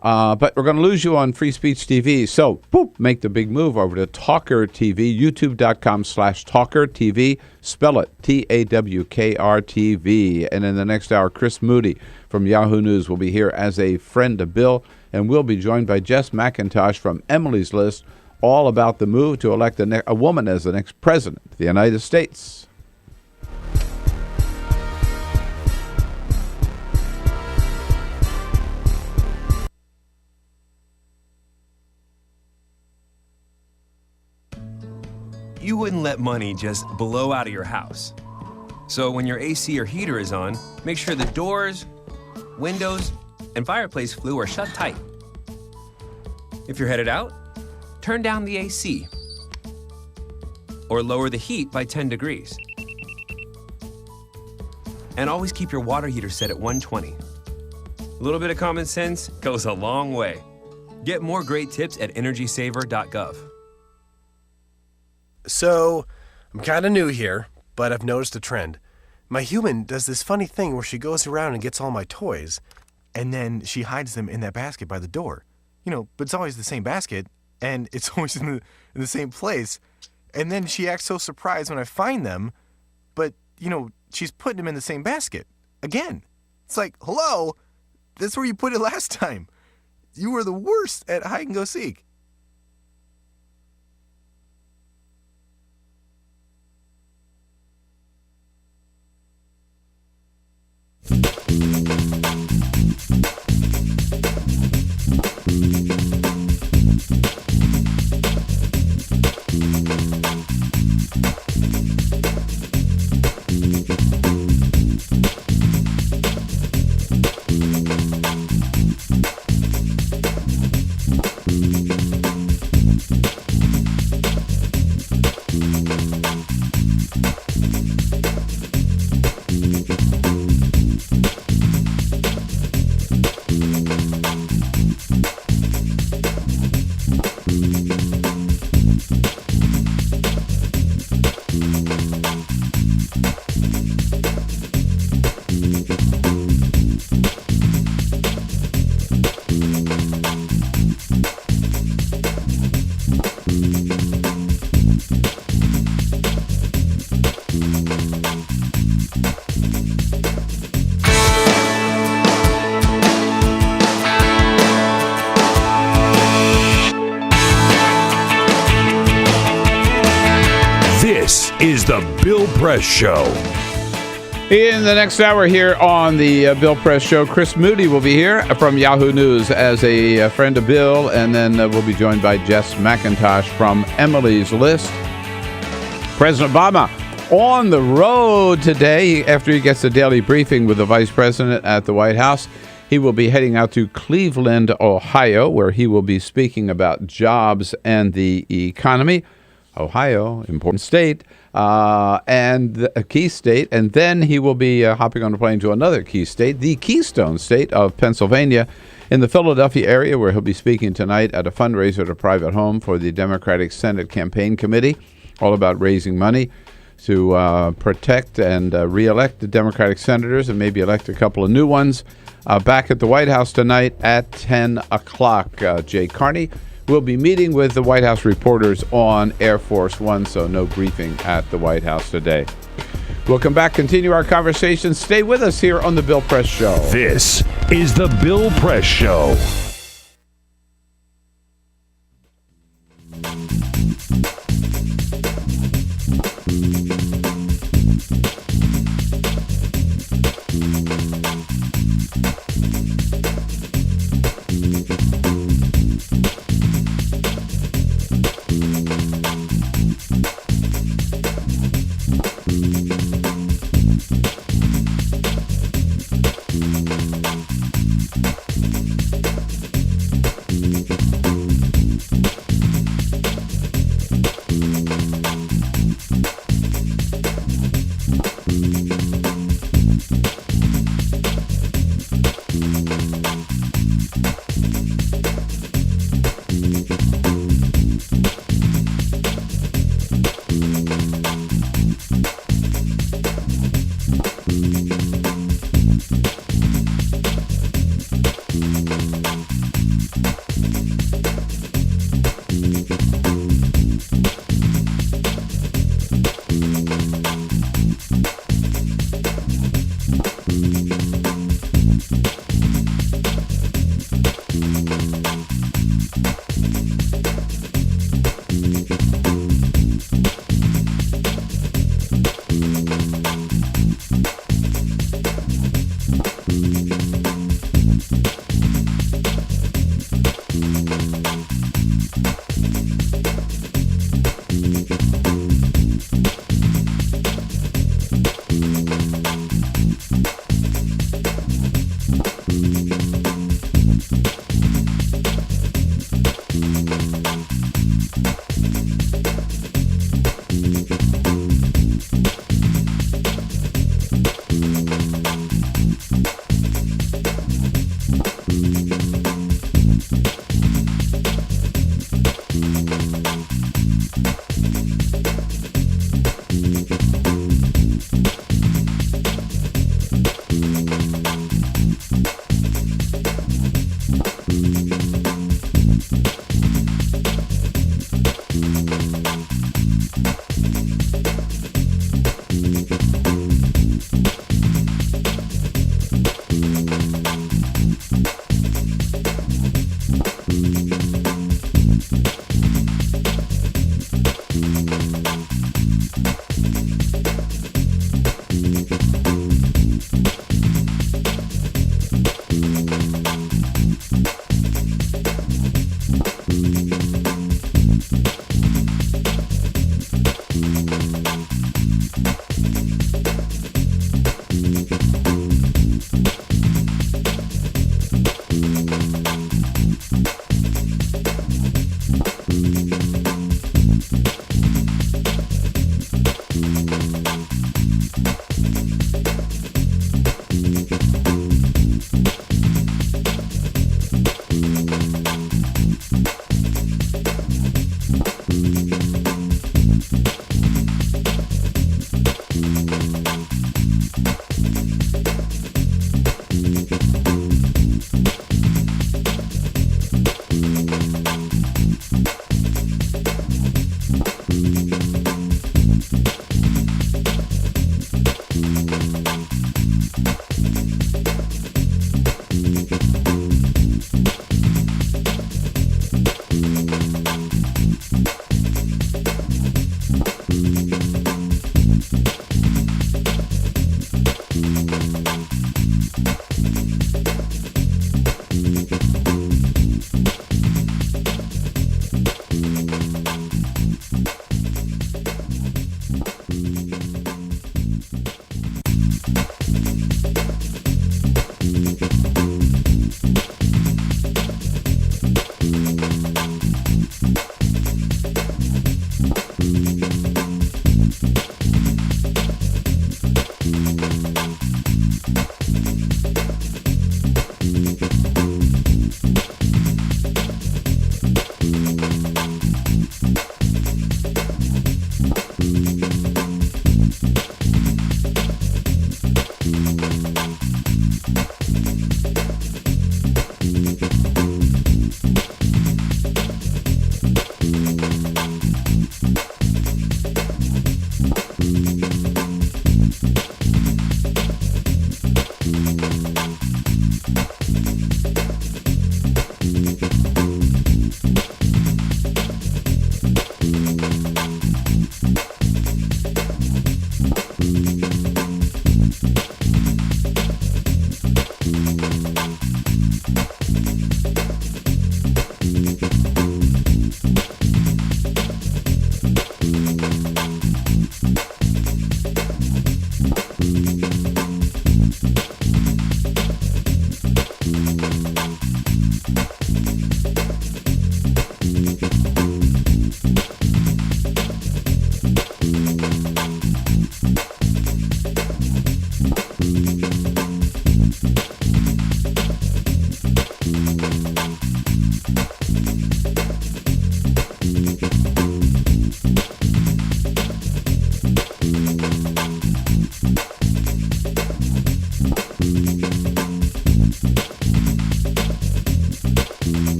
But we're going to lose you on Free Speech TV. So, make the big move over to TawkrTV, youtube.com/TawkrTV. Spell it, TAWKRTV. And in the next hour, Chris Moody from Yahoo News will be here as a friend of Bill. And we'll be joined by Jess McIntosh from Emily's List, all about the move to elect a woman as the next president of the United States. You wouldn't let money just blow out of your house. So when your AC or heater is on, make sure the doors, windows, and fireplace flue are shut tight. If you're headed out, turn down the AC or lower the heat by 10 degrees. And always keep your water heater set at 120. A little bit of common sense goes a long way. Get more great tips at energysaver.gov. So, I'm kind of new here, but I've noticed a trend. My human does this funny thing where she goes around and gets all my toys, and then she hides them in that basket by the door. But it's always the same basket, and it's always in the same place. And then she acts so surprised when I find them, but, she's putting them in the same basket. Again. It's like, hello, that's where you put it last time. You were the worst at hide and go seek. is the Bill Press Show. In the next hour here on the Bill Press Show, Chris Moody will be here from Yahoo News as a friend of Bill, and then we'll be joined by Jess McIntosh from Emily's List. President Obama on the road today after he gets a daily briefing with the Vice President at the White House. He will be heading out to Cleveland, Ohio, where he will be speaking about jobs and the economy. Ohio, important state, and a key state. And then he will be hopping on a plane to another key state, the Keystone State of Pennsylvania, in the Philadelphia area, where he'll be speaking tonight at a fundraiser at a private home for the Democratic Senate Campaign Committee, all about raising money to protect and re-elect the Democratic senators and maybe elect a couple of new ones. Back at the White House tonight at 10 o'clock. Jay Carney will be meeting with the White House reporters on Air Force One, so no briefing at the White House today. We'll come back, continue our conversation. Stay with us here on The Bill Press Show. This is The Bill Press Show.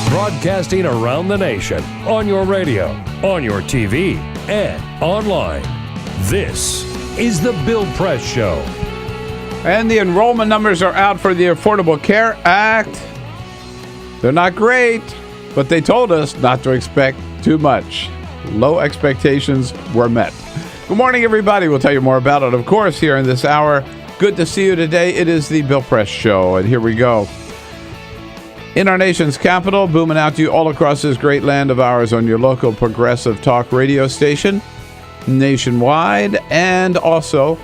Broadcasting around the nation, on your radio, on your TV, and online. This is the Bill Press Show. And the enrollment numbers are out for the Affordable Care Act. They're not great, but they told us not to expect too much. Low expectations were met. Good morning, everybody. We'll tell you more about it, of course, here in this hour. Good to see you today. It is the Bill Press Show, and here we go. In our nation's capital, booming out to you all across this great land of ours on your local progressive talk radio station, nationwide, and also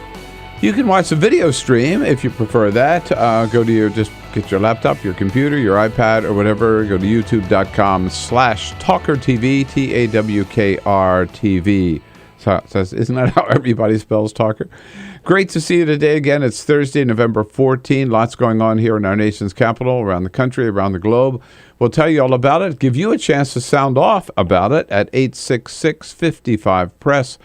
you can watch the video stream if you prefer that. Go to just get your laptop, your computer, your iPad, or whatever. Go to youtube.com/TawkrTV, TAWKRTV. So, isn't that how everybody spells Talker? Great to see you today again. It's Thursday, November 14. Lots going on here in our nation's capital, around the country, around the globe. We'll tell you all about it, give you a chance to sound off about it at 866-55-PRESS.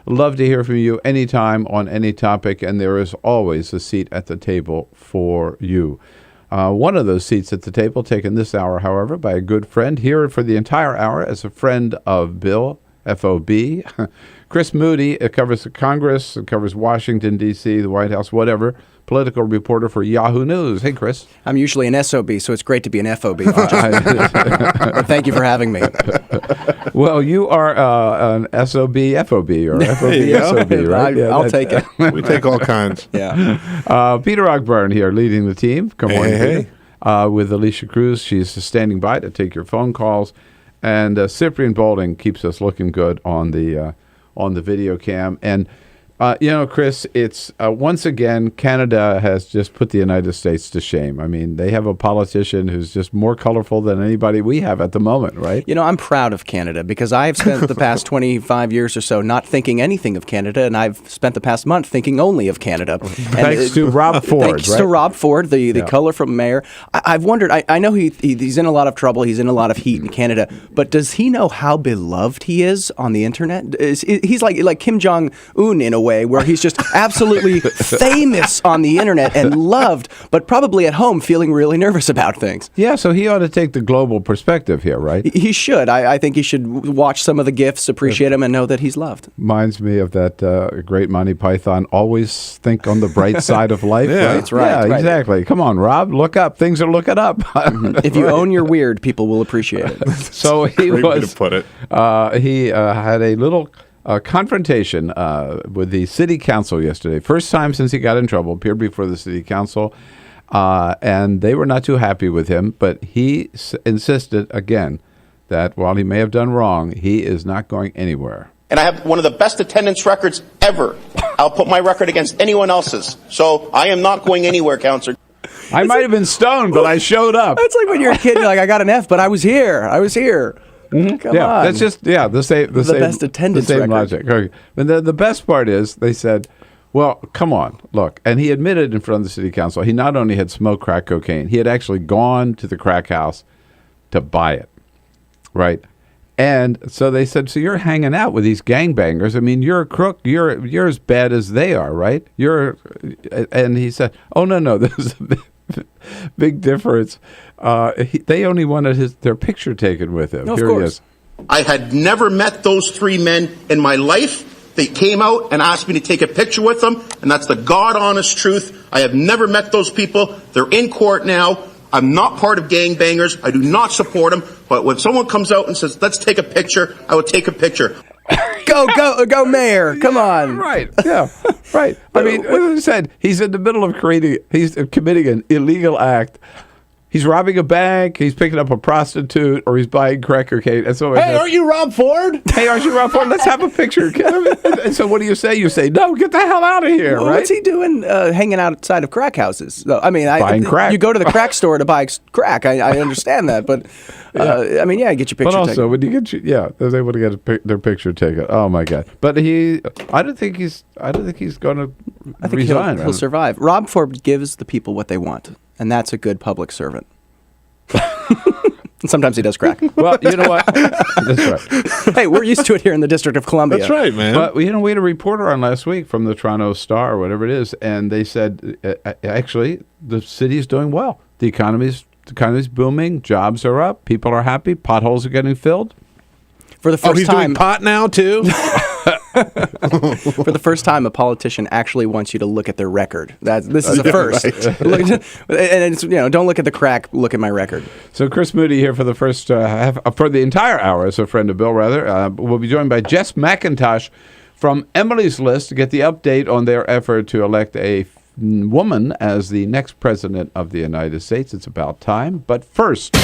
Love to hear from you anytime on any topic, and there is always a seat at the table for you. One of those seats at the table taken this hour, however, by a good friend here for the entire hour as a friend of Bill, FOB. Chris Moody, it covers the Congress, it covers Washington, D.C., the White House, whatever. Political reporter for Yahoo News. Hey, Chris. I'm usually an SOB, so it's great to be an FOB. Thank you for having me. Well, you are an SOB, FOB, or FOB, SOB, right? I'll take it. We take all kinds. Yeah. Peter Ogburn here leading the team. Good morning, Hey. With Alicia Cruz. She's standing by to take your phone calls. And Cyprian Boulding keeps us looking good on the video cam. And, Chris, it's once again, Canada has just put the United States to shame. I mean, they have a politician who's just more colorful than anybody we have at the moment, right? I'm proud of Canada because I've spent the past 25 years or so not thinking anything of Canada, and I've spent the past month thinking only of Canada. Thanks to Rob Ford, Thanks to Rob Ford, the colorful mayor. I've wondered, I know he's in a lot of trouble, he's in a lot of heat in Canada, but does he know how beloved he is on the internet? He's like Kim Jong-un in a way, where he's just absolutely famous on the internet and loved, but probably at home feeling really nervous about things. Yeah, so he ought to take the global perspective here, right? He should. I think he should watch some of the gifts, appreciate them, and know that he's loved. Reminds me of that great Monty Python, always think on the bright side of life. Yeah, right? that's right. Yeah, that's right. exactly. Come on, Rob, look up. Things are looking up. If you own your weird, people will appreciate it. So he Great way to put it. He had a little confrontation with the city council yesterday. First time since he got in trouble, appeared before the city council, and they were not too happy with him, but he insisted again that while he may have done wrong, he is not going anywhere. And I have one of the best attendance records ever. I'll put my record against anyone else's. So I am not going anywhere, Counselor. I might have been stoned, but I showed up. It's like when you're a kid, you're like, I got an F, but I was here. Mm-hmm. Come on. That's just the same best attendance the same record. logic. Okay. And the best part is they said, well, come on, look. And he admitted in front of the city council, he not only had smoked crack cocaine, he had actually gone to the crack house to buy it, right? And so they said, so you're hanging out with these gangbangers. I mean, you're a crook. You're as bad as they are, right? And he said, oh, no, there's a big difference. They only wanted their picture taken with him. Of Here course. he is. I had never met those three men in my life. They came out and asked me to take a picture with them, and that's the God-honest truth. I have never met those people. They're in court now. I'm not part of gangbangers. I do not support them. But when someone comes out and says, let's take a picture, I will take a picture. Go, mayor. Come on. Right. Yeah. Right. I mean, as I said, he's in the middle of committing an illegal act. he's robbing a bank, he's picking up a prostitute, or he's buying cracker cake. And so Hey, aren't you Rob Ford? Hey, aren't you Rob Ford? Let's have a picture. And so what do you say? You say, no, get the hell out of here, Well, right? What's he doing hanging outside of crack houses? I mean, Buying crack. You go to the crack store to buy crack. I understand that, but I mean, get your picture But also, taken. when you get, they was able to get their picture taken. Oh my God! But I don't think he's going to I think resign. he'll survive. Rob Ford gives the people what they want, and that's a good public servant. And sometimes he does crack. Well, you know what? That's right. Hey, we're used to it here in the District of Columbia. That's right, man. But we had a reporter on last week from the Toronto Star or whatever it is, and they said actually the city is doing well. The economy's booming. Jobs are up. People are happy. Potholes are getting filled. For the first he's time, doing pot now too. for the first time, a politician actually wants you to look at their record. This is a first. Right. And it's, don't look at the crack. Look at my record. So Chris Moody here for the first for the entire hour as a friend of Bill. We'll be joined by Jess McIntosh from Emily's List to get the update on their effort to elect a woman as the next president of the United States. It's about time. But first,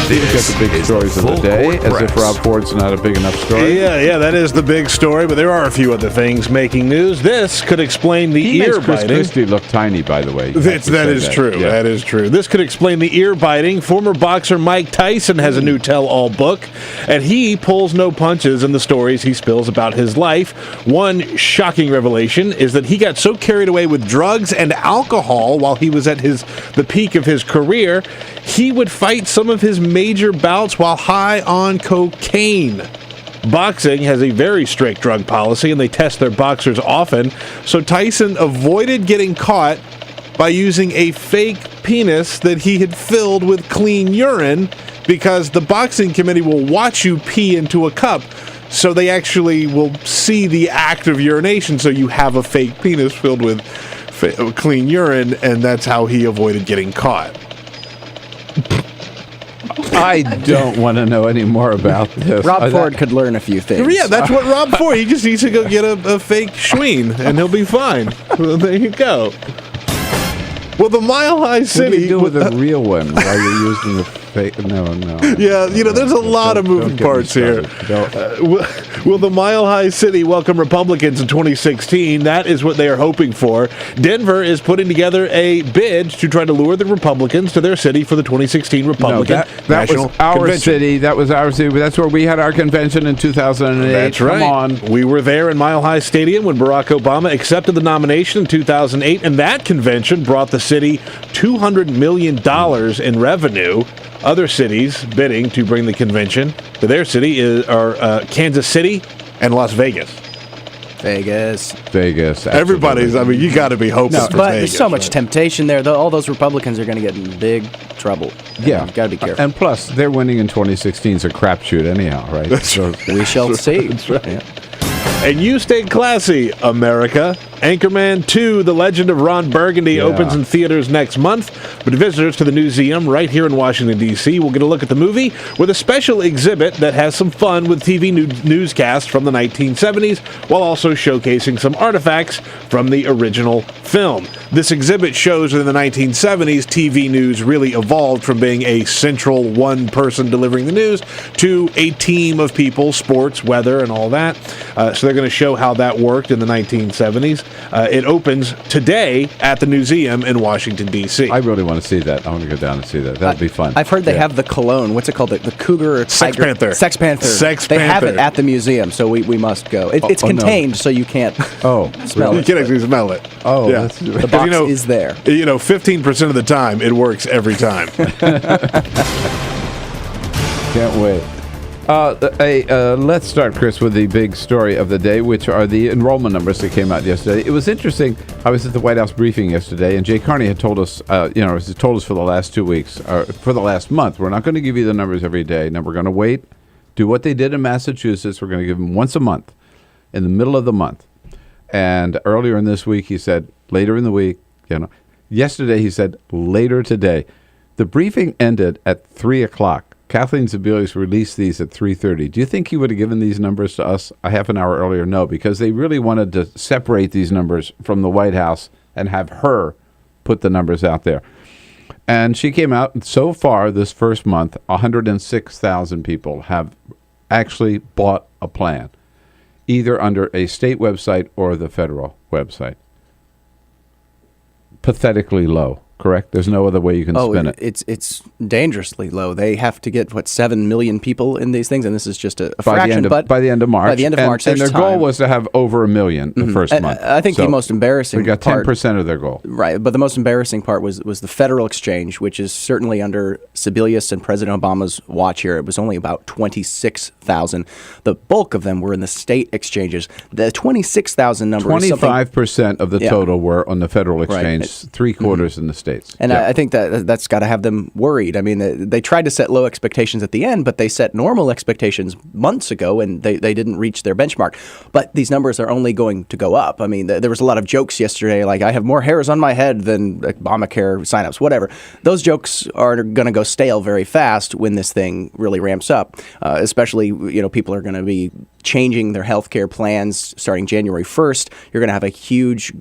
these get the big stories of the day, as if Rob Ford's not a big enough story. Yeah, that is the big story, but there are a few other things making news. This could explain the He makes ear Chris Christie Christie look tiny, by the way. That is true. Yeah. That is true. This could explain the ear biting. Former boxer Mike Tyson has a new tell-all book, and he pulls no punches in the stories he spills about his life. One shocking revelation is that he got so carried away with drugs and alcohol while he was at the peak of his career, he would fight some of his major bouts while high on cocaine. Boxing has a very strict drug policy, and they test their boxers often, so Tyson avoided getting caught by using a fake penis that he had filled with clean urine, because the boxing committee will watch you pee into a cup, so they actually will see the act of urination, so you have a fake penis filled with clean urine, and that's how he avoided getting caught. I don't want to know any more about this. Rob Ford could learn a few things. Yeah, that's what Rob Ford. He just needs to go get a fake schween, and he'll be fine. Well, there you go. Well, the Mile High City. What do you do with a real one while you're using the fake? No. Yeah, there's a lot of moving parts here. Will the Mile High City welcome Republicans in 2016? That is what they are hoping for. Denver is putting together a bid to try to lure the Republicans to their city for the 2016 Republican National was our Convention. city. That was our city. That's where we had our convention in 2008. That's right. Come on. We were there in Mile High Stadium when Barack Obama accepted the nomination in 2008, and that convention brought the city $200 million in revenue. Other cities bidding to bring the convention to their city are Kansas City and Las Vegas. Vegas. Everybody's, you got to be hoping for but Vegas. there's so much temptation there. All those Republicans are going to get in big trouble. Yeah. Got to be careful. And plus, they're winning in 2016 is a crapshoot anyhow, right? We shall see. That's right. Yeah. And you stay classy, America. Anchorman 2, The Legend of Ron Burgundy, opens in theaters next month. But visitors to the museum right here in Washington, D.C. will get a look at the movie with a special exhibit that has some fun with TV newscasts from the 1970s, while also showcasing some artifacts from the original film. This exhibit shows that in the 1970s, TV news really evolved from being a central one person delivering the news to a team of people, sports, weather, and all that. So they're going to show how that worked in the 1970s. It opens today at the museum in Washington, D.C. I really want to see that. I want to go down and see that. That'll be fun. I've heard they have the cologne. What's it called? The Cougar or Sex Tiger? Panther. Sex Panther. Sex They have Panther. it at the museum, so we must go. It's contained, so you can't smell You it. can actually smell it. Oh, yeah. The box is there. 15% of the time, it works every time. Can't wait. Let's start, Chris, with the big story of the day, which are the enrollment numbers that came out yesterday. It was interesting. I was at the White House briefing yesterday, and Jay Carney had told us, told us for the last 2 weeks, or for the last month, we're not going to give you the numbers every day. Now we're going to wait, do what they did in Massachusetts. We're going to give them once a month, in the middle of the month. And earlier in this week, he said, later in the week, Yesterday, he said, later today. The briefing ended at 3 o'clock. Kathleen Sebelius released these at 3:30. Do you think he would have given these numbers to us a half an hour earlier? No, because they really wanted to separate these numbers from the White House and have her put the numbers out there. And she came out, so far this first month, 106,000 people have actually bought a plan, either under a state website or the federal website. Pathetically low, correct? There's no other way you can spin it. It's dangerously low. They have to get 7 million people in these things, and this is just a by fraction. By the end of March. By the end of March, and their there's goal time. was to have over 1 million the first month. I think the most embarrassing we got part, 10% of their goal. Right, but the most embarrassing part was the federal exchange, which is certainly under Sebelius and President Obama's watch here. It was only about 26,000. The bulk of them were in the state exchanges. The 26,000 number 25% of the total were on the federal exchange, three-quarters in the states. And I think that's got to have them worried. I mean, they tried to set low expectations at the end, but they set normal expectations months ago, and they didn't reach their benchmark. But these numbers are only going to go up. I mean, there was a lot of jokes yesterday, like I have more hairs on my head than Obamacare signups, whatever. Those jokes are going to go stale very fast when this thing really ramps up. Especially, people are going to be changing their health care plans starting January 1st. You're going to have a huge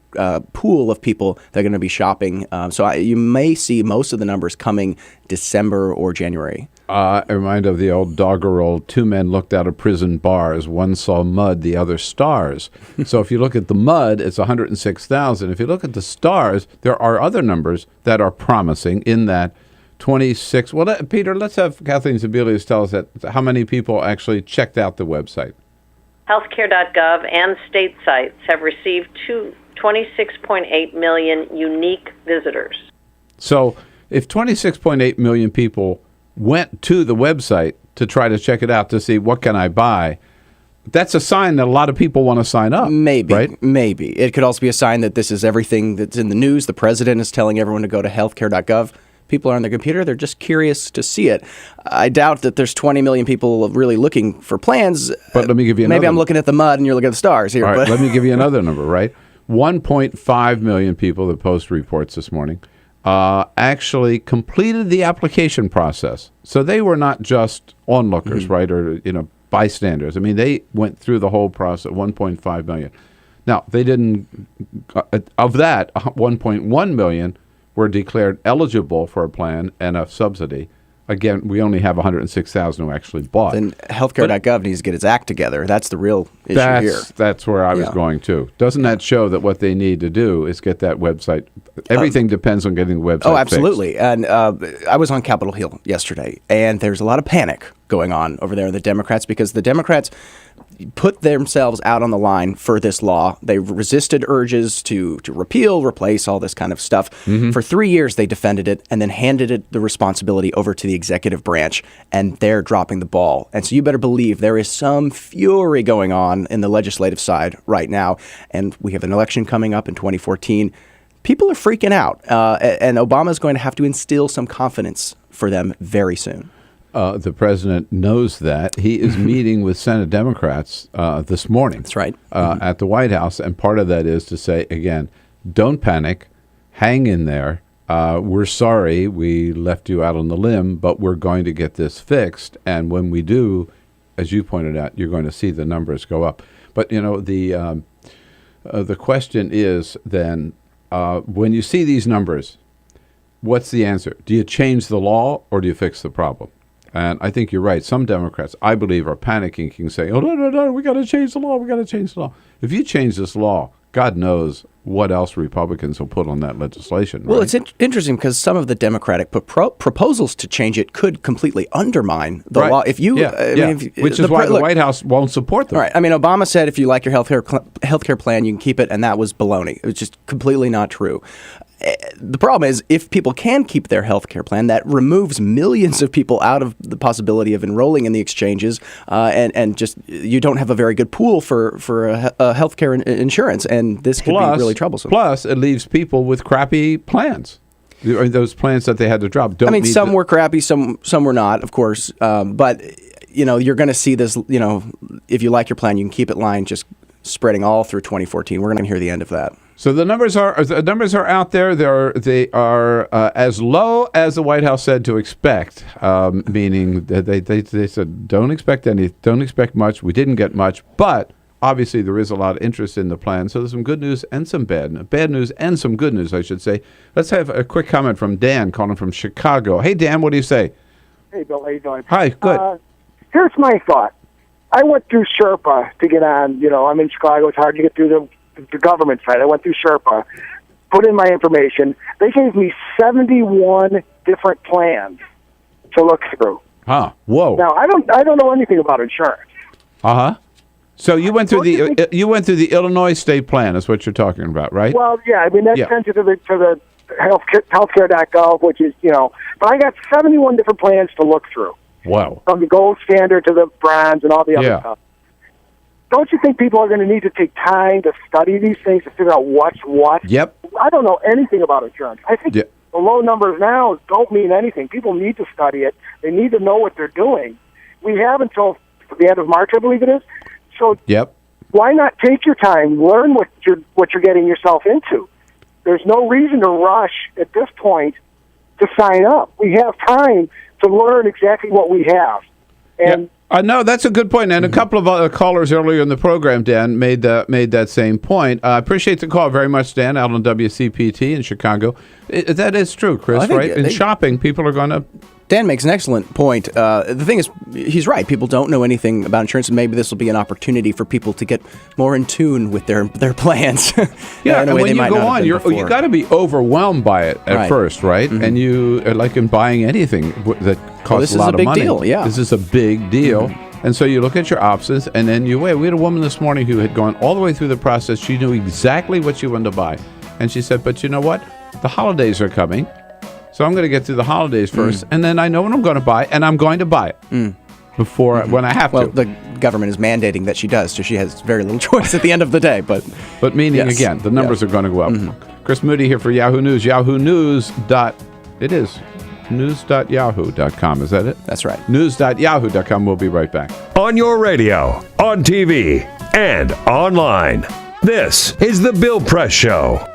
pool of people that are going to be shopping. So you may see most of the numbers coming December or January. I remind of the old doggerel, two men looked out of prison bars. One saw mud, the other stars. So if you look at the mud, it's 106,000. If you look at the stars, there are other numbers that are promising in that 26. Well, Peter, let's have Kathleen Sebelius tell us how many people actually checked out the website. Healthcare.gov and state sites have received 26.8 million unique visitors. So if 26.8 million people went to the website to try to check it out to see what can I buy, that's a sign that a lot of people want to sign up. Maybe, right? Maybe. It could also be a sign that this is everything that's in the news. The president is telling everyone to go to healthcare.gov. People are on their computer. They're just curious to see it. I doubt that there's 20 million people really looking for plans. But let me give you another. Maybe I'm looking at the mud and you're looking at the stars here. All right, but let me give you another number, right? 1.5 million people, the Post reports this morning, actually completed the application process. So they were not just onlookers, right, or bystanders. I mean, they went through the whole process, 1.5 million. Now, they didn't, of that, 1.1 million were declared eligible for a plan and a subsidy. Again, we only have 106,000 who actually bought. Then healthcare.gov needs to get its act together. That's the real issue here. That's where I was going to. Doesn't that show that what they need to do is get that website? Everything depends on getting the website Oh, absolutely. fixed. And I was on Capitol Hill yesterday, and there's a lot of panic going on over there with the Democrats because the Democrats put themselves out on the line for this law. They resisted urges to repeal, replace, all this kind of stuff. For 3 years, they defended it and then handed it the responsibility over to the executive branch, and they're dropping the ball. And so you better believe there is some fury going on in the legislative side right now. And we have an election coming up in 2014. People are freaking out, and Obama's going to have to instill some confidence for them very soon. The president knows that. He is meeting with Senate Democrats this morning. That's right. At the White House. And part of that is to say, again, don't panic. Hang in there. We're sorry we left you out on the limb, but we're going to get this fixed. And when we do, as you pointed out, you're going to see the numbers go up. But, the question is then, when you see these numbers, what's the answer? Do you change the law or do you fix the problem? And I think you're right. Some Democrats, I believe, are panicking, saying, oh, no, we got to change the law. We got to change the law. If you change this law, God knows what else Republicans will put on that legislation. Well, right? it's interesting because some of the Democratic proposals to change it could completely undermine the law. If you, which is why the White House won't support them. All right. I mean, Obama said if you like your healthcare plan, you can keep it, and that was baloney. It was just completely not true. The problem is, if people can keep their health care plan, that removes millions of people out of the possibility of enrolling in the exchanges, and just you don't have a very good pool for health care insurance, and this could be really troublesome. Plus, it leaves people with crappy plans. Those plans that they had to drop. Some were crappy, some were not, of course, but you're going to see this. If you like your plan, you can keep it line just spreading all through 2014. We're going to hear the end of that. So the numbers are out there. They are as low as the White House said to expect, meaning that they said don't expect much. We didn't get much, but obviously there is a lot of interest in the plan. So there's some good news and some bad news and some good news, I should say. Let's have a quick comment from Dan, calling from Chicago. Hey, Dan, what do you say? Hey, Bill, how you doing? Hi, good. Here's my thought. I went through Sherpa to get on. I'm in Chicago. It's hard to get through the government side. I went through Sherpa, put in my information. They gave me 71 different plans to look through. Huh. Whoa. Now, I don't know anything about insurance. Uh-huh. So you went through the Illinois state plan, is what you're talking about, right? Well, yeah. I mean, that sends you to the healthcare.gov, which is, but I got 71 different plans to look through. Wow. From the gold standard to the bronze and all the other stuff. Don't you think people are going to need to take time to study these things to figure out what's what? Yep. I don't know anything about insurance. I think the low numbers now don't mean anything. People need to study it. They need to know what they're doing. We have until the end of March, I believe it is. So why not take your time, learn what you're getting yourself into? There's no reason to rush at this point to sign up. We have time to learn exactly what we have. And no, that's a good point. And a couple of other callers earlier in the program, Dan, made that same point. I appreciate the call very much, Dan, out on WCPT in Chicago. That is true, Chris, right? In shopping, people are going to... Dan makes an excellent point. The thing is, he's right. People don't know anything about insurance, and maybe this will be an opportunity for people to get more in tune with their plans. And when you go on, you got to be overwhelmed by it at first, right? Mm-hmm. And you, like in buying anything that costs a lot of money. This is a big deal. Mm-hmm. And so you look at your options, and then you wait. We had a woman this morning who had gone all the way through the process. She knew exactly what she wanted to buy. And she said, but you know what? The holidays are coming. So I'm going to get through the holidays first, and then I know what I'm going to buy, and I'm going to buy it before when I have to. Well, the government is mandating that she does, so she has very little choice at the end of the day. But meaning, again, the numbers are going to go up. Chris Moody here for Yahoo News. Yahoo News. It is news.yahoo.com. Is that it? That's right. News.yahoo.com. We'll be right back. On your radio, on TV, and online. This is The Bill Press Show.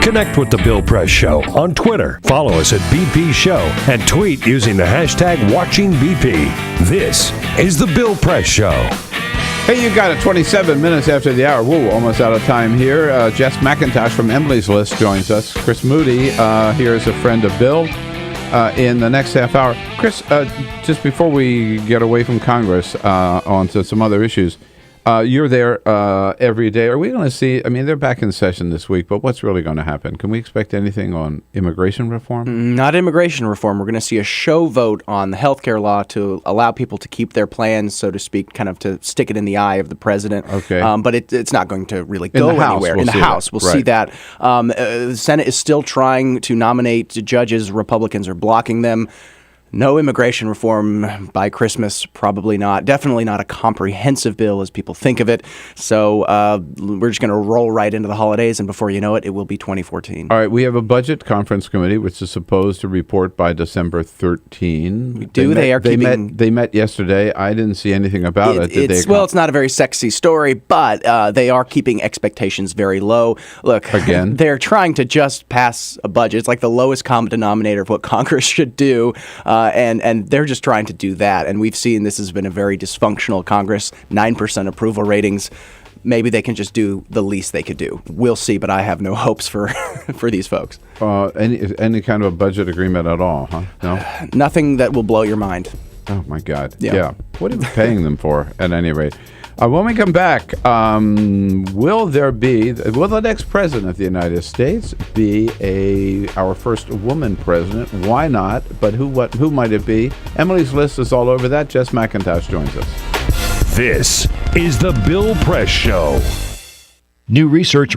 Connect with The Bill Press Show on Twitter. Follow us at BP Show and tweet using the hashtag WatchingBP. This is The Bill Press Show. Hey, you got it. 27 minutes after the hour. Whoa, almost out of time here. Jess McIntosh from Emily's List joins us. Chris Moody here is a friend of Bill in the next half hour. Chris, just before we get away from Congress onto some other issues, you're there every day. Are we going to see, I mean, they're back in session this week, but what's really going to happen? Can we expect anything on immigration reform? Not immigration reform. We're going to see a show vote on the healthcare law to allow people to keep their plans, so to speak, kind of to stick it in the eye of the president. Okay. But it's not going to really go anywhere. In the House, we'll see that. The Senate is still trying to nominate judges. Republicans are blocking them. No immigration reform by Christmas, probably not. Definitely not a comprehensive bill as people think of it. So we're just going to roll right into the holidays, and before you know it, it will be 2014. All right, we have a budget conference committee which is supposed to report by December 13. We do. They met yesterday. I didn't see anything about it. It's not a very sexy story, but they are keeping expectations very low. Look, again, they're trying to just pass a budget. It's like the lowest common denominator of what Congress should do. And they're just trying to do that. And we've seen this has been a very dysfunctional Congress, 9% approval ratings. Maybe they can just do the least they could do. We'll see, but I have no hopes for these folks. Any kind of a budget agreement at all, huh? No? Nothing that will blow your mind. Oh, my God. Yeah. What are we paying them for, at any rate? When we come back, will the next president of the United States be our first woman president? Why not? But who might it be? Emily's List is all over that. Jess McIntosh joins us. This is the Bill Press Show. New research.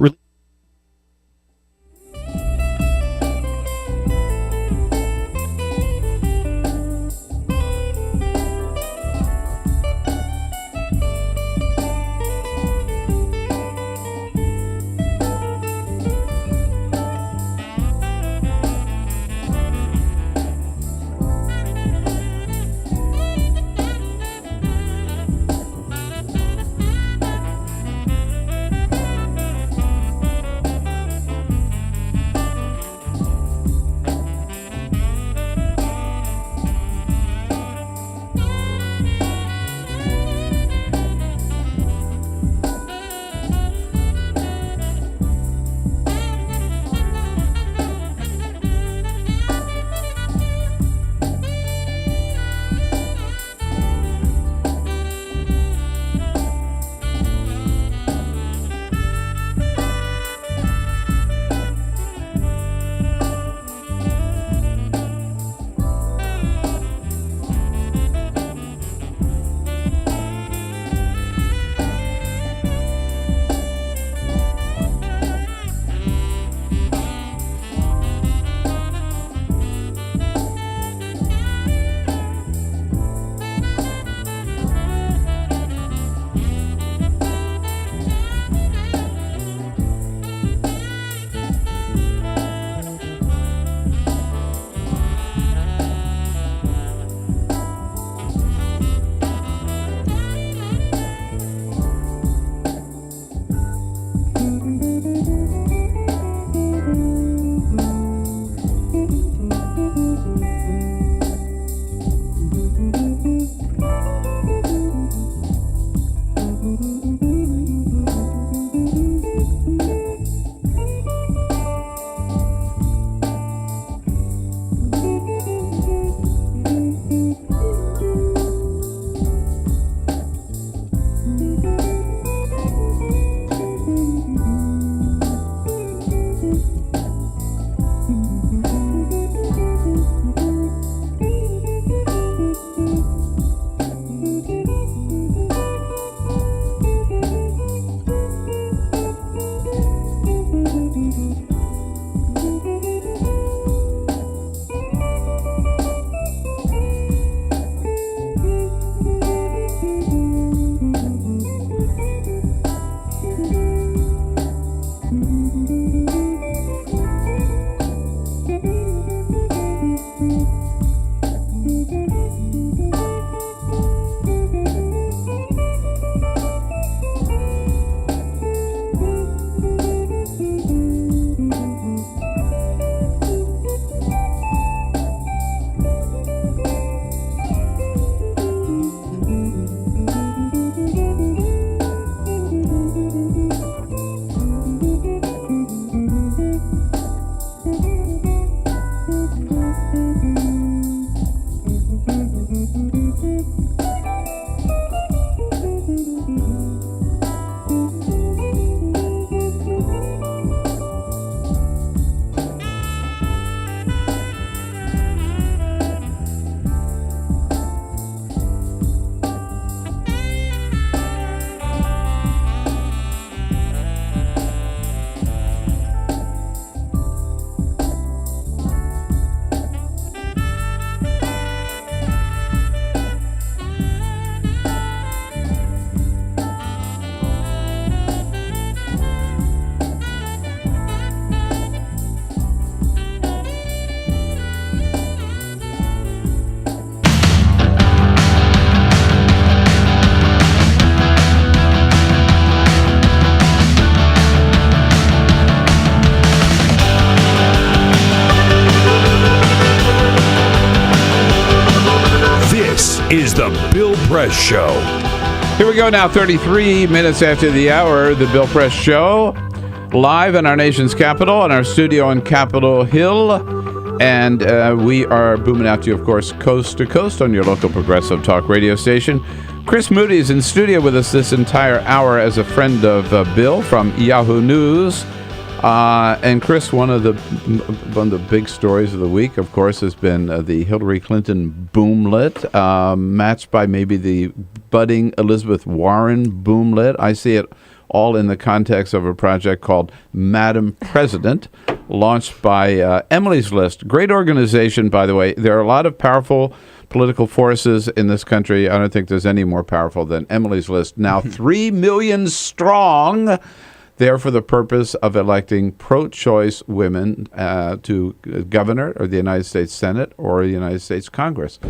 is the Bill Press Show. Here we go now, 33 minutes after the hour, the Bill Press Show, live in our nation's capital, in our studio on Capitol Hill. And we are booming out to you, of course, coast to coast on your local progressive talk radio station. Chris Moody is in studio with us this entire hour as a friend of Bill from Yahoo News. And Chris, one of the big stories of the week, of course, has been the Hillary Clinton boomlet, matched by maybe the budding Elizabeth Warren boomlet. I see it all in the context of a project called Madam President, launched by Emily's List. Great organization, by the way. There are a lot of powerful political forces in this country. I don't think there's any more powerful than Emily's List. Now 3 million strong. There for the purpose of electing pro-choice women to governor or the United States Senate or the United States Congress.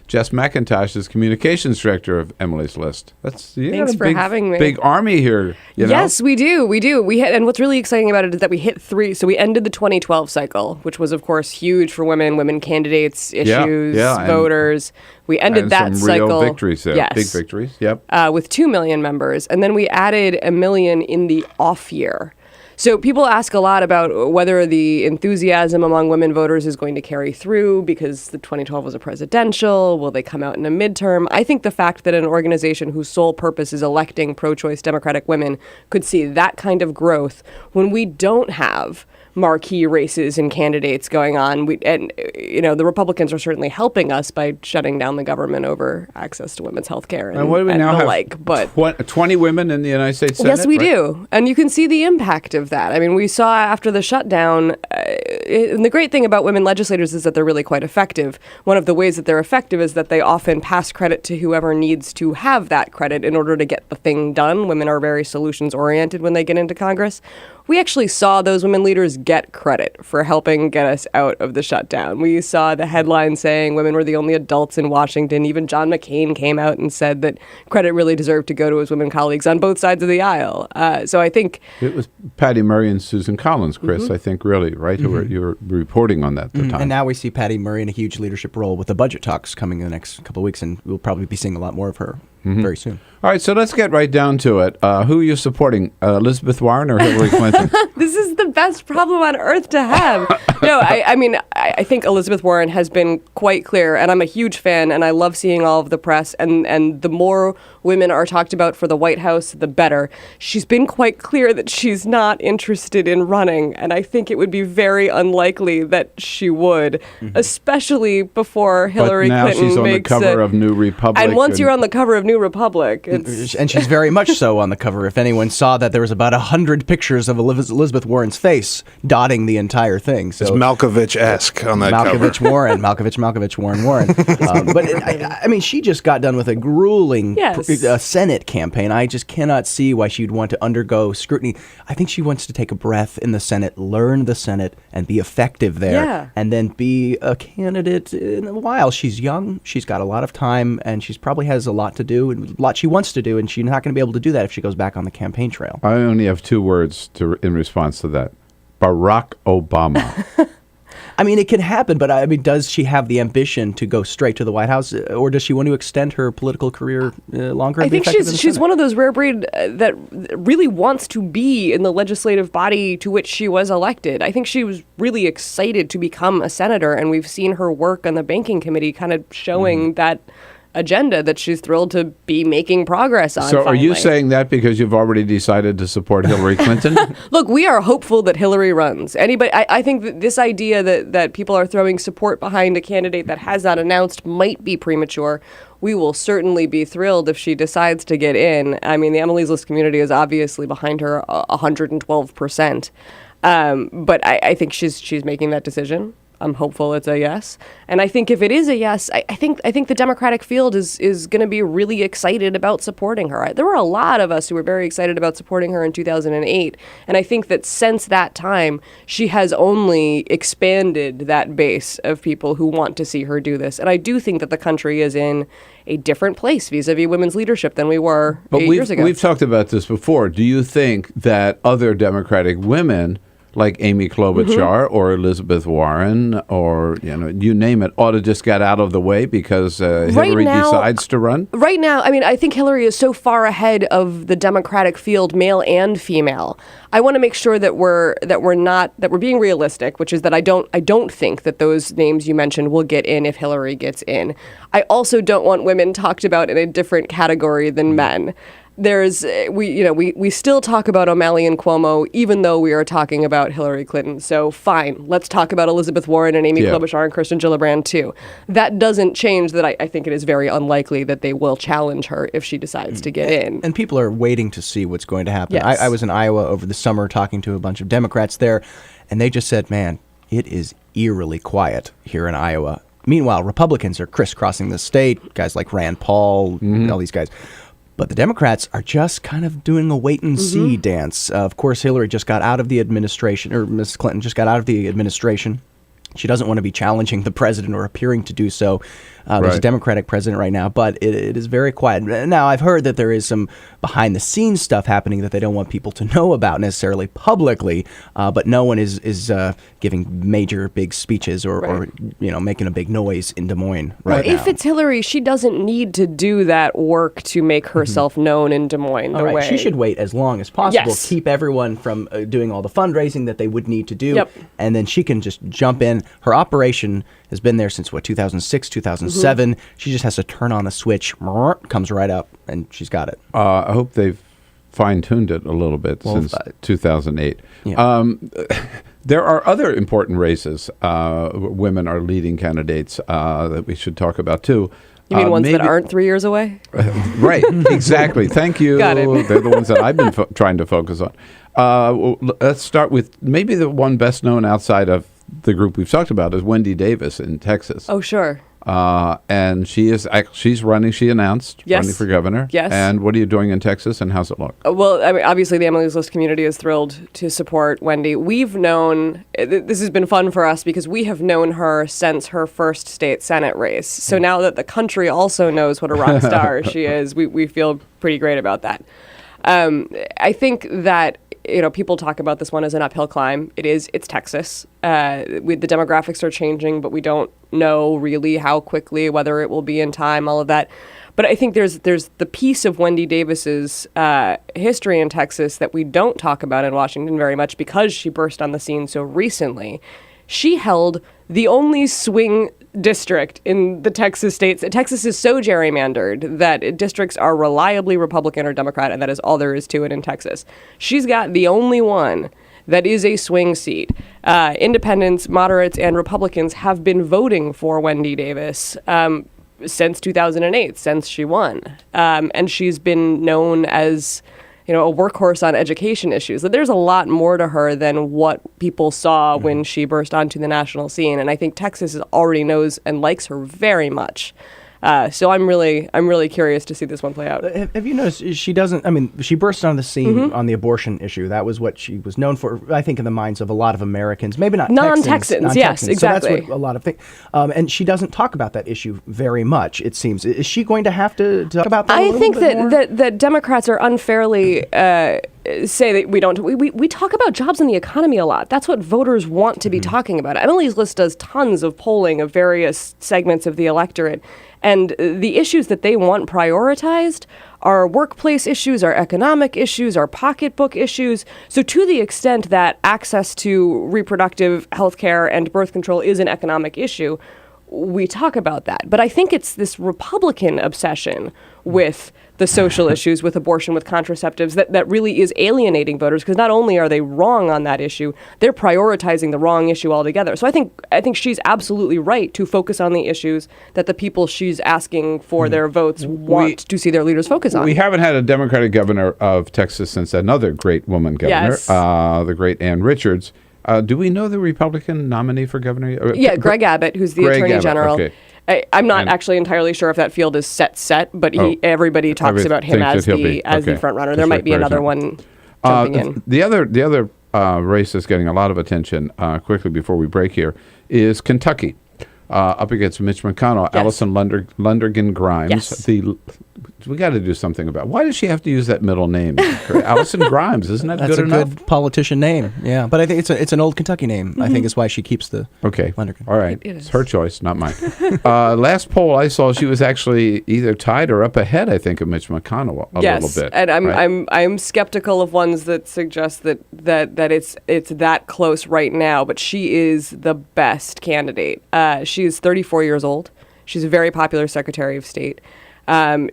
Jess McIntosh is communications director of Emily's List. Thanks for having me. Big army here. Yes, we do. We hit, and what's really exciting about it is that we hit 3. So we ended the 2012 cycle, which was, of course, huge for women candidates, issues, voters. We ended that some cycle. Real victories there. Yes. Big victories. Yep. With 2 million members, and then we added 1 million in the off year. So people ask a lot about whether the enthusiasm among women voters is going to carry through because the 2012 was a presidential. Will they come out in a midterm? I think the fact that an organization whose sole purpose is electing pro-choice Democratic women could see that kind of growth when we don't have marquee races and candidates going on. The Republicans are certainly helping us by shutting down the government over access to women's health care and what do we now have? But 20 women in the United States Senate? Yes, we do. And you can see the impact of that. I mean, we saw after the shutdown, and the great thing about women legislators is that they're really quite effective. One of the ways that they're effective is that they often pass credit to whoever needs to have that credit in order to get the thing done. Women are very solutions-oriented when they get into Congress. We actually saw those women leaders get credit for helping get us out of the shutdown. We saw the headline saying women were the only adults in Washington. Even John McCain came out and said that credit really deserved to go to his women colleagues on both sides of the aisle. So I think it was Patty Murray and Susan Collins, Chris, I think, really, right? You were reporting on that at the time. And now we see Patty Murray in a huge leadership role with the budget talks coming in the next couple of weeks, and we'll probably be seeing a lot more of her very soon. All right, so let's get right down to it. Who are you supporting, Elizabeth Warren or Hillary Clinton? This is the best problem on earth to have. No, I think Elizabeth Warren has been quite clear, and I'm a huge fan, and I love seeing all of the press, and the more women are talked about for the White House, the better. She's been quite clear that she's not interested in running, and I think it would be very unlikely that she would, especially before Hillary Clinton makes it. But now she's on the cover of New Republic. And once you're on the cover of New Republic, and she's very much so on the cover. If anyone saw that, there was about 100 pictures of Elizabeth Warren's face dotting the entire thing. So it's Malkovich-esque on that cover. Malkovich, Warren. But she just got done with a grueling Senate campaign. I just cannot see why she'd want to undergo scrutiny. I think she wants to take a breath in the Senate, learn the Senate, and be effective there, and then be a candidate in a while. She's young. She's got a lot of time, and she probably has a lot to do, and a lot she wants to do, and she's not going to be able to do that if she goes back on the campaign trail. I only have 2 words in response to that. Barack Obama. It can happen, but does she have the ambition to go straight to the White House, or does she want to extend her political career longer? I think she's one of those rare breed that really wants to be in the legislative body to which she was elected. I think she was really excited to become a senator, and we've seen her work on the banking committee kind of showing that agenda that she's thrilled to be making progress on. So finally. Are you saying that because you've already decided to support Hillary Clinton? Look, we are hopeful that Hillary runs. I think that this idea that people are throwing support behind a candidate that has not announced might be premature. We will certainly be thrilled if she decides to get in. The Emily's List community is obviously behind her 112%. But I think she's making that decision. I'm hopeful it's a yes. And I think if it is a yes, I think the Democratic field is going to be really excited about supporting her. There were a lot of us who were very excited about supporting her in 2008. And I think that since that time, she has only expanded that base of people who want to see her do this. And I do think that the country is in a different place vis-a-vis women's leadership than we were 8 years ago. We've talked about this before. Do you think that other Democratic women like Amy Klobuchar or Elizabeth Warren or, you name it, ought to just get out of the way because Hillary decides to run? Right now, I mean, I think Hillary is so far ahead of the Democratic field, male and female. I want to make sure that we're being realistic, which is that I don't think that those names you mentioned will get in if Hillary gets in. I also don't want women talked about in a different category than men. We still talk about O'Malley and Cuomo, even though we are talking about Hillary Clinton. So fine, let's talk about Elizabeth Warren and Amy Klobuchar and Kirsten Gillibrand too. That doesn't change that I think it is very unlikely that they will challenge her if she decides to get in. And people are waiting to see what's going to happen. Yes. I was in Iowa over the summer talking to a bunch of Democrats there, and they just said, man, it is eerily quiet here in Iowa. Meanwhile, Republicans are crisscrossing the state, guys like Rand Paul, all these guys. But the Democrats are just kind of doing a wait-and-see dance. Of course, Hillary just got out of the administration, or Ms. Clinton just got out of the administration. She doesn't want to be challenging the president or appearing to do so. There's a Democratic president right now, but it is very quiet. Now, I've heard that there is some behind-the-scenes stuff happening that they don't want people to know about necessarily publicly, but no one is giving major big speeches or making a big noise in Des Moines right now. If it's Hillary, she doesn't need to do that work to make herself known in Des Moines. She should wait as long as possible, keep everyone from doing all the fundraising that they would need to do, and then she can just jump in. Her operation has been there since, 2006, 2007. She just has to turn on a switch, comes right up, and she's got it. I hope they've fine-tuned it a little bit since 2008. Yeah. There are other important races. Women are leading candidates that we should talk about, too. You mean ones that aren't 3 years away? Right, exactly. Thank you. Got it. They're the ones that I've been trying to focus on. Let's start with maybe the one best known outside of the group we've talked about is Wendy Davis in Texas. Oh, sure. And she's running. She announced running for governor. Yes. And what are you doing in Texas, and how's it look? Well, I mean, obviously the Emily's List community is thrilled to support Wendy. We've known, this has been fun for us because we have known her since her first state Senate race. So now that the country also knows what a rock star she is, we feel pretty great about that. I think that people talk about this one as an uphill climb. It's Texas. The demographics are changing, but we don't know really how quickly, whether it will be in time, all of that. But I think there's the piece of Wendy Davis's history in Texas that we don't talk about in Washington very much because she burst on the scene so recently. She held the only swing district in the Texas states. Texas is so gerrymandered that districts are reliably Republican or Democrat, and that is all there is to it in Texas. She's got the only one that is a swing seat. Independents, moderates, and Republicans have been voting for Wendy Davis since 2008, since she won. And she's been known as a workhorse on education issues. That there's a lot more to her than what people saw when she burst onto the national scene. And I think Texas already knows and likes her very much. So I'm really curious to see this one play out. Have you noticed she doesn't? I mean, she burst on the scene on the abortion issue. That was what she was known for, I think, in the minds of a lot of Americans. Maybe not non-Texans. Yes, exactly. So that's what a lot of think. And she doesn't talk about that issue very much. It seems. Is she going to have to talk about that? I think that Democrats are unfairly. Say that we don't. We talk about jobs and the economy a lot. That's what voters want to be talking about. Emily's List does tons of polling of various segments of the electorate. And the issues that they want prioritized are workplace issues, are economic issues, are pocketbook issues. So to the extent that access to reproductive health care and birth control is an economic issue, we talk about that. But I think it's this Republican obsession with the social issues, with abortion, with contraceptives, that really is alienating voters, because not only are they wrong on that issue, they're prioritizing the wrong issue altogether. So I think she's absolutely right to focus on the issues that the people she's asking for their votes want to see their leaders focus on. We haven't had a Democratic governor of Texas since another great woman governor, the great Ann Richards. Do we know the Republican nominee for governor? Yeah, Greg Abbott, who's the Attorney General. Okay. I'm not actually entirely sure if that field is set, but everybody talks about him as the front runner. There might be another one jumping in. The other race that's getting a lot of attention, quickly before we break here, is Kentucky, up against Mitch McConnell, Allison Lundergan Grimes, the we got to do something about. Why does she have to use that middle name? Allison Grimes, isn't that That's good enough? That's a good politician name. Yeah, but I think it's an old Kentucky name. I think is why she keeps the Lundergan. All right, it's her choice, not mine. Last poll I saw, she was actually either tied or up ahead. I think of Mitch McConnell a little bit. And I'm skeptical of ones that suggest that it's that close right now. But she is the best candidate. She is 34 years old. She's a very popular Secretary of State.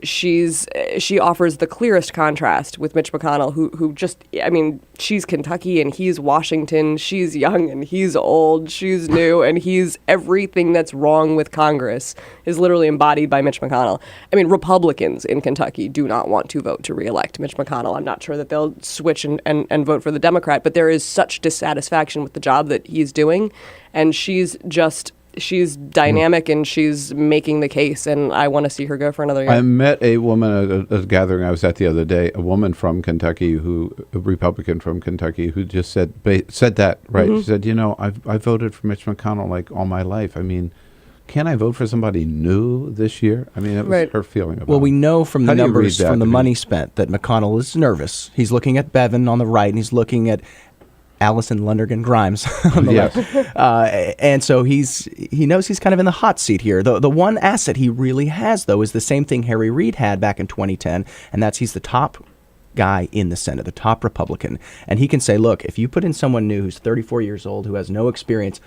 She offers the clearest contrast with Mitch McConnell, who just, I mean, she's Kentucky and he's Washington. She's young and he's old. She's new and he's everything that's wrong with Congress is literally embodied by Mitch McConnell. I mean, Republicans in Kentucky do not want to vote to reelect Mitch McConnell. I'm not sure that they'll switch and vote for the Democrat, but there is such dissatisfaction with the job that he's doing, and she's dynamic and she's making the case, and I want to see her go for another year. I met a woman at a gathering I was at the other day, a woman from Kentucky, a Republican from Kentucky, who just said that, right? She said, I voted for Mitch McConnell like all my life. I mean, can I vote for somebody new this year? I mean, it was her feeling about it. Well, we know from the numbers, from the money spent, that McConnell is nervous. He's looking at Bevin on the right, and he's looking at Allison Lundergan Grimes on the left. And so he knows he's kind of in the hot seat here. The one asset he really has, though, is the same thing Harry Reid had back in 2010, and that's he's the top guy in the Senate, the top Republican. And he can say, look, if you put in someone new who's 34 years old, who has no experience,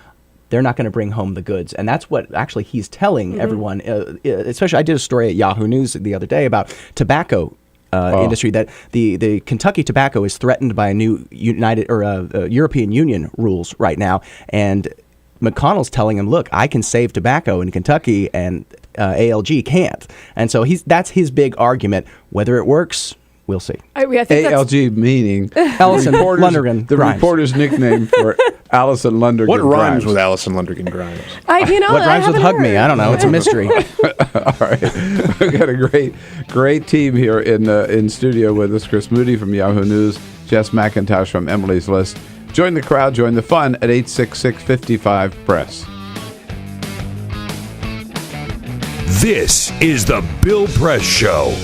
they're not going to bring home the goods. And that's what actually he's telling everyone. Especially, I did a story at Yahoo News the other day about tobacco industry, that the Kentucky tobacco is threatened by a new European Union rules right now, and McConnell's telling him, look, I can save tobacco in Kentucky and ALG can't. And so that's his big argument. Whether it works, we'll see. I think ALG meaning Allison Lundergan the Grimes. reporter's nickname for Allison Lundergan. What rhymes Grimes. with Allison Lundergan Grimes? What rhymes with hug me? I don't know. It's a mystery. All right, we've got a great team here in studio with us. Chris Moody from Yahoo News, Jess McIntosh from Emily's List. Join the crowd, join the fun at 866-55-PRESS. This is the Bill Press Show.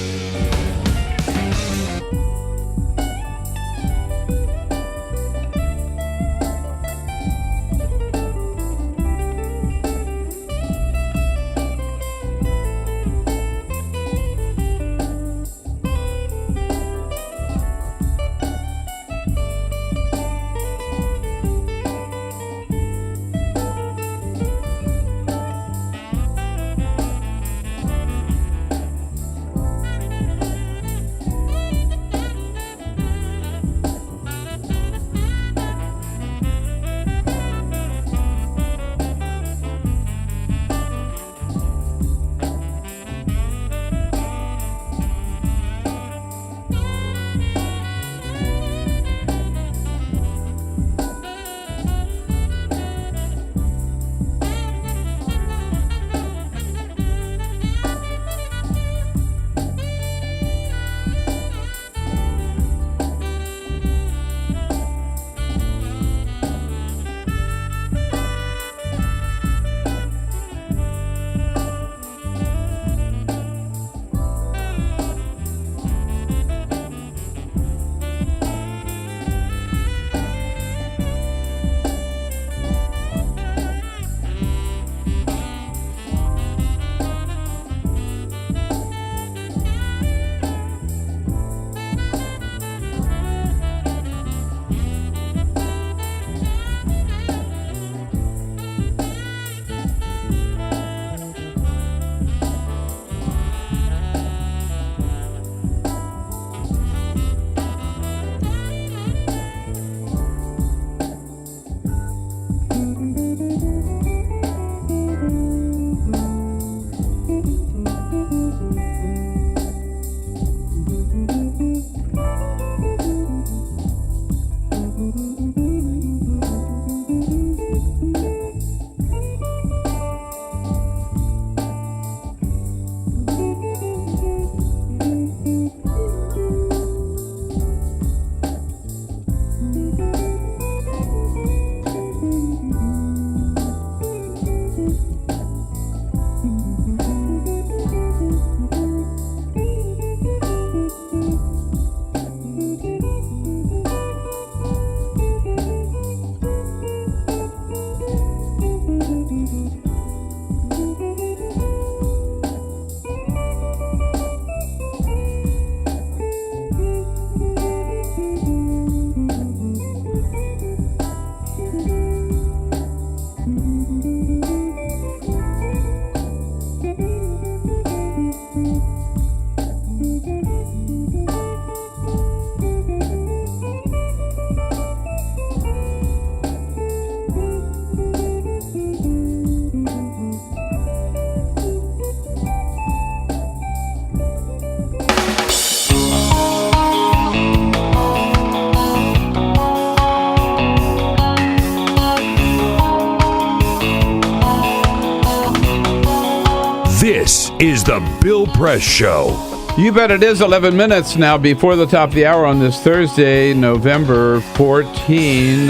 This is the Bill Press Show. You bet it is 11 minutes now before the top of the hour on this Thursday, November 14.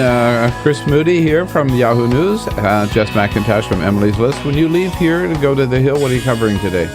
Chris Moody here from Yahoo News. Jess McIntosh from Emily's List. When you leave here to go to the Hill, what are you covering today?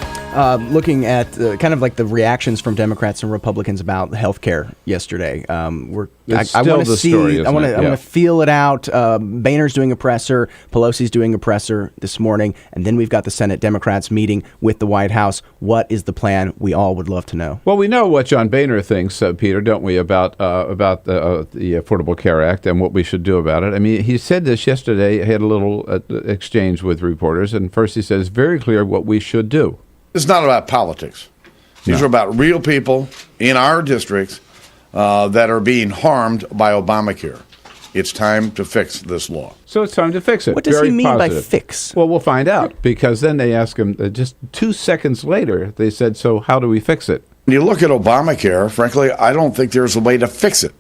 Looking at kind of like the reactions from Democrats and Republicans about health care yesterday. I want to see. I want to feel it out. Boehner's doing a presser. Pelosi's doing a presser this morning, and then we've got the Senate Democrats meeting with the White House. What is the plan? We all would love to know. Well, we know what John Boehner thinks, Peter, don't we, about the Affordable Care Act and what we should do about it. I mean, he said this yesterday. He had a little exchange with reporters, and first he said it's very clear what we should do. It's not about politics. These are about real people in our districts that are being harmed by Obamacare. It's time to fix this law. So it's time to fix it. What does he mean by fix? Well, we'll find out, because then they ask him, just 2 seconds later, they said, so how do we fix it? When you look at Obamacare, frankly, I don't think there's a way to fix it.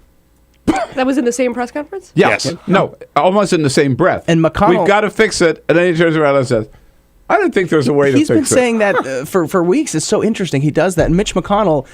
That was in the same press conference? Yeah. Yes. No, almost in the same breath. And McConnell... We've got to fix it. And then he turns around and says, I don't think there's a way to fix it. He's been saying that for weeks. It's so interesting. He does that. And Mitch McConnell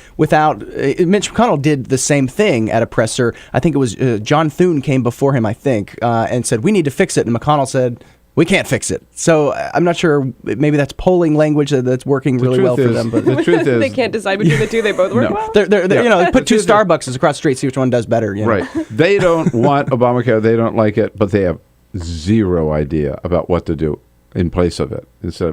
did the same thing at a presser. I think it was John Thune came before him, I think, and said, we need to fix it. And McConnell said, we can't fix it. So I'm not sure. Maybe that's polling language that's working really well for them. But the truth is, they can't decide between the two. They both work well. They're they put two Starbucks across the street, see which one does better. Right. They don't want Obamacare. They don't like it, but they have zero idea about what to do in place of it,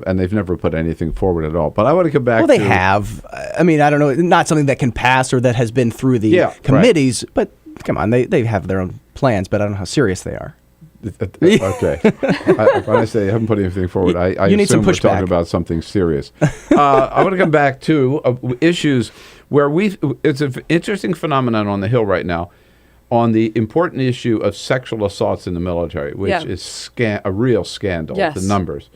and they've never put anything forward at all. But I want to come back. Well, they have. I mean, I don't know, not something that can pass or that has been through the committees. Right. But come on, they have their own plans. But I don't know how serious they are. Okay. When I say they haven't put anything forward, I you need assume some we're pushback. talking about something serious. I want to come back to issues where it's an interesting phenomenon on the Hill right now, on the important issue of sexual assaults in the military, which is a real scandal, the numbers.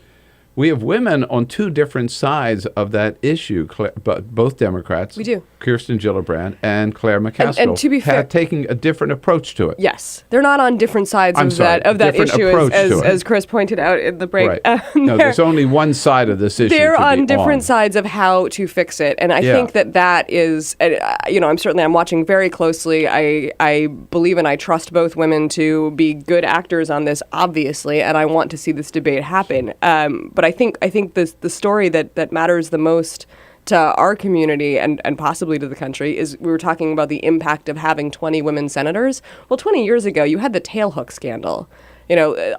We have women on two different sides of that issue, but both Democrats. We do. Kirsten Gillibrand and Claire McCaskill and to be fair, taking a different approach to it. Yes. They're not on different sides of that issue, as Chris pointed out in the break. Right. No, there's only one side of this issue. They're on different sides of how to fix it. And I think that is, I'm watching very closely. I believe and I trust both women to be good actors on this, obviously, and I want to see this debate happen. But I think the story that matters the most to our community and possibly to the country is we were talking about the impact of having 20 women senators. Well, 20 years ago, you had the tailhook scandal.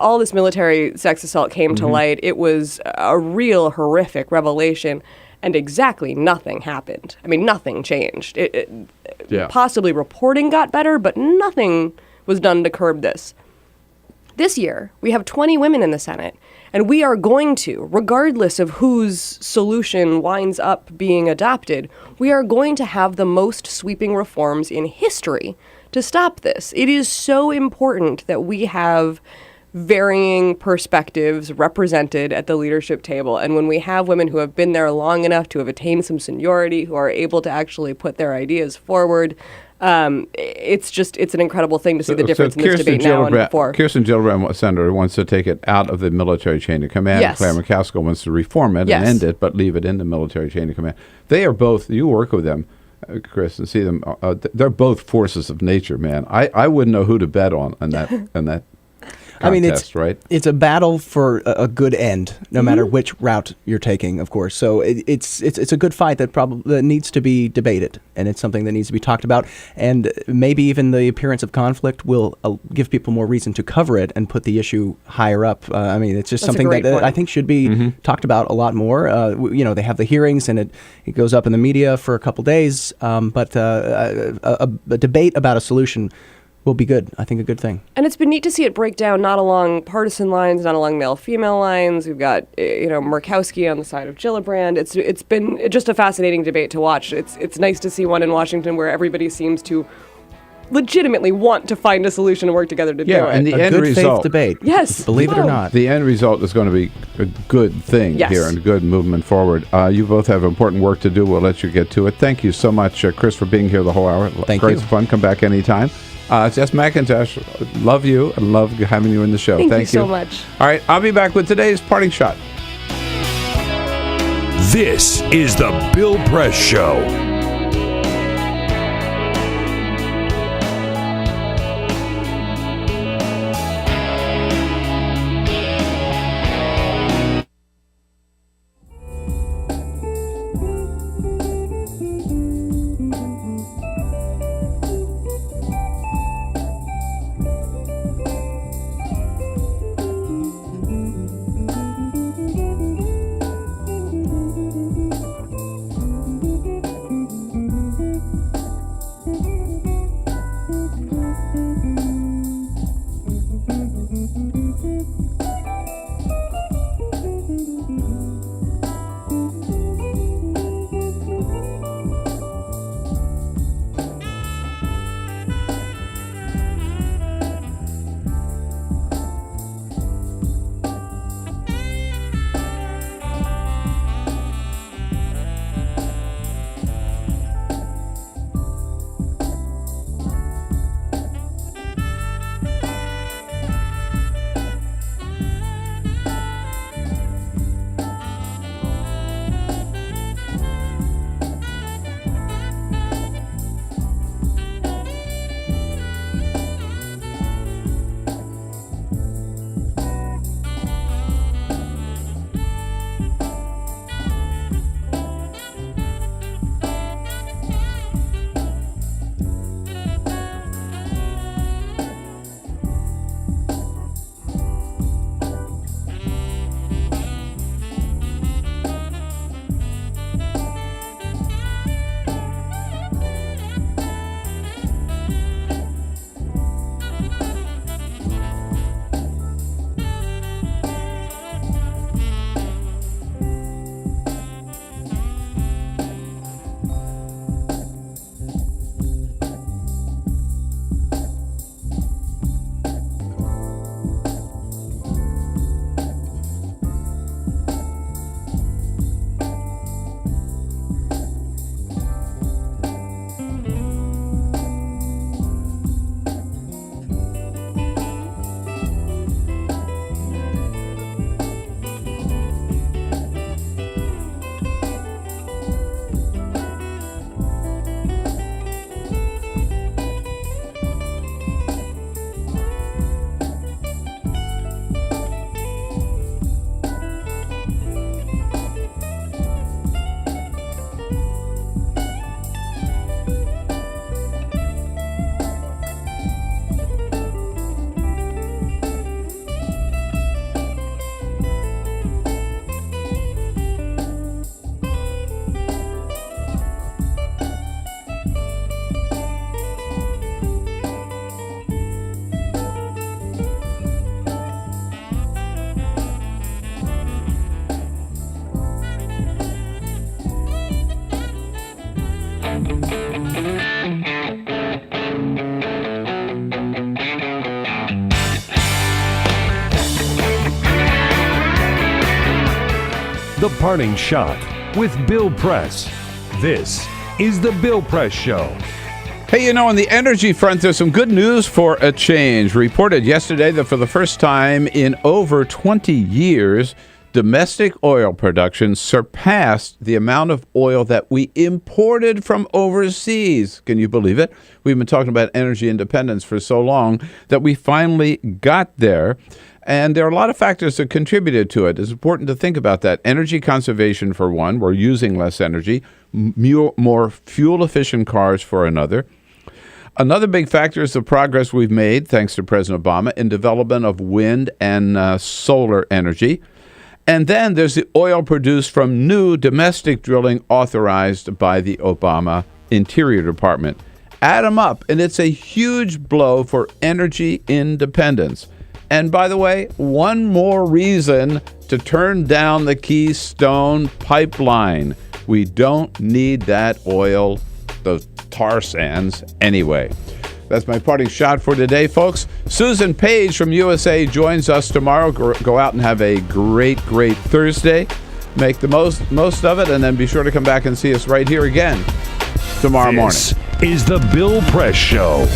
All this military sex assault came to light. It was a real horrific revelation, and exactly nothing happened. I mean, nothing changed. Possibly reporting got better, but nothing was done to curb this. This year, we have 20 women in the Senate. And we are going to, regardless of whose solution winds up being adopted, we are going to have the most sweeping reforms in history to stop this. It is so important that we have varying perspectives represented at the leadership table. And when we have women who have been there long enough to have attained some seniority, who are able to actually put their ideas forward, it's an incredible thing to see the difference in this debate now and before. Kirsten Gillibrand, Senator, wants to take it out of the military chain of command. Yes. Claire McCaskill wants to reform it and end it, but leave it in the military chain of command. They are both, you work with them, Chris, and see them, they're both forces of nature, man. I wouldn't know who to bet on that contest, I mean, right? It's a battle for a good end, no matter which route you're taking, of course. So it's a good fight that needs to be debated, and it's something that needs to be talked about. And maybe even the appearance of conflict will give people more reason to cover it and put the issue higher up. I mean, it's just something that I think should be talked about a lot more. They have the hearings, and it goes up in the media for a couple days. But a debate about a solution will be good. I think a good thing. And it's been neat to see it break down not along partisan lines, not along male-female lines. We've got Murkowski on the side of Gillibrand. It's been just a fascinating debate to watch. It's nice to see one in Washington where everybody seems to legitimately want to find a solution and work together to do it. Yeah, and the end result, debate. Yes, believe it or not, the end result is going to be a good thing here and good movement forward. You both have important work to do. We'll let you get to it. Thank you so much, Chris, for being here the whole hour. Thank you. Great fun. Come back anytime. Jess McIntosh, love you and love having you in the show. Thank you so much. All right, I'll be back with today's parting shot. This is the Bill Press Show. The Parting Shot with Bill Press. This is the Bill Press Show. Hey, on the energy front, there's some good news for a change. Reported yesterday that for the first time in over 20 years, domestic oil production surpassed the amount of oil that we imported from overseas. Can you believe it? We've been talking about energy independence for so long that we finally got there. And there are a lot of factors that contributed to it. It's important to think about that. Energy conservation, for one. We're using less energy. More fuel-efficient cars, for another. Another big factor is the progress we've made, thanks to President Obama, in development of wind and solar energy. And then there's the oil produced from new domestic drilling authorized by the Obama Interior Department. Add them up, and it's a huge blow for energy independence. And by the way, one more reason to turn down the Keystone Pipeline. We don't need that oil, those tar sands, anyway. That's my parting shot for today, folks. Susan Page from USA joins us tomorrow. Go out and have a great Thursday. Make the most of it, and then be sure to come back and see us right here again tomorrow morning. This is the Bill Press Show.